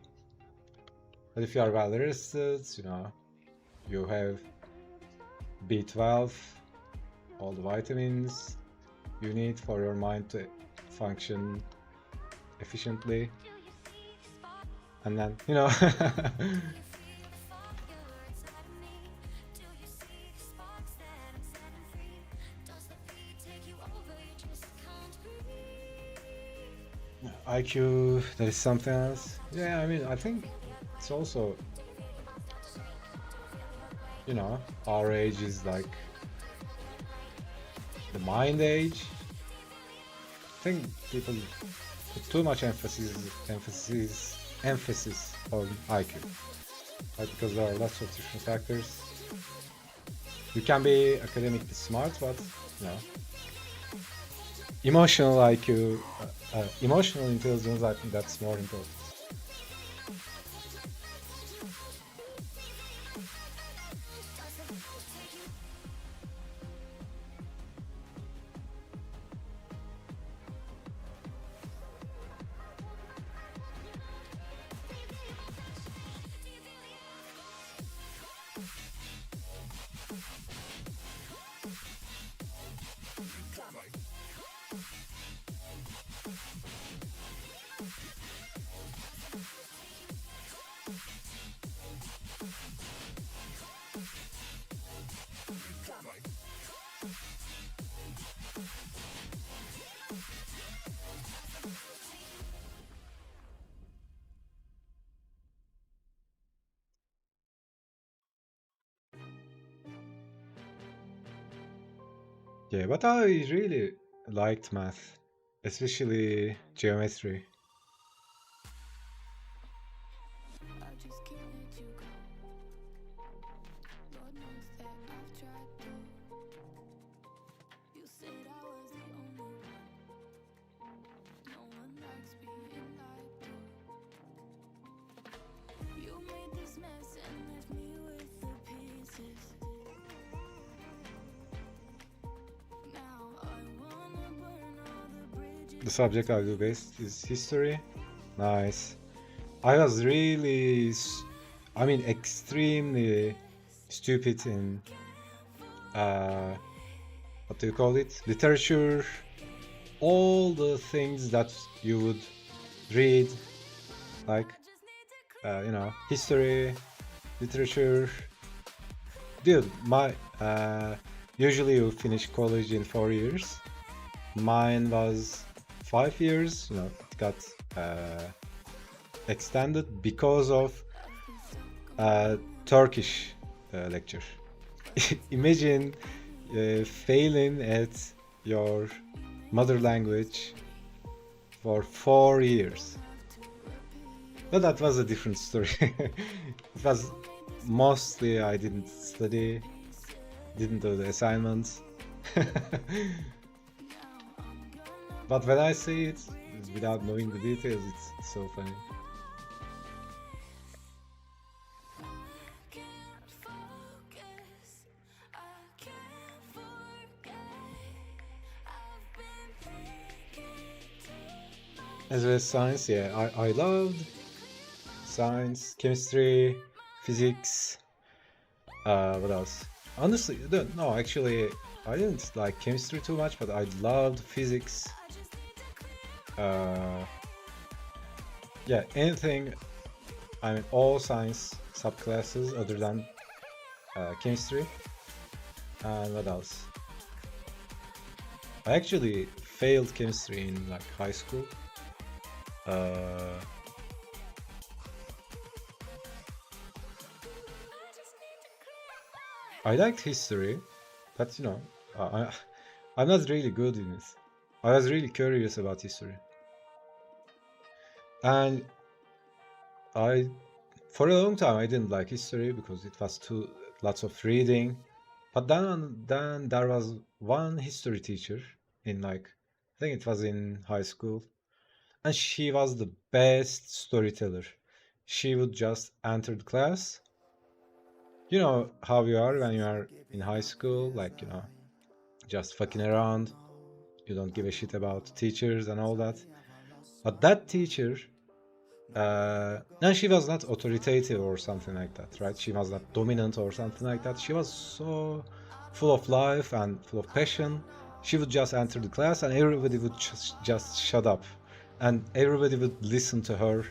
But if you are well rested, you know, you have B12, all the vitamins you need for your mind to function efficiently. And then, you know, IQ, that is something else. Yeah, I mean, I think it's also, you know, our age is like the mind age. I think people put too much emphasis on IQ. right? Because there are lots of different factors. You can be academically smart, but you know, emotional IQ, emotional intelligence, I think that's more important. Yeah, but I really liked math, especially geometry. I just can't let you go. Lord knows that I've tried to. You said I was the only one. No one likes being lied to. You made this mess and left me with the pieces. Now I wanna burn all the bridges. The subject I do best is history. Nice. I was really, I mean, extremely stupid in, what do you call it? Literature. All the things that you would read, like, you know, history, literature. Dude, usually you finish college in 4 years. Mine was 5 years. You know, it got extended because of Turkish lecture. Imagine failing at your mother language for 4 years. But that was a different story. It was mostly I didn't study, didn't do the assignments. But when I say it without knowing the details, it's so funny. As well as science, yeah, I loved science, chemistry, physics. What else? Honestly, no, actually, I didn't like chemistry too much, but I loved physics. Yeah, anything. I mean, all science subclasses other than chemistry. And what else? I actually failed chemistry in like high school. I liked history, but you know, I'm not really good in it. I was really curious about history, and for a long time, I didn't like history because it was too lots of reading. But then there was one history teacher in like, I think it was in high school, and she was the best storyteller. She would just enter the class. You know how you are when you are in high school, like, you know, just fucking around. You don't give a shit about teachers and all that. But that teacher, and she was not authoritative or something like that, right? She was not dominant or something like that. She was so full of life and full of passion. She would just enter the class and everybody would just shut up. And everybody would listen to her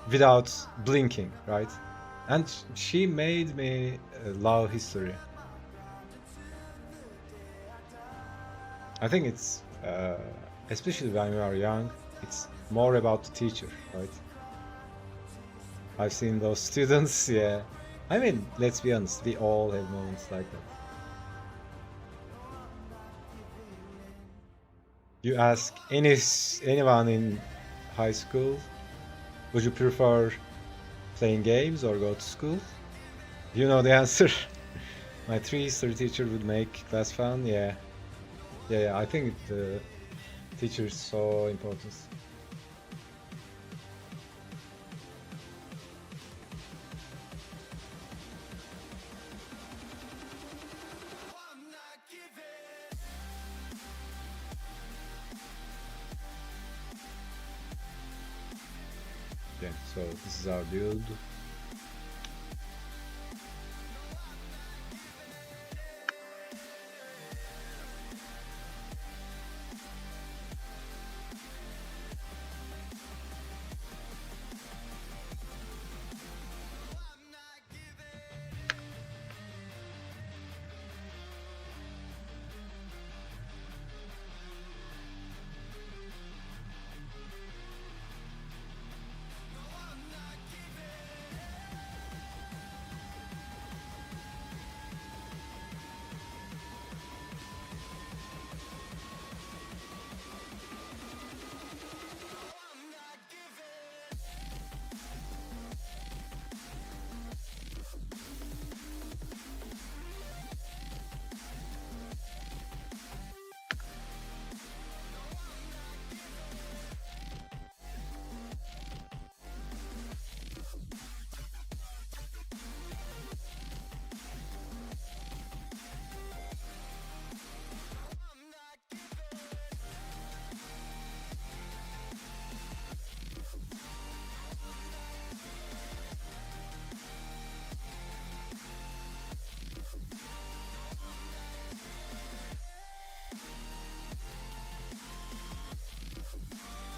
without blinking, right? And she made me love history. I think it's, especially when you are young, it's more about the teacher, right? I've seen those students, yeah. I mean, let's be honest, we all have moments like that. You ask anyone in high school, would you prefer Playing games or go to school? You know the answer. My 3 history teacher would make class fun. Yeah. I think the teacher is so important. Okay, so this is our build.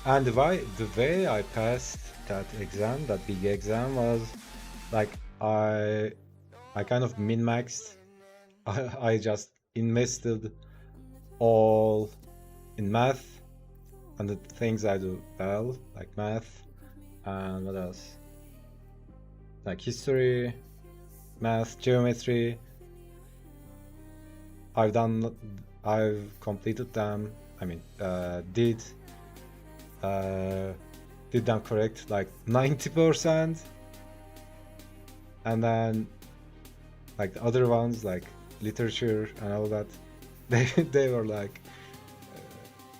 And the way I passed that exam, that big exam, was like I kind of min-maxed. I just invested all in math and the things I do well, like math, and what else? Like history, math, geometry. I've completed them. I mean, did them correct like 90%, and then like the other ones like literature and all that, they were like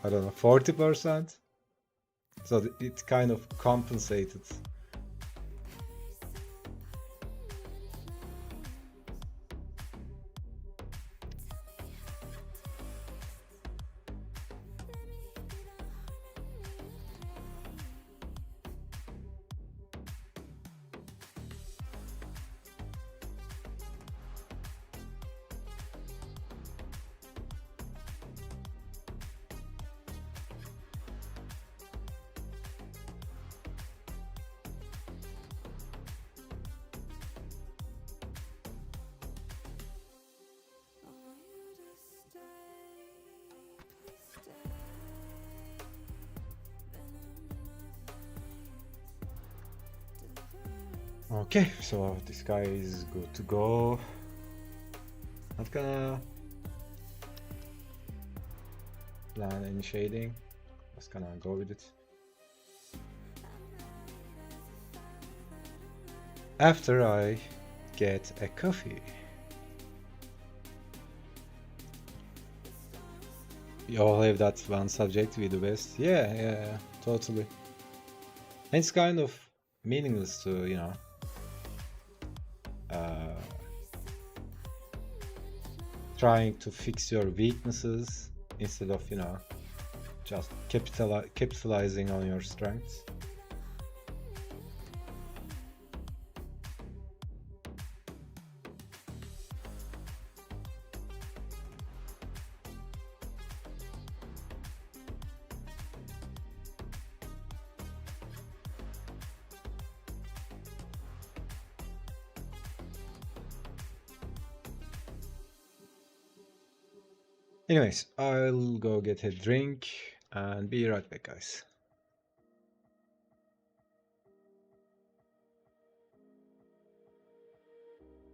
I don't know, 40%. So it kind of compensated. Okay, so this guy is good to go. Not gonna plan any shading. Just gonna go with it. After I get a coffee. You all have that one subject we do best. Yeah, totally. And it's kind of meaningless to, trying to fix your weaknesses instead of, just capitalizing on your strengths. Anyways, I'll go get a drink and be right back, guys.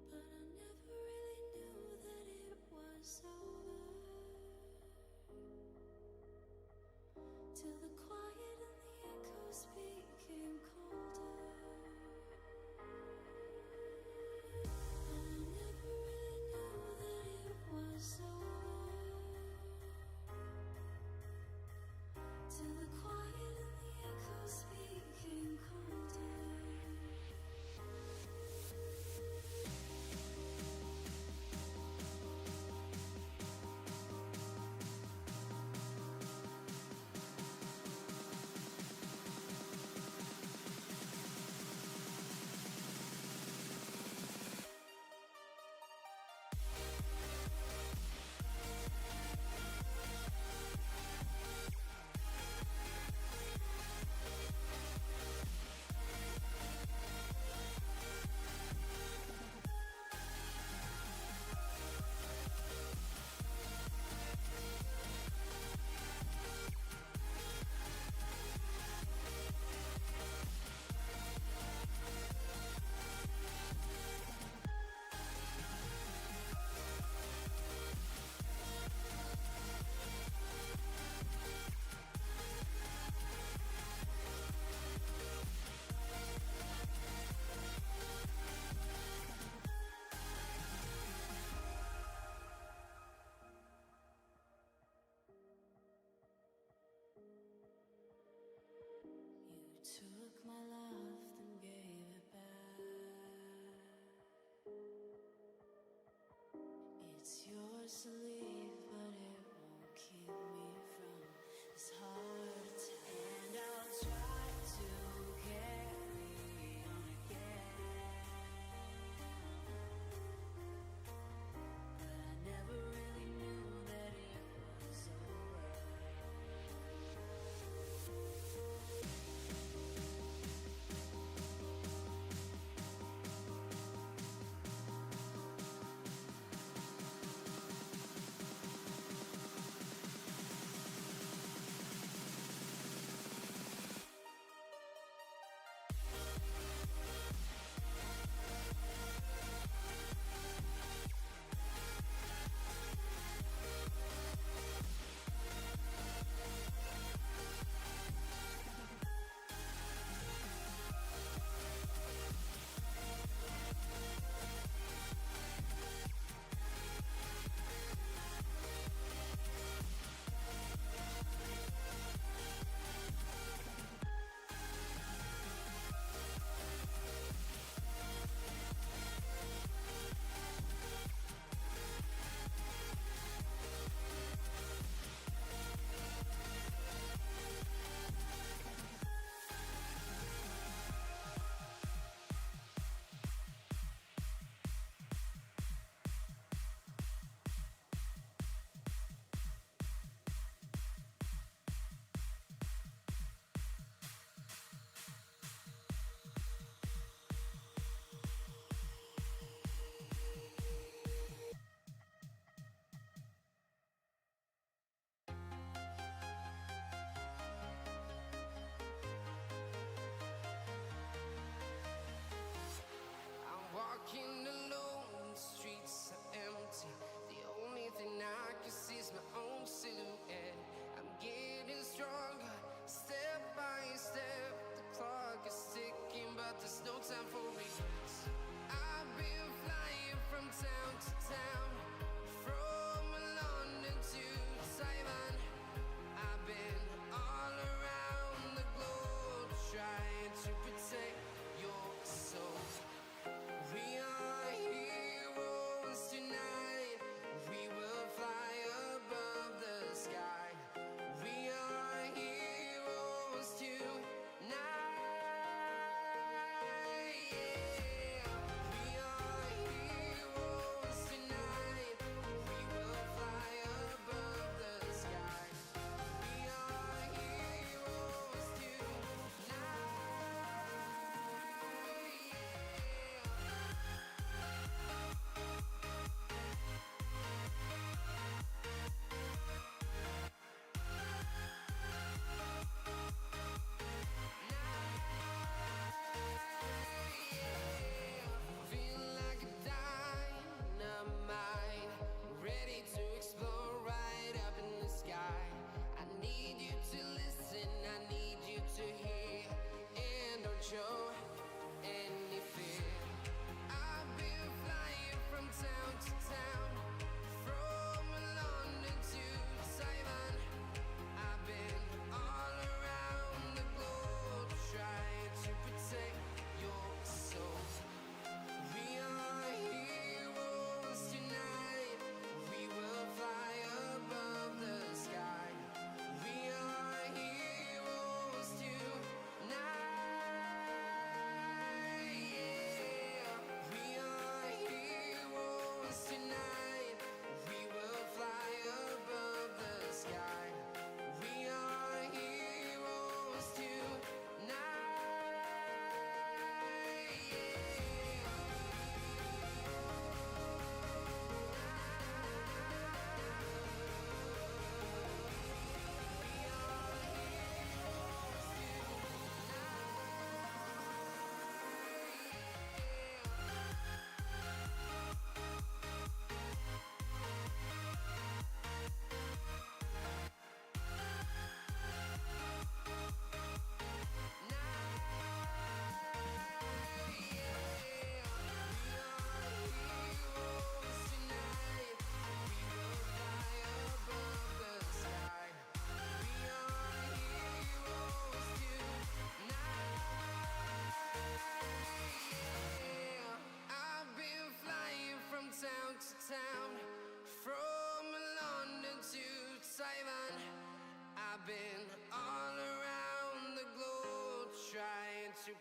But I never really knew that it was over till the quiet and the echoes became colder. took my love, then gave it back. It's yours to leave, but it won't keep me from this heart attack. And I'll try to carry on again, but I never really knew that it was over.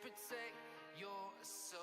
protect your soul.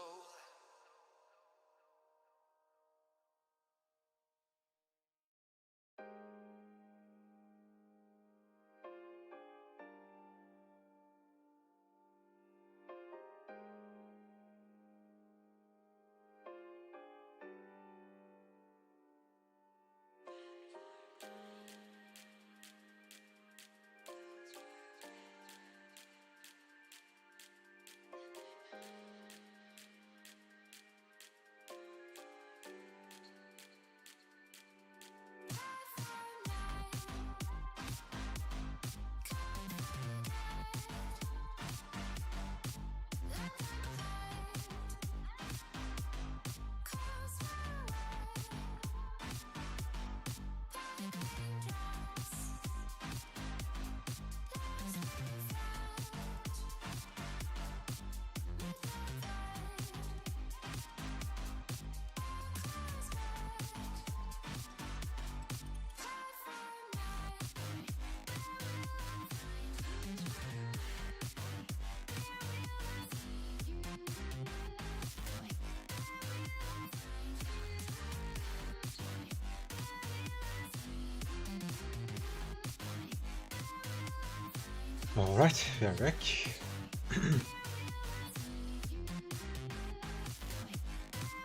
Alright, we are back.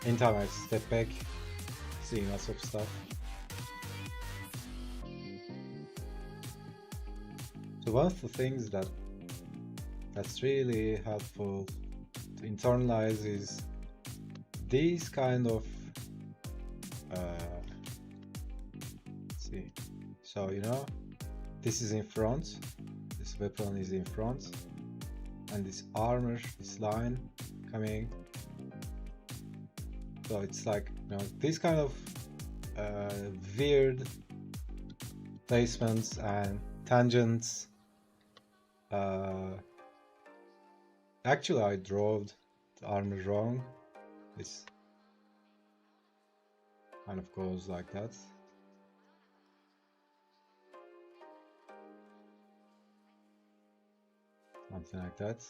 Anytime I step back, seeing lots of stuff. So one of the things that's really helpful to internalize is these kind of let's see. So you know, this is in front, this weapon is in front, and this armor, this line coming. So it's like, you know, these kind of weird placements and tangents. Actually, I drew the armor wrong. This kind of goes like that. Something like that.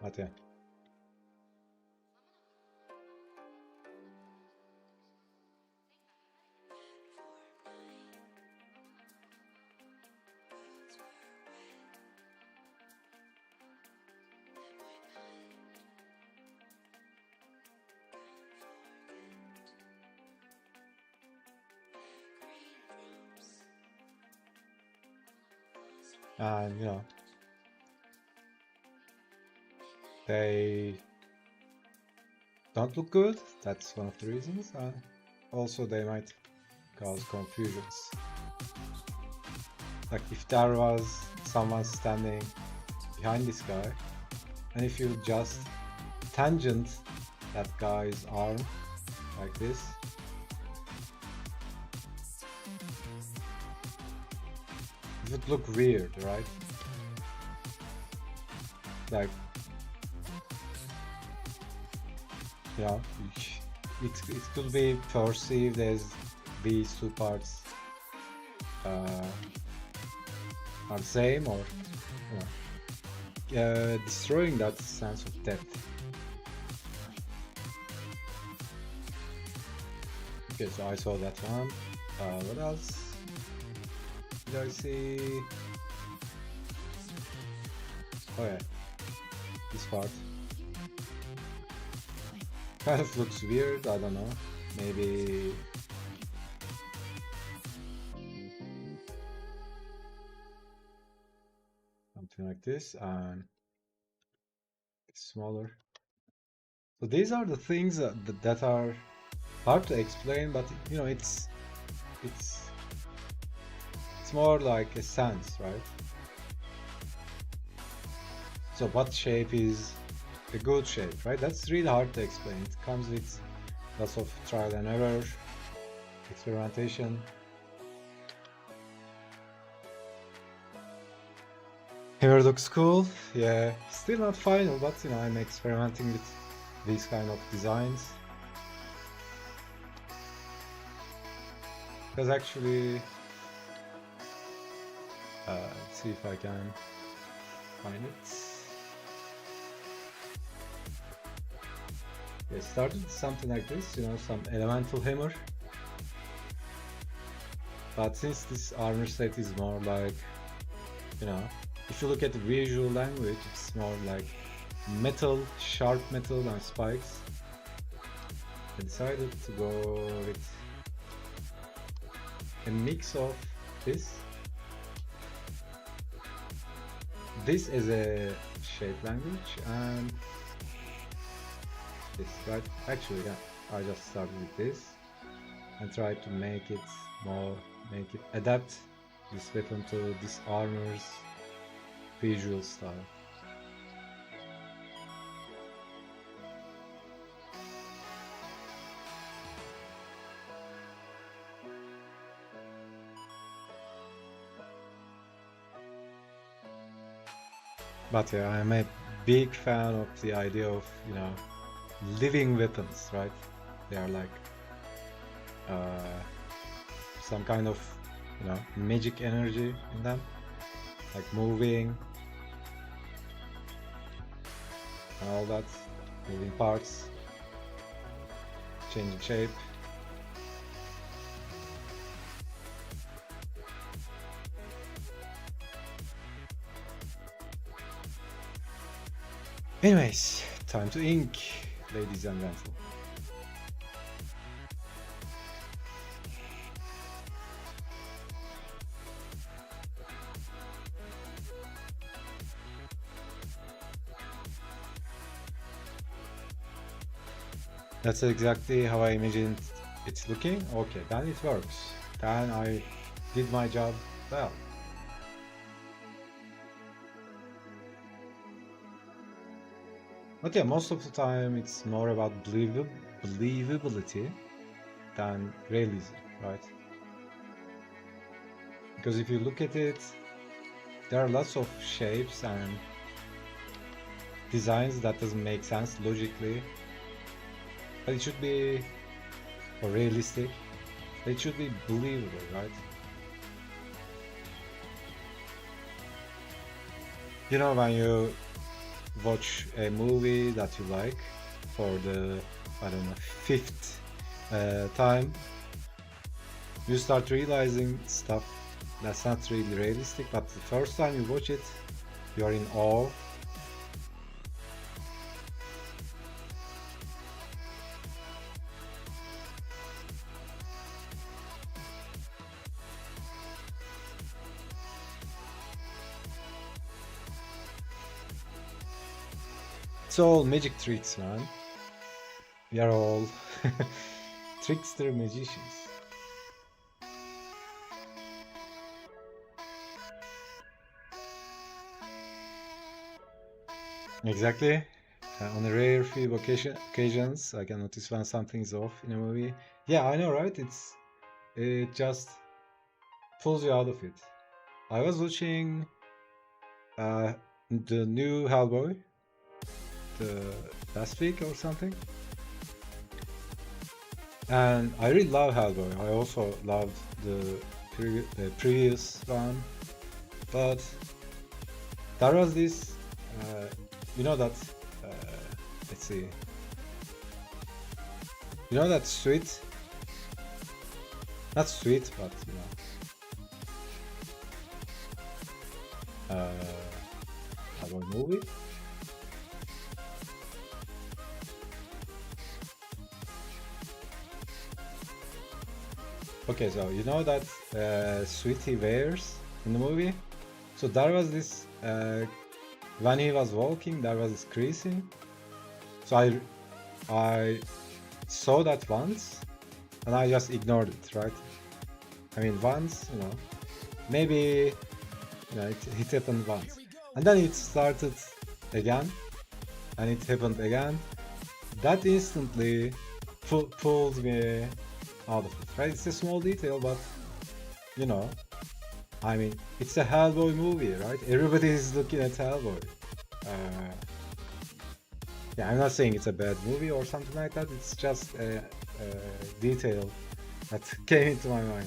But yeah. And you know, they don't look good. That's one of the reasons. And also they might cause confusions. Like if there was someone standing behind this guy, and if you just tangent that guy's arm like this, it would look weird, right? Like, you know, it could be perceived as these two parts are the same, or you know, destroying that sense of depth. Okay, so I saw that one. What else did I see? Oh yeah, this part kind of looks weird. I don't know. Maybe something like this, and it's smaller. So these are the things that are hard to explain, but you know, it's more like a sense, right? So what shape is a good shape, right? That's really hard to explain. It comes with lots of trial and error, experimentation. Here looks cool. Yeah, still not final, but you know, I'm experimenting with these kind of designs. Because actually, let's see if I can find it. It started something like this, you know, some elemental hammer. But since this armor set is more like, you know, if you look at the visual language, it's more like metal, sharp metal and spikes. I decided to go with a mix of this as a shape language and this, right? Actually, yeah, I just started with this and tried to make it adapt this weapon to this armor's visual style. But yeah, I'm a big fan of the idea of, you know, living weapons, right? They are like some kind of, you know, magic energy in them, like moving and all that, moving parts, changing shape. Anyways, time to ink, ladies and gentlemen. That's exactly how I imagined it looking. Okay, then it works. Then I did my job well. But yeah, most of the time it's more about believability than realism, right? Because if you look at it, there are lots of shapes and designs that doesn't make sense logically, but it should be, or realistic, it should be believable, right? You know, when you watch a movie that you like for the, I don't know, fifth time, you start realizing stuff that's not really realistic, but the first time you watch it, you're in awe. It's all magic tricks, man. We are all trickster magicians. Exactly. On a rare few occasions, I can notice when something's off in a movie. Yeah, I know, right? It just pulls you out of it. I was watching the new Hellboy the last week or something, and I really love Hellboy. I also loved the previous one, but there was this, you know that, let's see, you know that sweet, not sweet, but you know, Hellboy movie. Okay, so you know that suit he wears in the movie? So there was this, when he was walking, there was this creasing. So I saw that once, and I just ignored it, right? I mean, once, you know, maybe, you know, it happened once. And then it started again, and it happened again. That instantly pulled me out of it, right? It's a small detail, but you know, I mean, it's a Hellboy movie, right? Everybody is looking at Hellboy. Yeah, I'm not saying it's a bad movie or something like that. It's just a detail that came into my mind.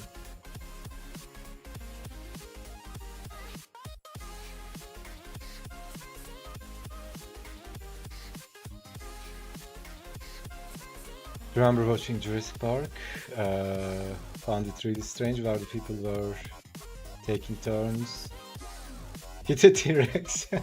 Remember watching Jurassic Park? Found it really strange where the people were taking turns. Hit a T-Rex. Yeah.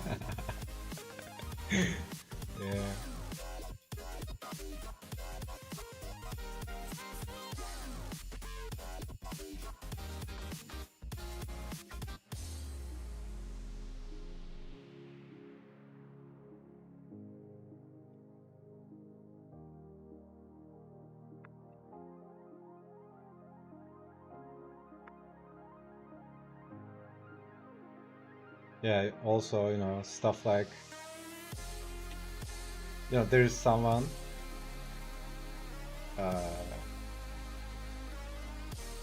Yeah, also, you know, stuff like, you know, there's someone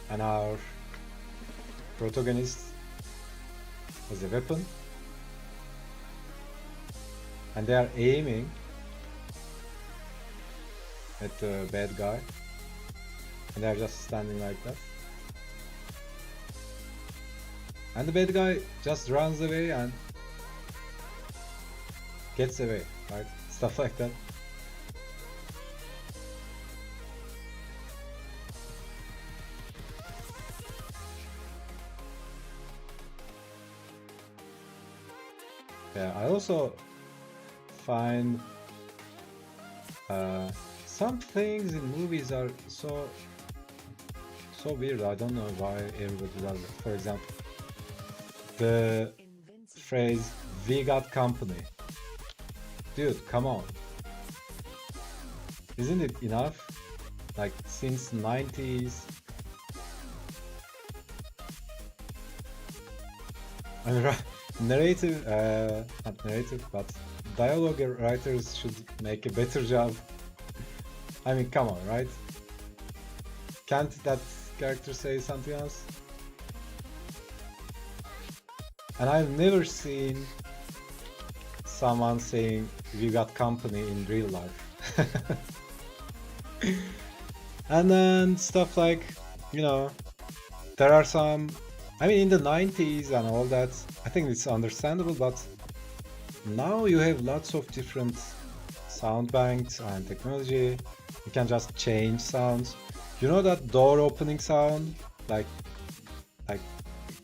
and our protagonist has a weapon and they are aiming at the bad guy and they're just standing like that. And the bad guy just runs away and gets away, right? Stuff like that. Yeah, I also find some things in movies are so weird. I don't know why everybody does it. For example, the phrase "we got company." Dude, come on. Isn't it enough? Like, since 90s. I mean, narrative, not narrative, but dialogue writers should make a better job. I mean, come on, right? Can't that character say something else? And I've never seen someone saying "we got company" in real life. And then stuff like, you know, there are some, I mean, in the 90s and all that, I think it's understandable, but now you have lots of different sound banks and technology. You can just change sounds. You know that door opening sound, like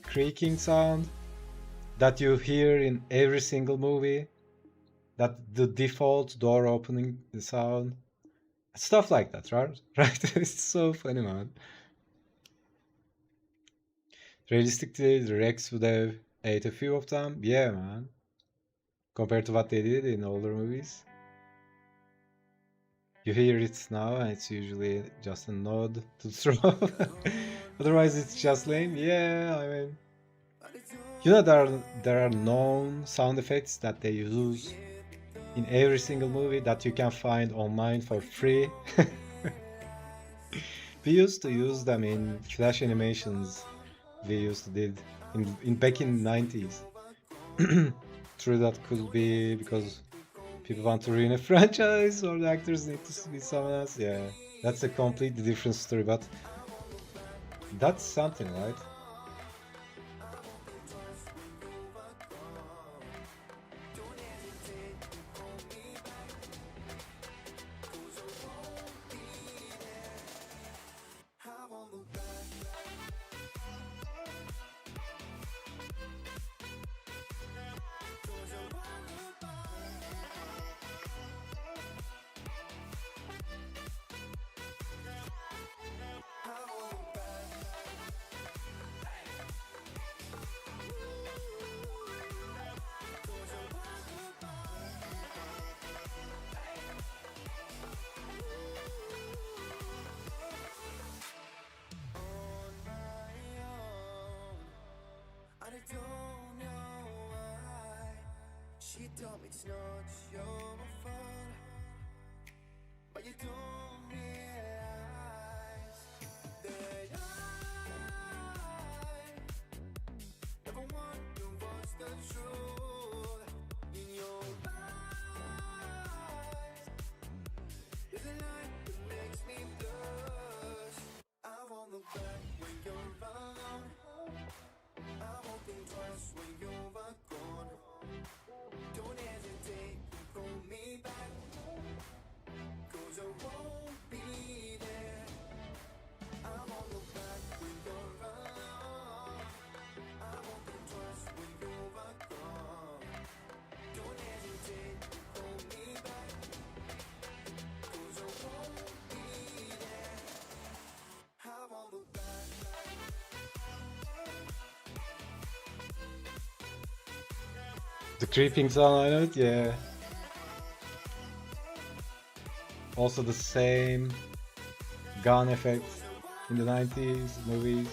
creaking sound that you hear in every single movie, that the default door opening sound, stuff like that, right? Right? It's so funny, man. Realistically, the Rex would have ate a few of them. Yeah, man. Compared to what they did in older movies. You hear it now, and it's usually just a nod to throw. Otherwise, it's just lame. Yeah, I mean, you know, there are known sound effects that they use in every single movie that you can find online for free. We used to use them in Flash animations. We used to did in back in 90s. True, that could be because people want to ruin a franchise or the actors need to be someone else. Yeah, that's a completely different story, but that's something, right? Don't know why. She told me it's not your fault, but you don't realize that I never wonder what's the truth in your eyes. There's a light that makes me blush. I won't look back when you're alone. I won't think twice when you're gone. Don't hesitate, pull me back, 'cause I won't be The creeping sound, I know it, yeah. Also the same gun effect in the 90s movies.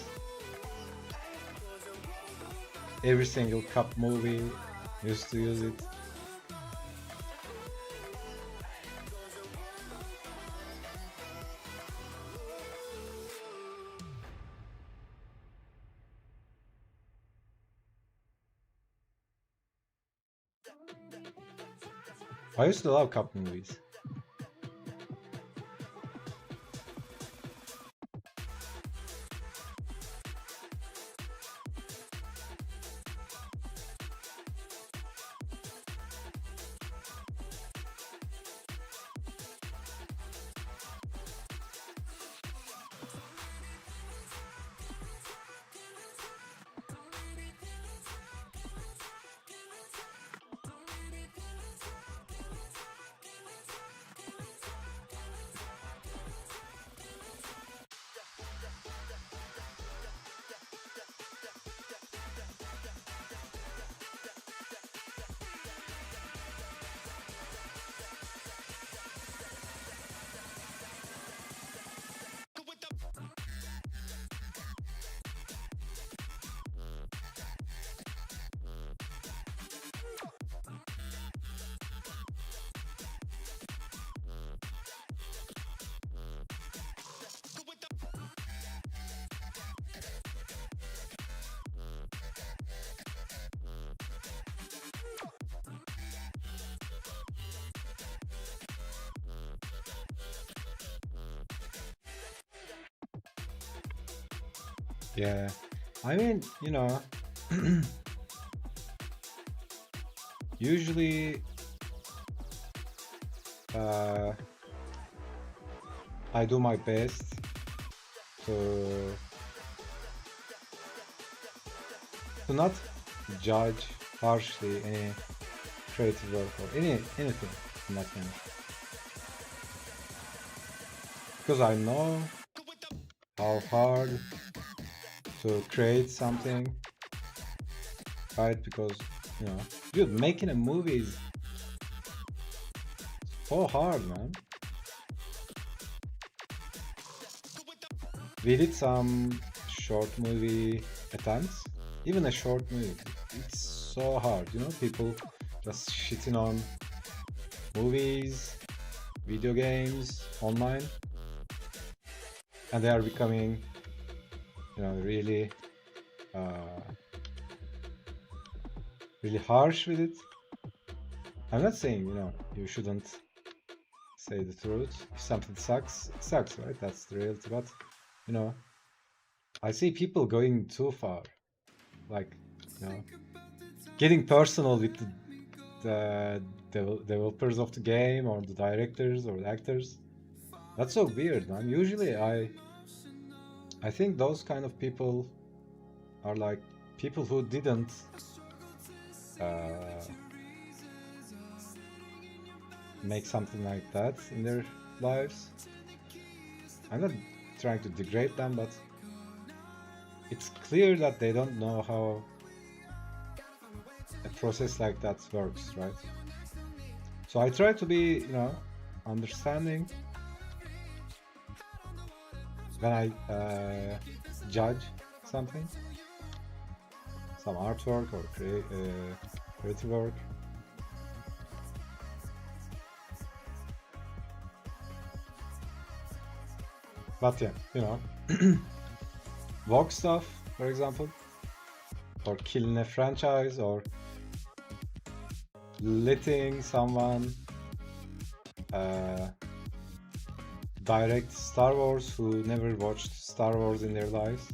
Every single cop movie used to use it. I used to love cop movies. Yeah, I mean, you know, usually I do my best to not judge harshly any creative work or anything in that manner, because I know how hard to create something, right? Because, you know, dude, making a movie is so hard, man. We did some short movie attempts, even a short movie. It's so hard, you know, people just shitting on movies, video games, online, and they are becoming, you know, really really harsh with it. I'm not saying, you know, you shouldn't say the truth. If something sucks, it sucks, right? That's the reality. But, you know, I see people going too far, like, you know, getting personal with the developers of the game or the directors or the actors. That's so weird, man. Usually I think those kind of people are like people who didn't make something like that in their lives. I'm not trying to degrade them, but it's clear that they don't know how a process like that works, right? So I try to be, you know, understanding when I judge something, some artwork or creative work. But yeah, you know, Vogue stuff, for example, or killing a franchise, or letting someone direct Star Wars who never watched Star Wars in their lives,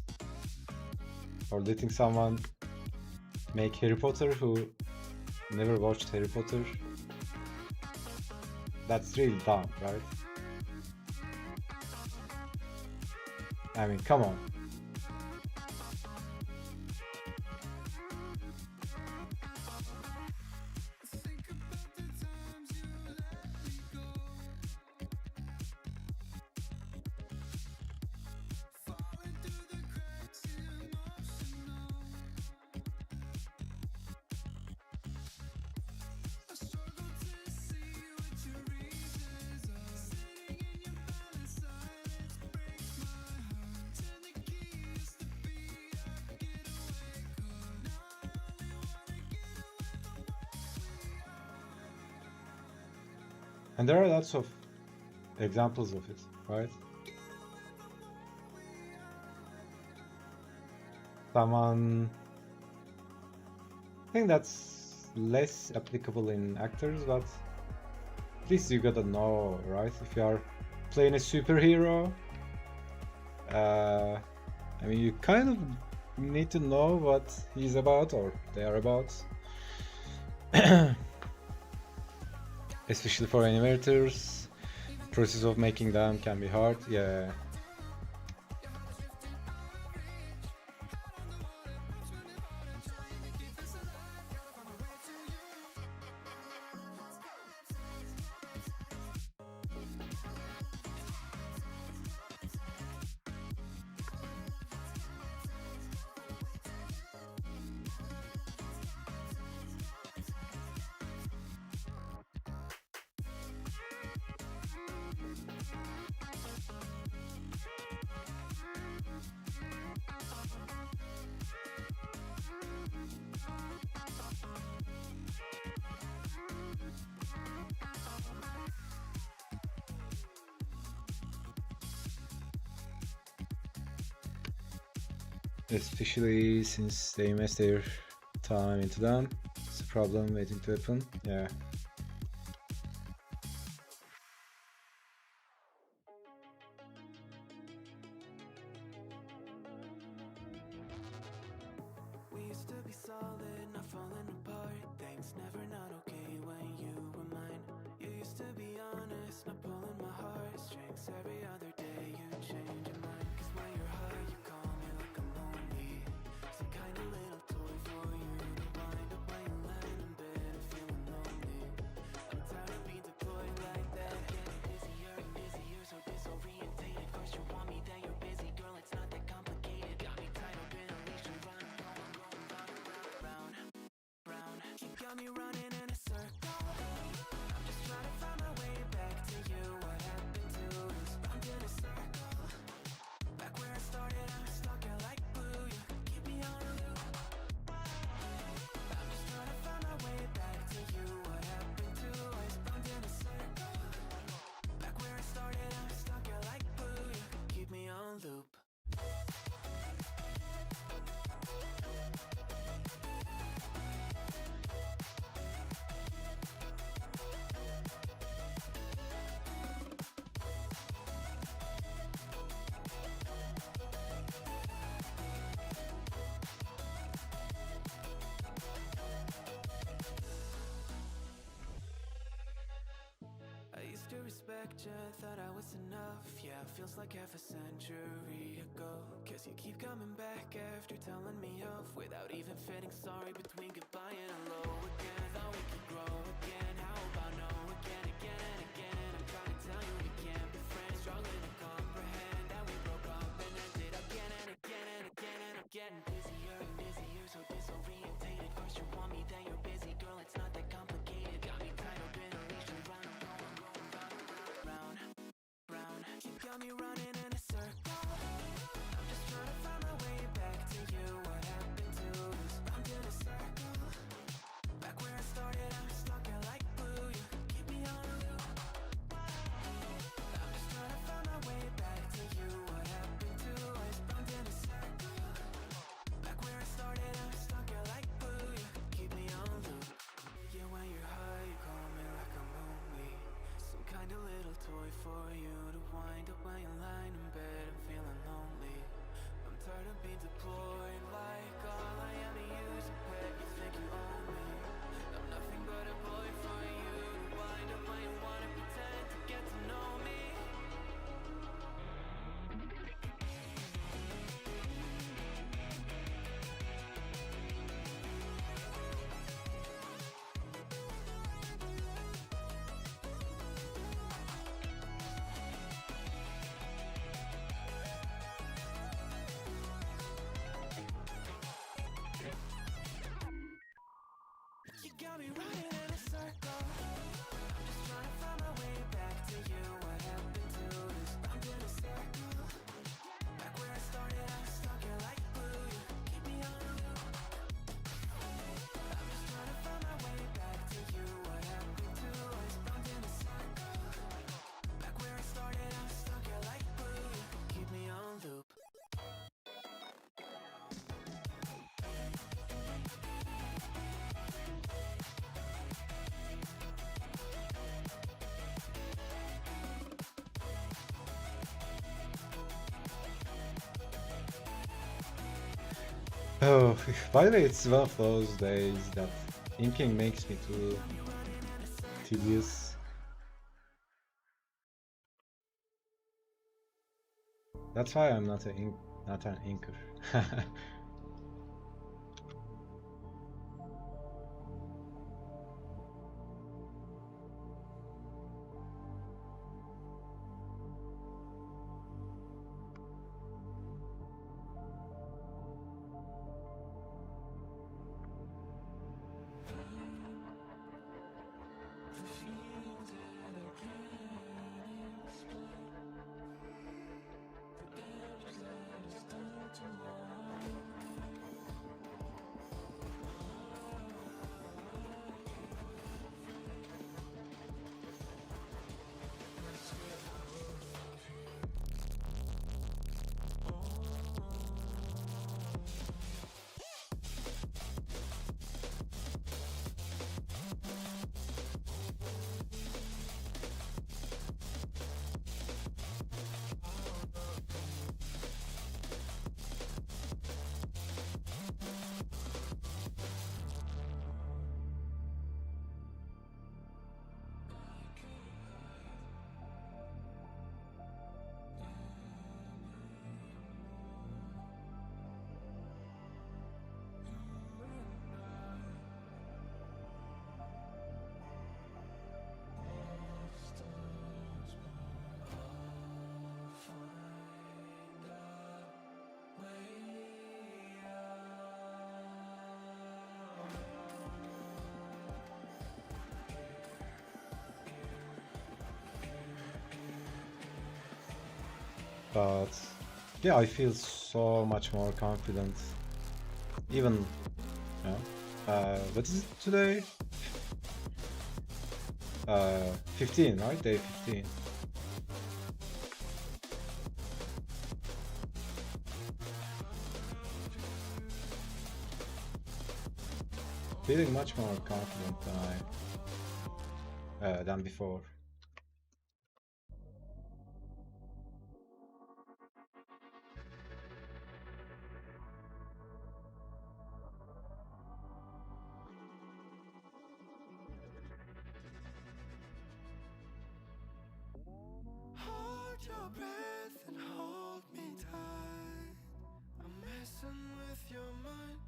or letting someone make Harry Potter who never watched Harry Potter. That's really dumb, right? I mean, come on. And there are lots of examples of it, right? Someone, I think that's less applicable in actors, but at least you gotta know, right? If you are playing a superhero, I mean, you kind of need to know what he's about or they are about. Especially for animators, process of making them can be hard. Yeah. Especially since they invest their time into them. It's a problem waiting to happen. Yeah. We used to be solid, not falling apart. Things never not okay when you were mine. You used to be honest, not pulling my heartstrings. Every other day you change your mind. Cause when you're high, you call me like I'm lonely. Some kind of little toy for you to wind up when you land in bed and feeling lonely. I'm tired of being deployed like that. Getting busier and busier, so disorientated. First you want me, then you're busy. Girl, it's not that complicated. Got me tied up in a leash and running, going round, round. You got me running in a circle. I'm just trying to find my way back to you. What happened to us? Round in a circle. Back where I started, I'm stuck in like glue. You keep me on a loop. I'm just trying to find my way back to you. What happened to us? Round in a circle. Back where I started, I'm stuck in like glue. You keep me on loop. I used to respect you, thought I was enough. Yeah, feels like half a century ago. Cause you keep coming back after telling me off, without even feeling sorry between goodbye and hello again. Thought we could grow again, how about no again, again and again. I'm trying to tell you we can't be friends, struggling to comprehend that we broke up and ended again and again and again. And I'm getting busier and busier, so disorientated. First you want me, then you're busy. Girl, it's not that complicated. Got me tied up in a leash and running, round, round. You got me running in a circle. I'm just trying to find my way back to you. What happened to us? Round in a circle. Back where I started, I'm stuck in like glue. You keep me on a loop. I'm just trying to find my way back to you. What happened to us? Round in a circle. Back where I started, I'm stuck in like glue. You keep me on loop. Oh, by the way, it's one of those days that inking makes me too tedious. That's why I'm not not an inker. But yeah, I feel so much more confident. Even, you know, what is it today? 15, right? Day 15. Feeling much more confident than before. Hold your breath and hold me tight. I'm messing with your mind.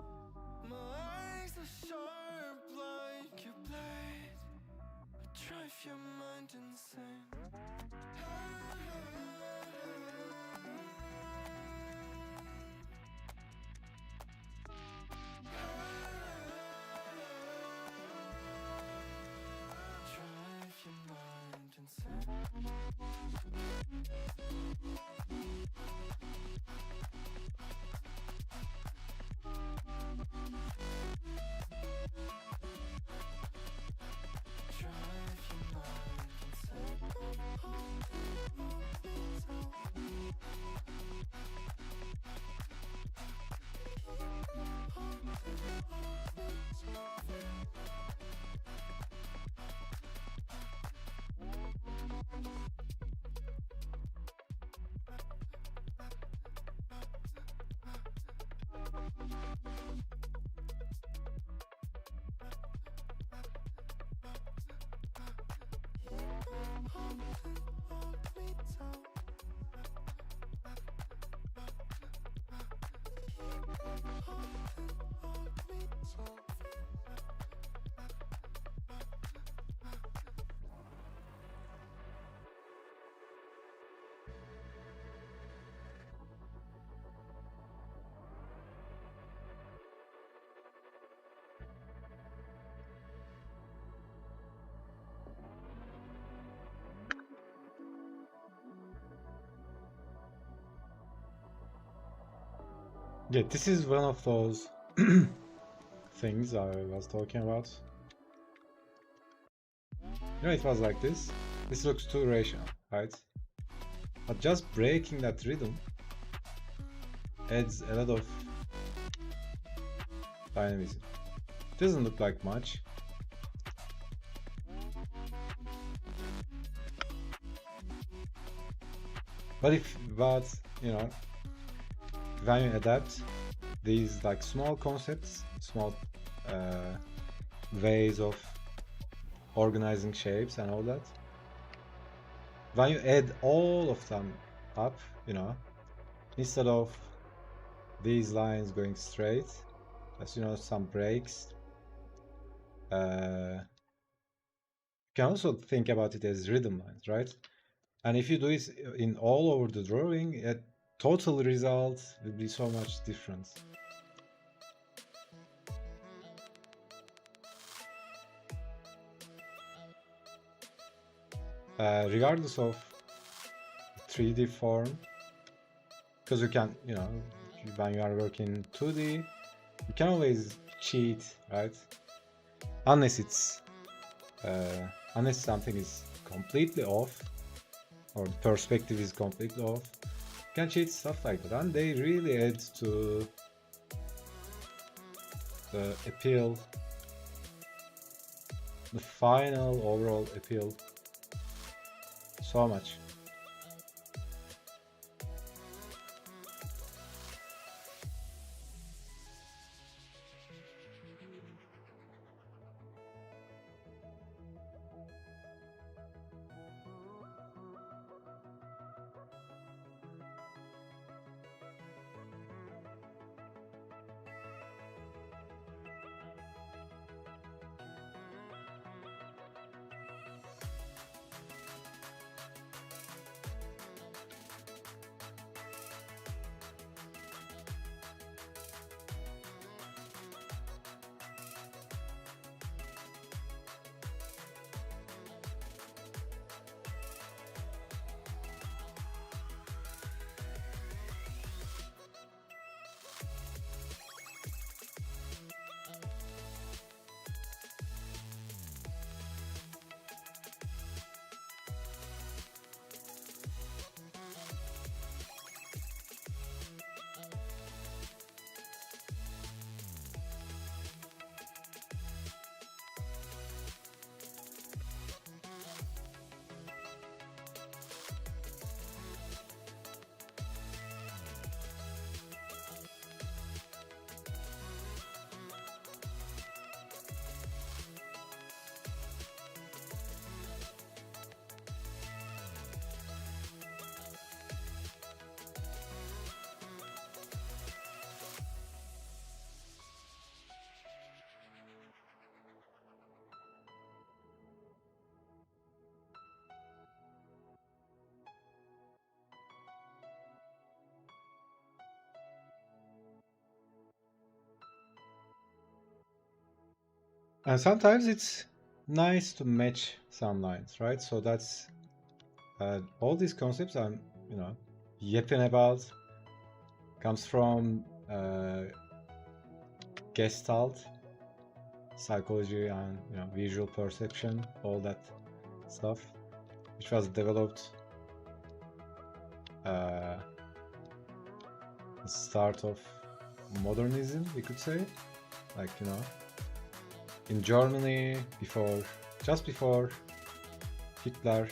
My eyes are sharp like your blade. I drive your mind insane. Drive your mind insane. Drive your mind Yeah, this is one of those things I was talking about. You know, it was like this. This looks too rational, right? But just breaking that rhythm adds a lot of dynamism. Doesn't look like much. But you know, when you adapt, these like small concepts, small ways of organizing shapes and all that, when you add all of them up, you know, instead of these lines going straight, as you know, some breaks, you can also think about it as rhythm lines, right? And if you do it in all over the drawing, a total result will be so much different. Regardless of 3D form, because you can, you know, when you are working 2D, you can always cheat, right? Unless it's unless something is completely off, or the perspective is completely off, you can cheat stuff like that, and they really add to the appeal, the final overall appeal, so much. And sometimes it's nice to match some lines, right? So that's all these concepts I'm, you know, yapping about comes from Gestalt psychology and, you know, visual perception, all that stuff, which was developed the start of modernism, we could say, like, you know, in Germany before, just before Hitler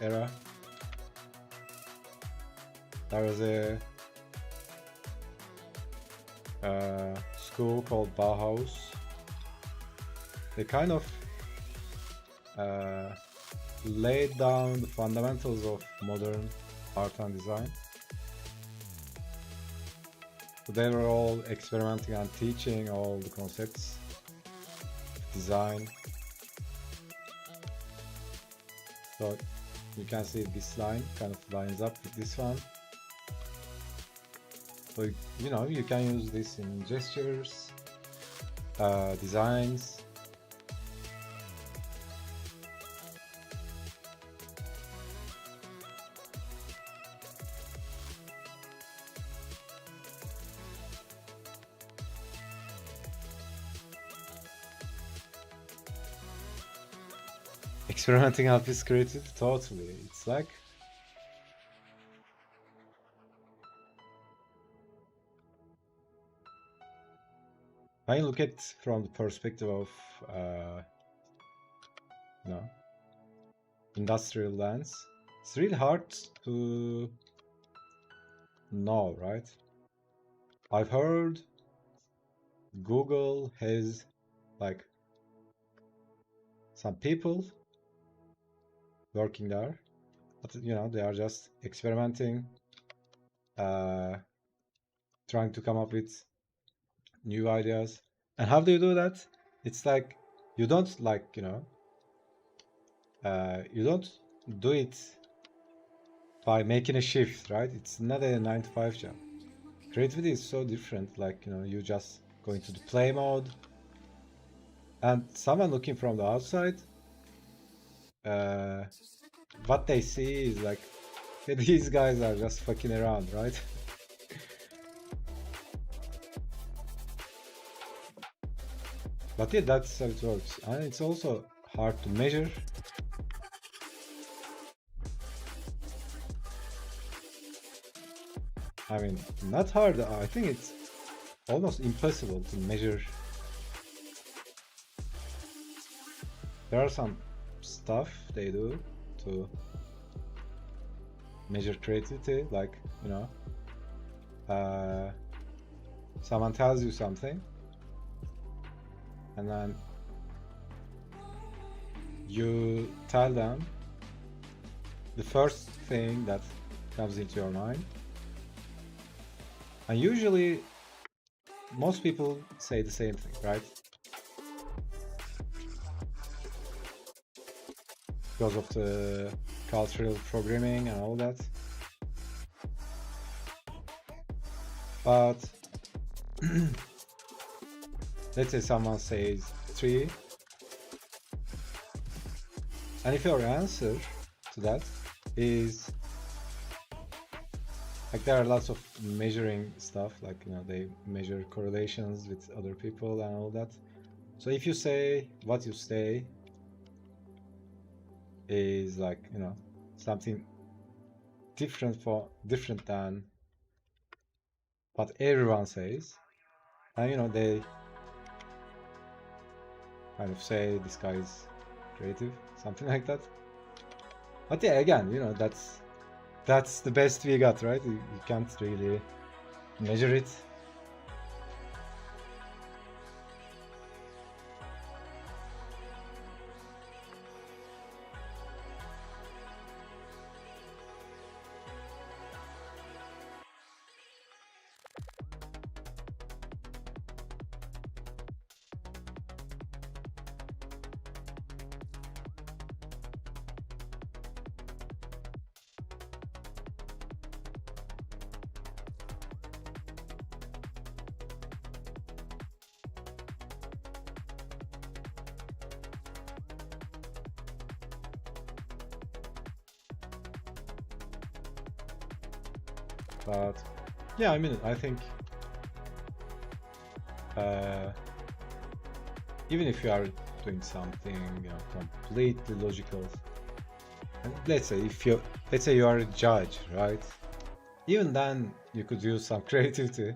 era, there was a school called Bauhaus. They kind of laid down the fundamentals of modern art and design. So they were all experimenting and teaching all the concepts of design. So you can see this line kind of lines up with this one. So, you know, you can use this in gestures, designs. Experimenting helps creativity, totally. It's like I look at it from the perspective of you know, industrial lens. It's really hard to know, right? I've heard Google has like some people working there, but they are just experimenting, trying to come up with new ideas. And how do you do that? It's like you don't you don't do it by making a shift, right? It's not a 9 to 5 job. Creativity is so different. Like you just go into the play mode, and someone looking from the outside, what they see is like, hey, these guys are just fucking around, right? But yeah, that's how it works, and it's also hard to measure. I mean, not hard. I think it's almost impossible to measure. There are some stuff they do to measure creativity, like someone tells you something, and then you tell them the first thing that comes into your mind, and usually most people say the same thing, right? Because of the cultural programming and all that. But let's say someone says 3, and if your answer to that is like, there are lots of measuring stuff, like they measure correlations with other people and all that. So if you say what you say is like something different than what everyone says, and they kind of say this guy is creative, something like that. But yeah, again, that's the best we got, right? You can't really measure it. But yeah, I mean, I think even if you are doing something completely logical, and let's say you are a judge, right? Even then you could use some creativity.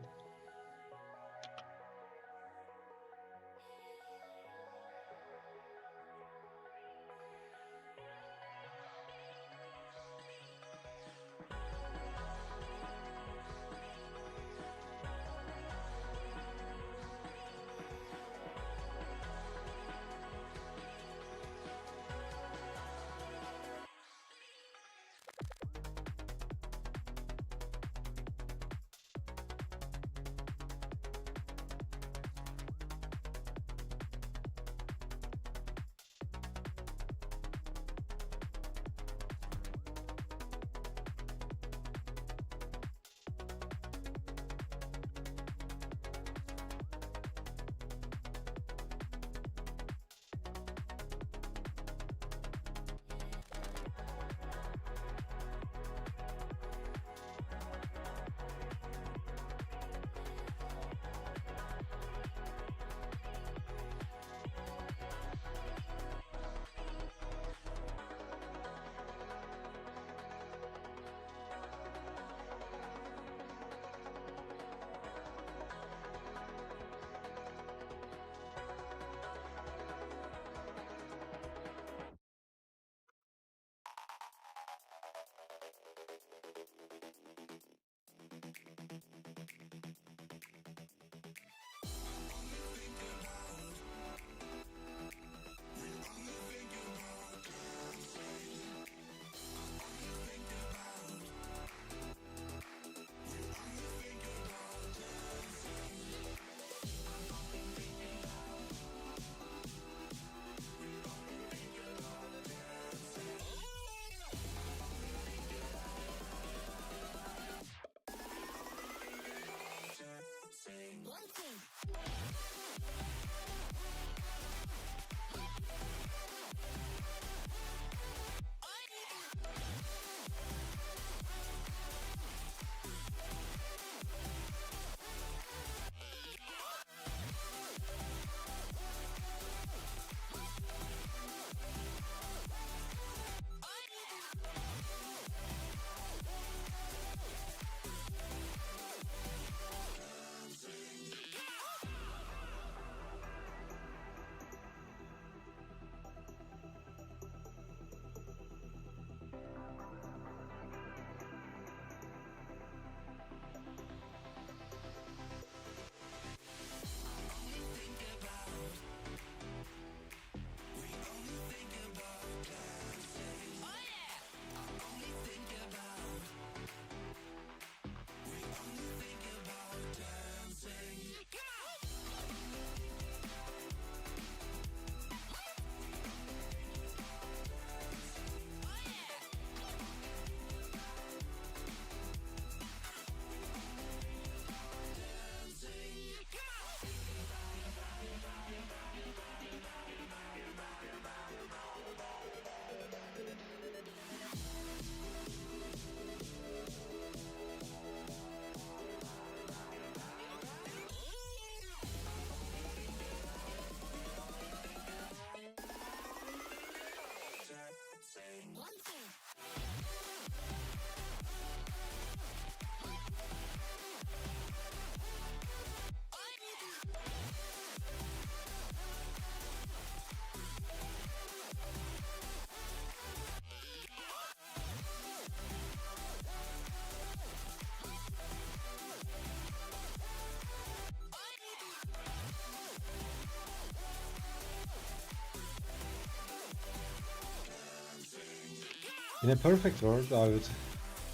In a perfect world, I would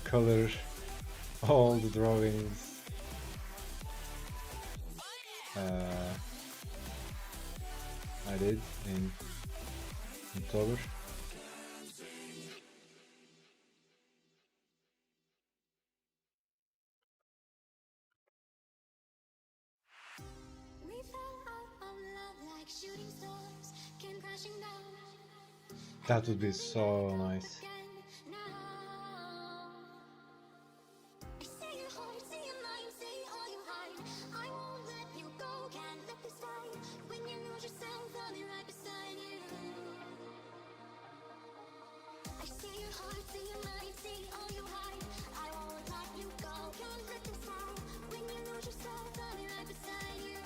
color all the drawings I did in Inktober. We fell out of love like shooting stars, came crashing down. That would be so nice. I see your heart, see your mind, see all you hide. I won't let you go, can't let this fight. When you lose yourself, I'll be right beside you. I see your heart, see your mind, see all you hide. I won't let you go, can't let this fight. When you lose yourself, I'll be right beside you.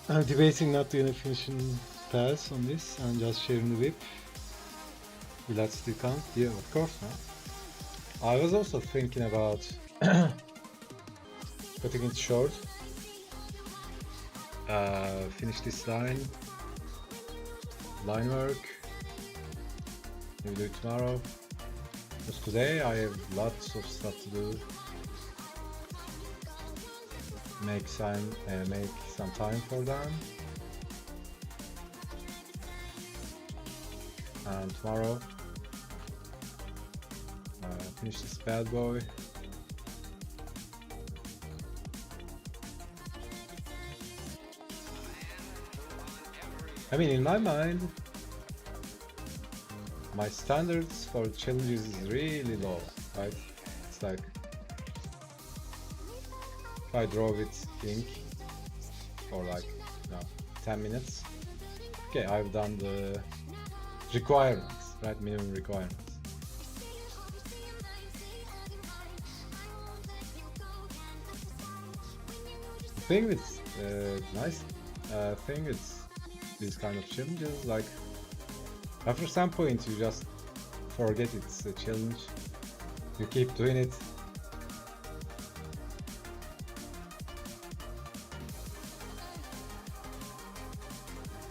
I'm debating not doing a finishing pass on this and just sharing the whip. Will that still count? Yeah, of course, man. I was also thinking about cutting it short. Finish this line work. Maybe do it tomorrow. Because today I have lots of stuff to do. Make some time for them. And tomorrow, finish this bad boy. I mean, in my mind, my standards for challenges is really low, right? It's like, if I draw with ink for like, 10 minutes, okay, I've done the requirements, right? Minimum requirements. The thing with nice thing with these kind of challenges, like after some point you just forget it's a challenge. You keep doing it.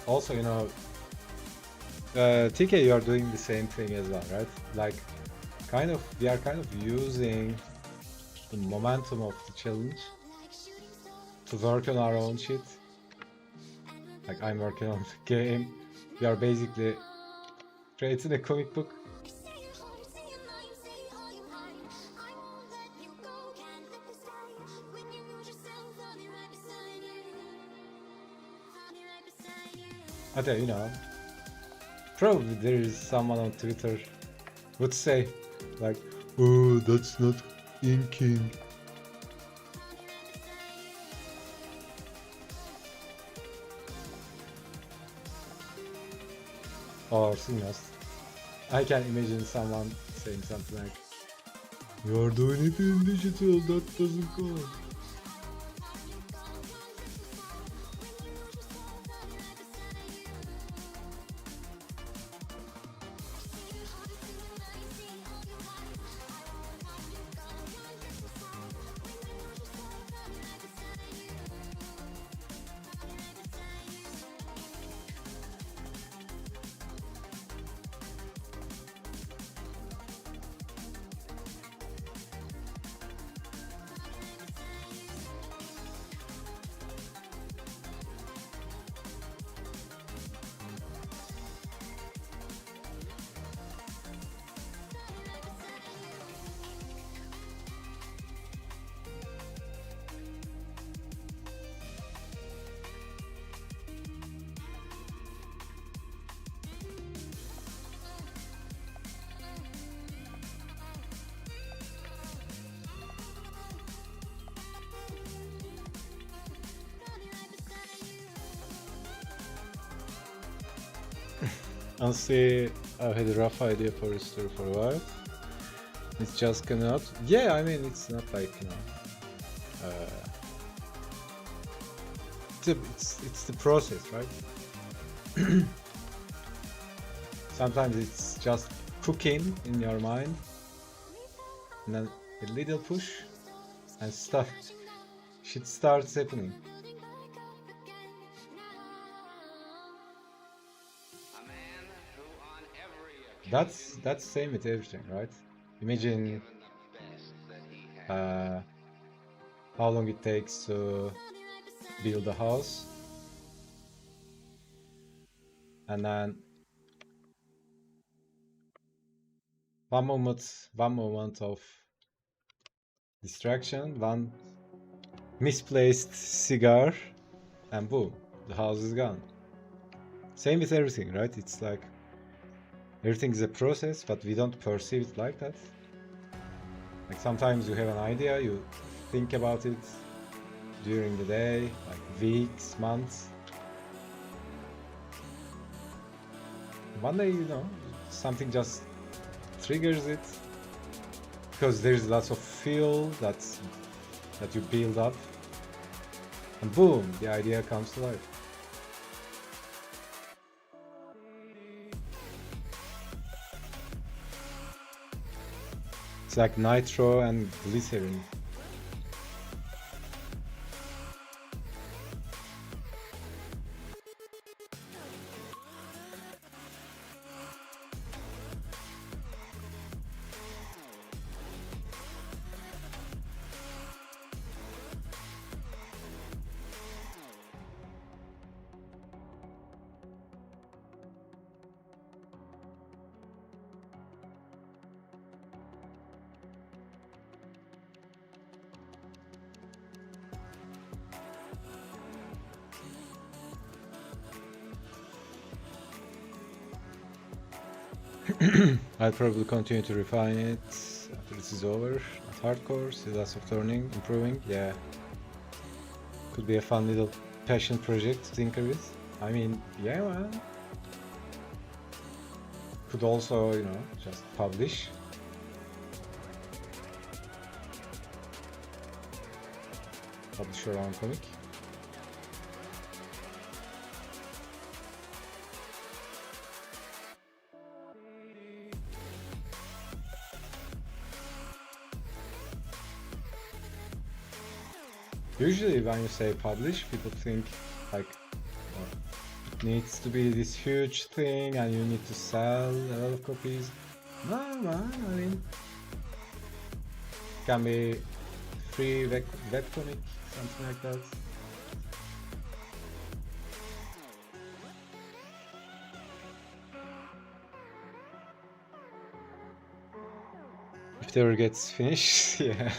Also, you know, TK, you are doing the same thing as well, right? Like, we are kind of using the momentum of the challenge to work on our own shit. Like, I'm working on the game. We are basically creating a comic book. Okay, you know, probably there is someone on Twitter would say, like, oh, that's not inking. Or, you know, I can imagine someone saying something like, you're doing it in digital, that doesn't count. Honestly, I've had a rough idea for a story for a while. It's just coming out. Yeah, I mean, it's not like, you know, it's the process, right? Sometimes it's just cooking in your mind, and then a little push, and shit starts happening. That's same with everything, right? Imagine how long it takes to build a house, and then one moment of distraction, one misplaced cigar, and boom, the house is gone. Same with everything, right? It's like everything is a process, but we don't perceive it like that. Like sometimes you have an idea, you think about it during the day, like weeks, months. One day, you know, something just triggers it because there's lots of fuel that you build up, and boom, the idea comes to life. It's like nitro and glycerin. I'll probably continue to refine it after this is over. At hardcore, still lots of learning, improving. Yeah, could be a fun little passion project to tinker with. I mean, yeah, man. Could also, you know, just publish. Publish your own comic. Usually when you say publish, people think like it needs to be this huge thing and you need to sell a lot of copies. No, man, I mean, it can be free webcomic, something like that. If it ever gets finished, yeah.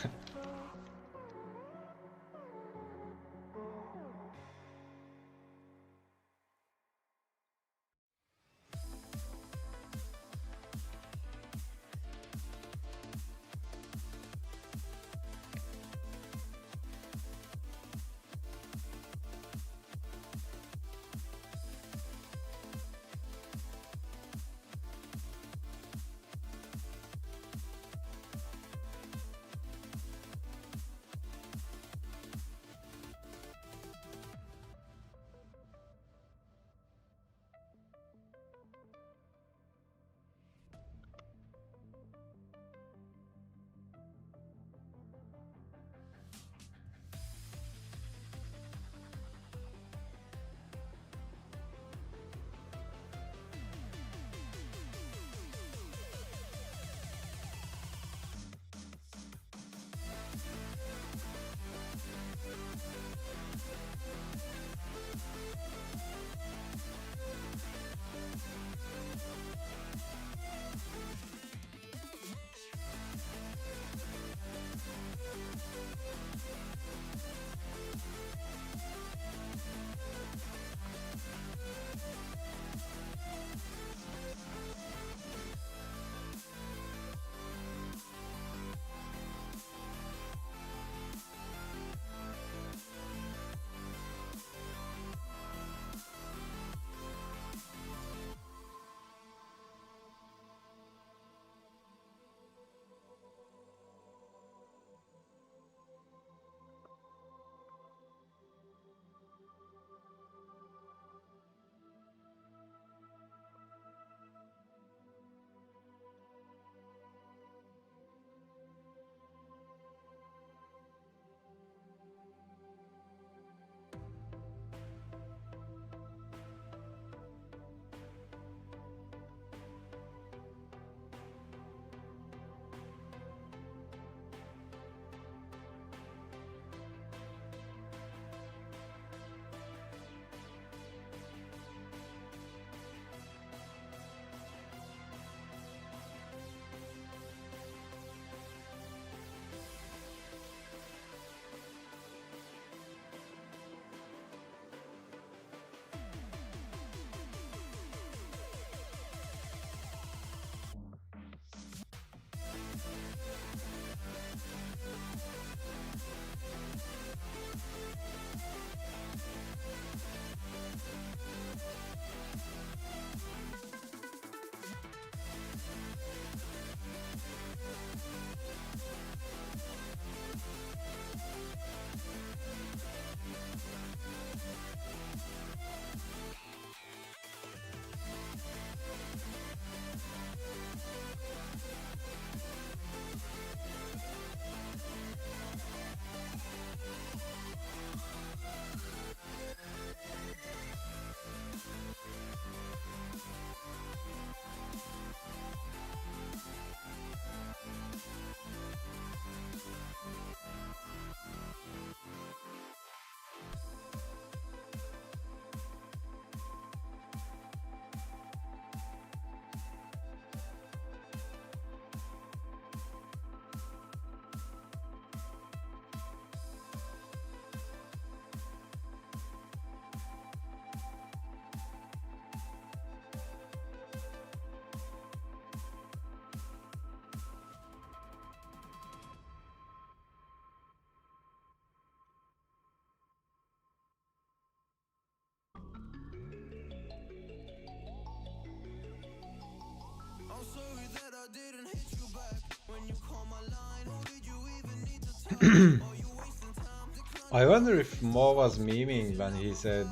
I wonder if Mo was memeing when he said.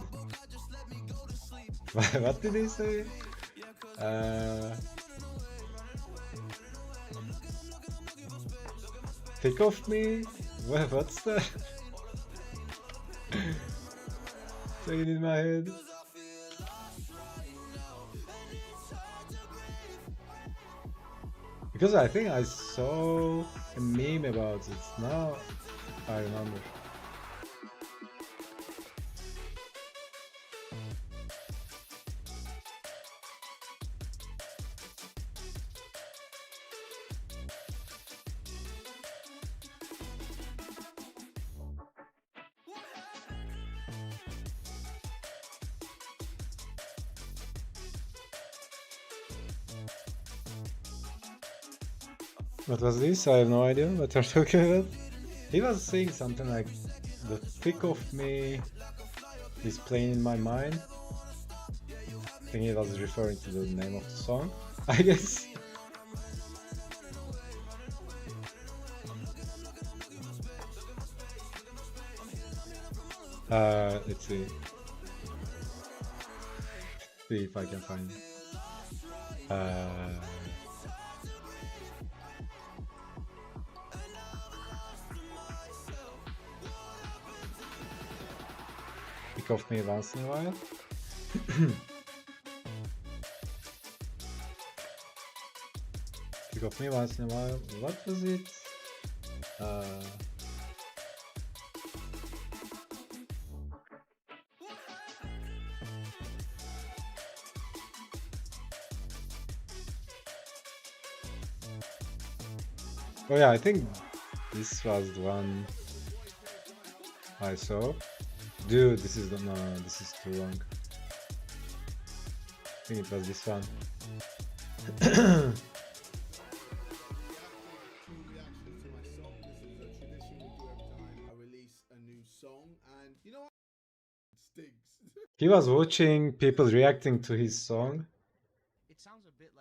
What did he say? Pick off me? What's that? Playing in my head. Because I think I saw a meme about it. Now I remember. What was this? I have no idea what you're talking about. He was saying something like, the thick of me is playing in my mind. I think he was referring to the name of the song, I guess. Let's see. See if I can find it. Pick off me once in a while. Pick off me once in a while. What was it? Oh yeah, I think this was the one I saw. Dude, this is no, this is too long. I think it was this one. He was watching people reacting to his song. It sounds a bit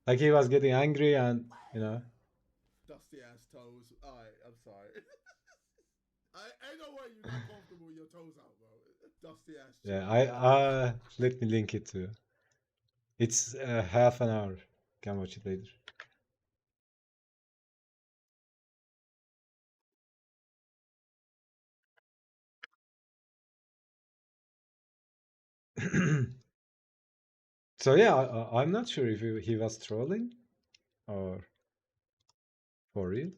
like he was getting angry and, you know. Dusty ass toes. Alright, I'm sorry. I know why you're not comfortable with your toes out, bro. Dusty ass. Yeah, I let me link it to you. It's half an hour. Can watch it later. So yeah, I'm not sure if he was trolling or for real.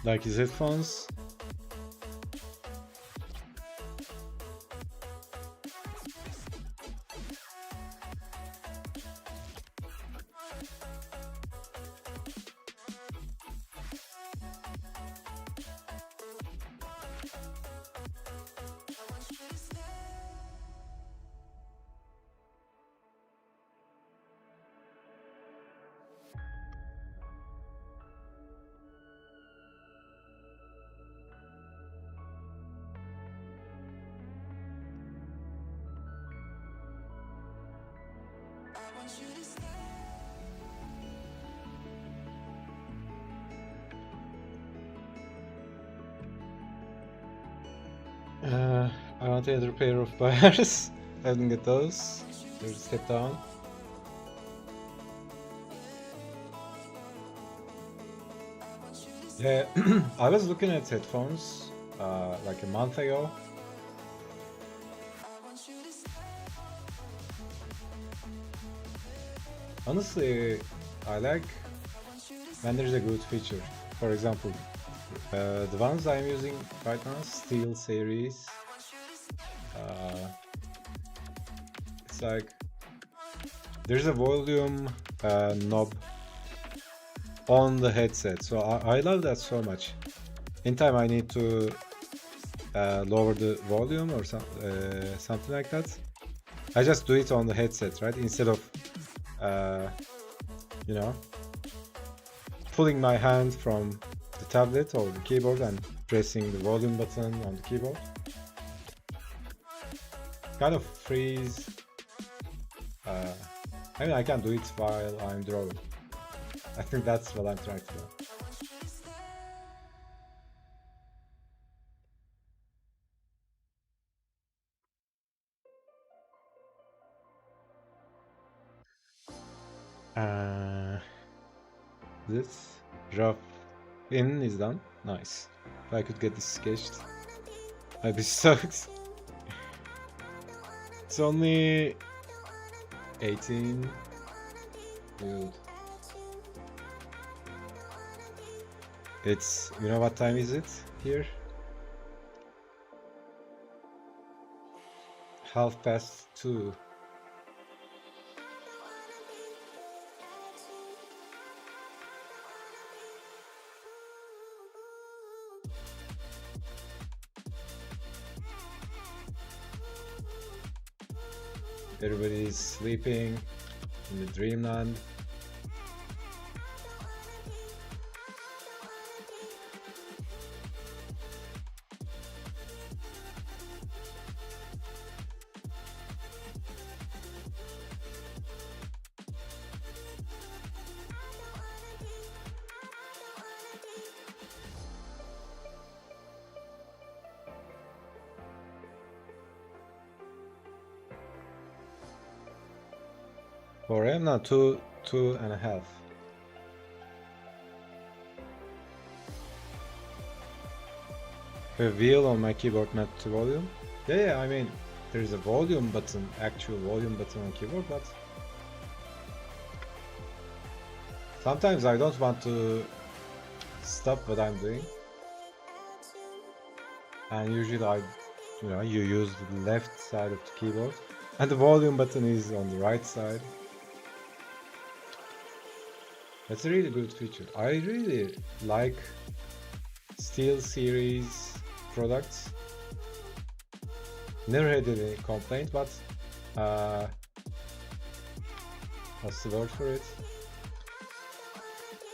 Like his headphones. I want another pair of bars. I didn't get those. There's a step down. Yeah, I was looking at headphones like a month ago. Honestly, I like when there's a good feature. For example, the ones I'm using right now, Steel series. It's like there's a volume knob on the headset, so I love that so much. Anytime I need to lower the volume or something like that, I just do it on the headset, right? Instead of you know, pulling my hand from the tablet or the keyboard and pressing the volume button on the keyboard. Kind of freeze. I mean, I can do it while I'm drawing. I think that's what I'm trying to do. This rough in is done. Nice. If I could get this sketched, I'd be stoked. It's only 18. Dude. It's, you know what time is it here? 2:30. Everybody's sleeping in the dreamland. For him now, two and a half. A wheel on my keyboard not to volume. Yeah, I mean, there's a volume button, actual volume button on keyboard, but sometimes I don't want to stop what I'm doing. And usually you use the left side of the keyboard, and the volume button is on the right side. That's a really good feature. I really like Steel series products. Never had any complaint, but what's the word for it?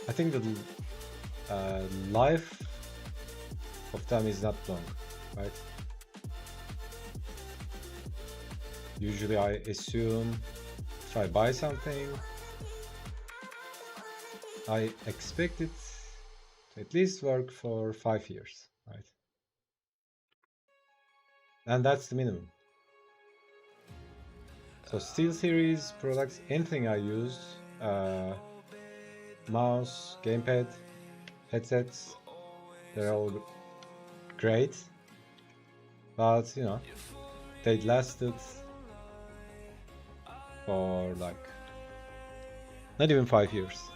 I think the life of them is not long, right? Usually I assume if I buy something, I expect it to at least work for 5 years, right? And that's the minimum. So Steel series products, anything I use, mouse, gamepad, headsets, they're all great, but you know, they lasted for like not even 5 years.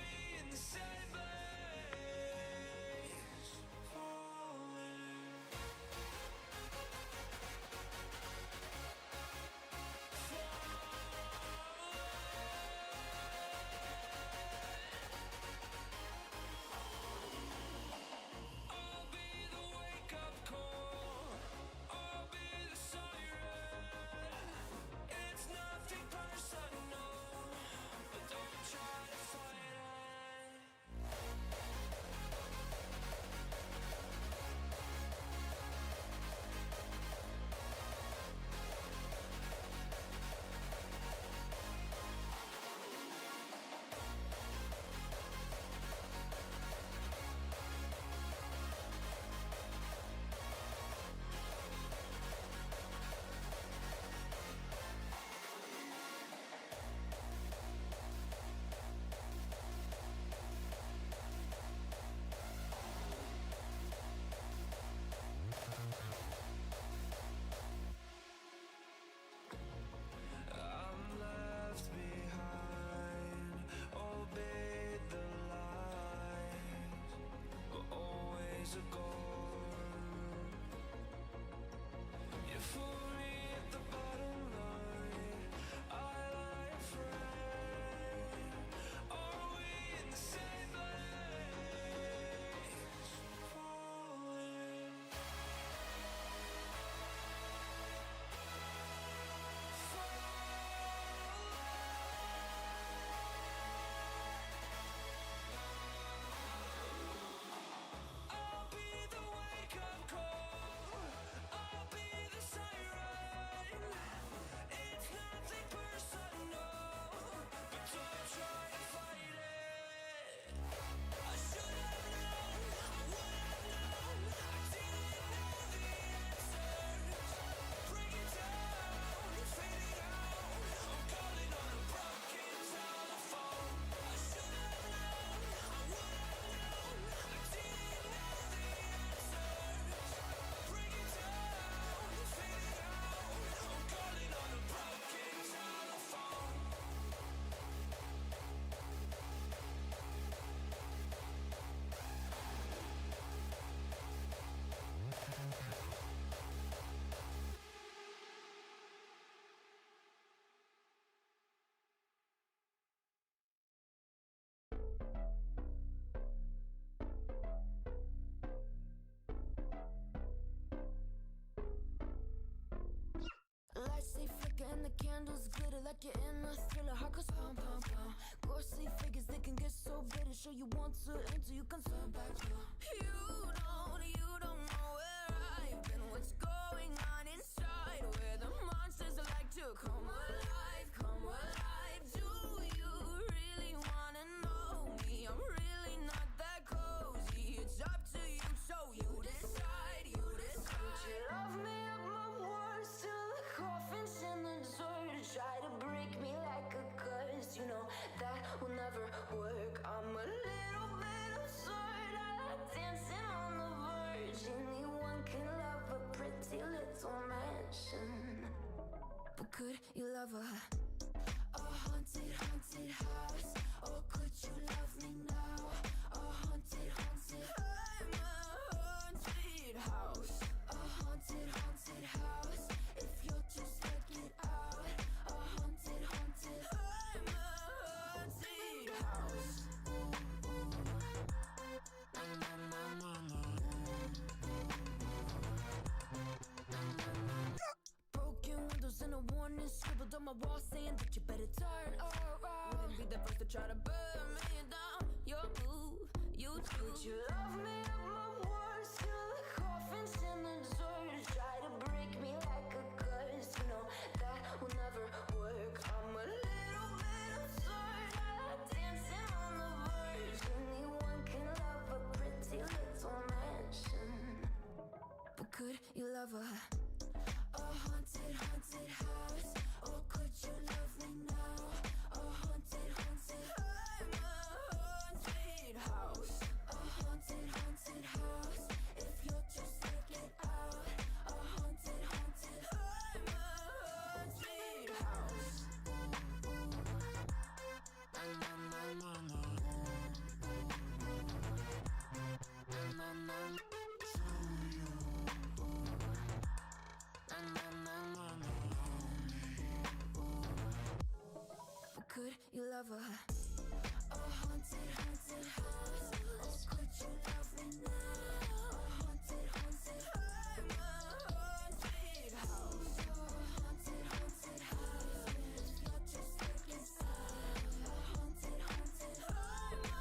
the candles glitter like you're in a thriller. Heart goes pum pum pum. Ghostly figures, they can get so bitter. Show you want to enter, you can turn back. You don't know where I've been. What's going on inside? Where the monsters like to come alive, come alive. Do you really wanna know me? I'm really not that cozy. It's up to you, so you decide, you decide. Would you love me at my worst till the coffin's in the dirt? Try to break me like a curse, you know that will never work. I'm a little bit absurd. I like dancing on the verge. Anyone can love a pretty little mansion, but could you love a haunted, haunted house? Or could you love me now? A haunted, haunted. I'm a haunted house. A haunted, haunted house. If you'll just check it out. A haunted, haunted. I'm a haunted house. Broken windows and a warning scribbled on my wall saying that you better turn around. Wouldn't be the first to try to burn me down. Your move, you too. Would you love me at my worst till the coffin's in the dirt? Try to break me like a curse. You know that will never work. I'm a little bit absurd. I like dancing on the verge. Anyone can love a pretty little mansion, but could you love a haunted, haunted house? Or could you love me now? A haunted, haunted. I'm a haunted house. A haunted, haunted house. If you'll just check it out. A haunted, haunted. I'm a haunted house. But could you love a haunted, haunted house? Or could you love me now? A haunted, haunted. I'm a haunted house. A haunted, haunted house. If you're just looking sad. A haunted, haunted. I'm a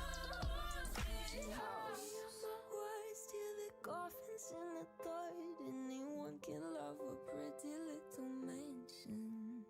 haunted house. My words till the coffin's in the third. Anyone can love a pretty little mansion.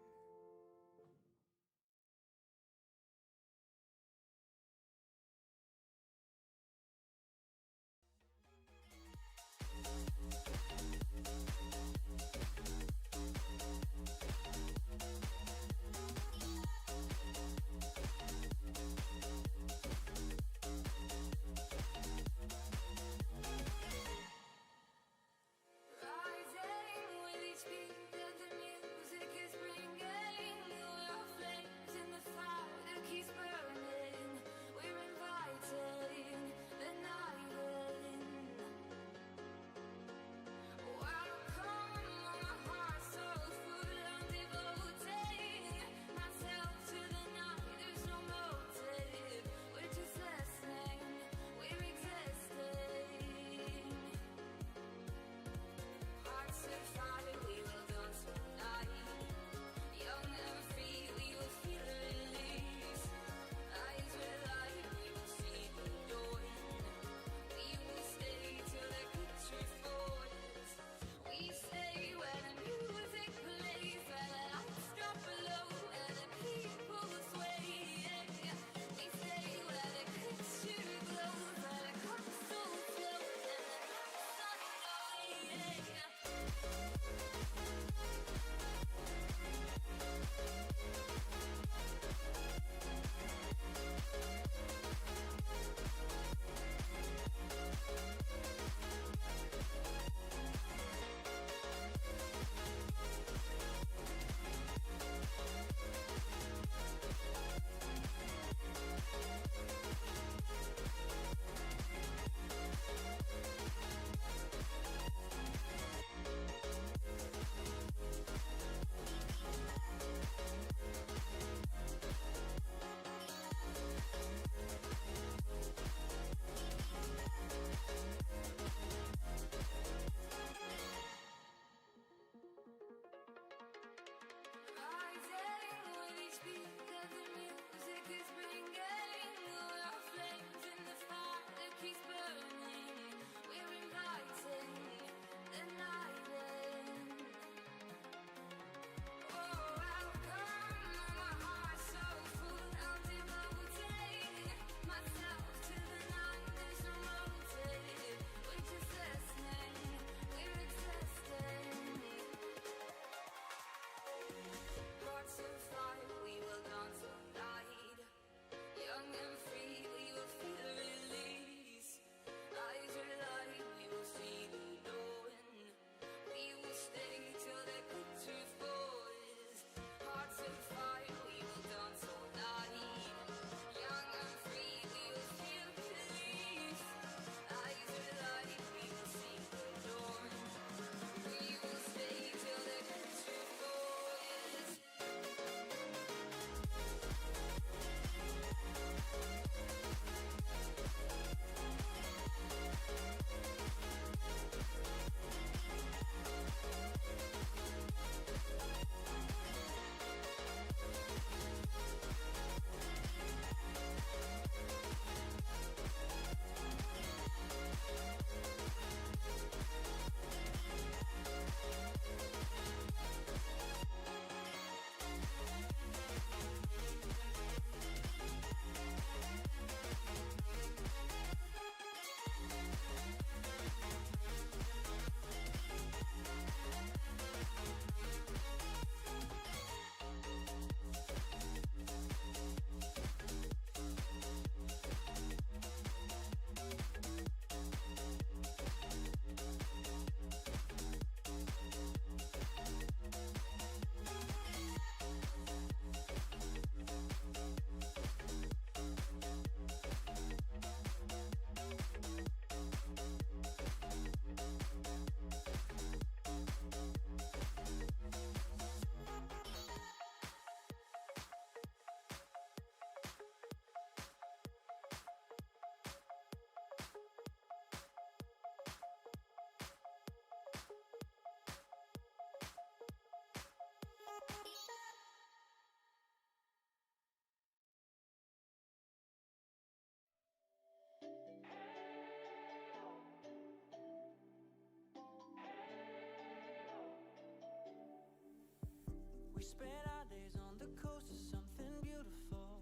spent our days on the coast of something beautiful.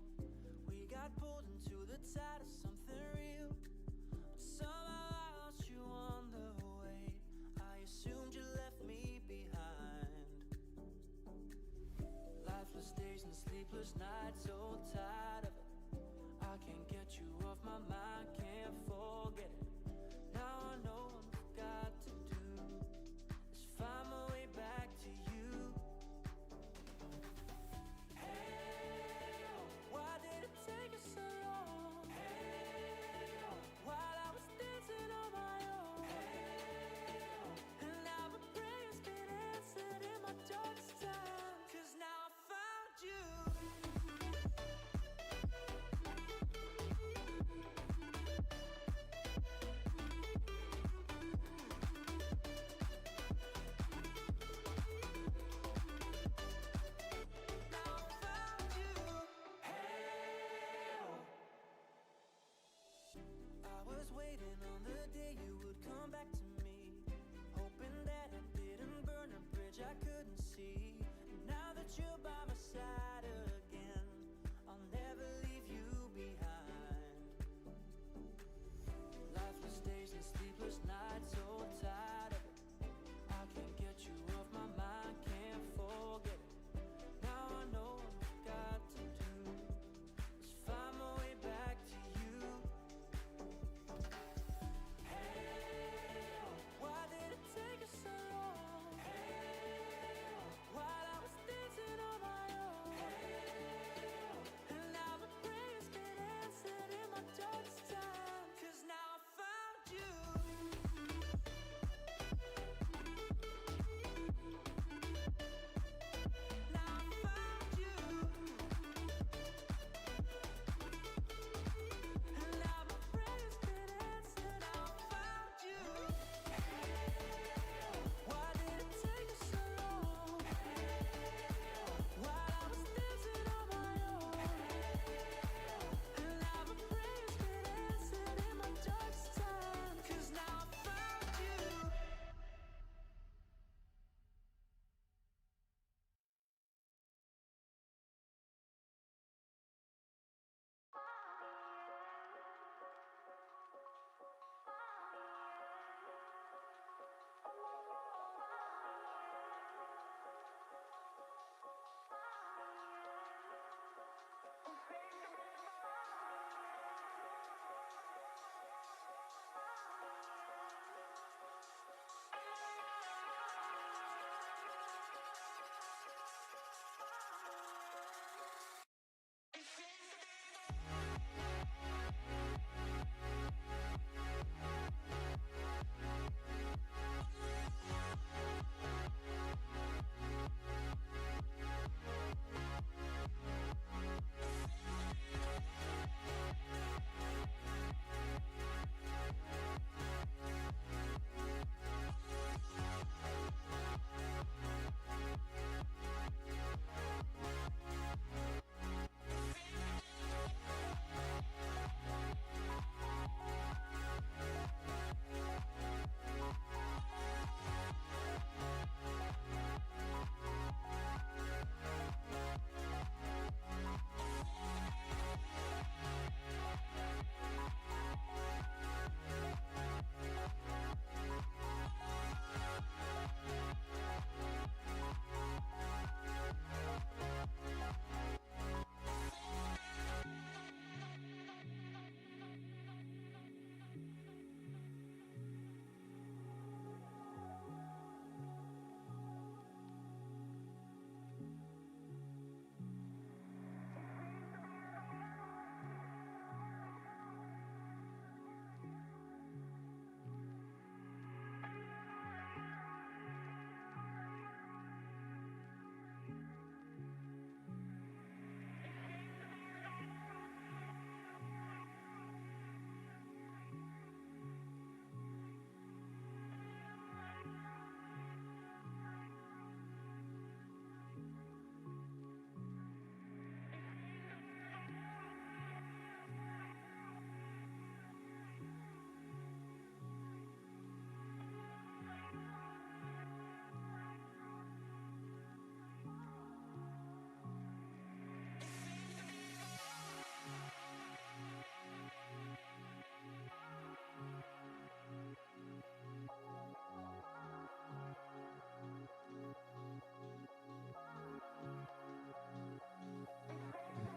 We got pulled into the tide of something real. But somehow I lost you on the way. I assumed you left me behind. Lifeless days and sleepless nights, so tired of it. I can't get you off my mind, can't forget it. Now I know what I've got to do is find my way back to you. Hey, why did it take us so long? Hey, while I was dancing on my own. Hey, and now my prayers been answered in my darkest time. 'Cause now I found you. Now I found you. Hey, I was waiting on the day you would come back to me, hoping that I didn't burn a bridge I couldn't see. Now that you're by my side again, I'll never leave you behind. Lifeless days and sleepless nights, so tired of it. I can't get you off my mind, can't forget it. Now I know what I've got to do is find my way back to you. Hey, why did it take us so long? Hey, while I was dancing on my own. Hey,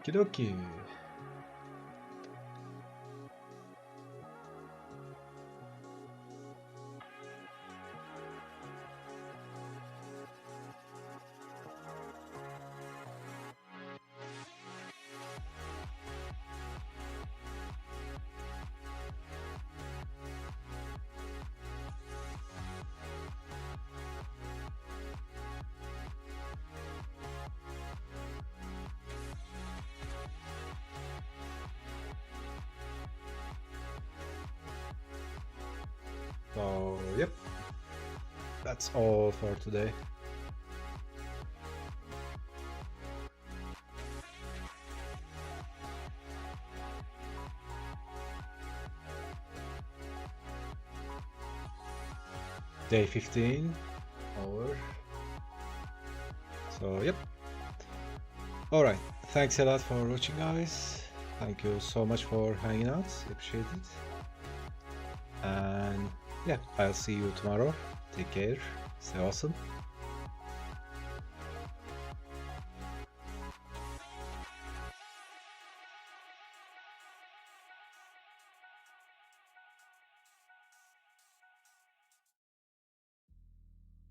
Kidoki. So, yep, that's all for today. Day 15 over. So, yep. Alright, thanks a lot for watching, guys. Thank you so much for hanging out. Appreciate it. And yeah, I'll see you tomorrow. Take care. Stay awesome.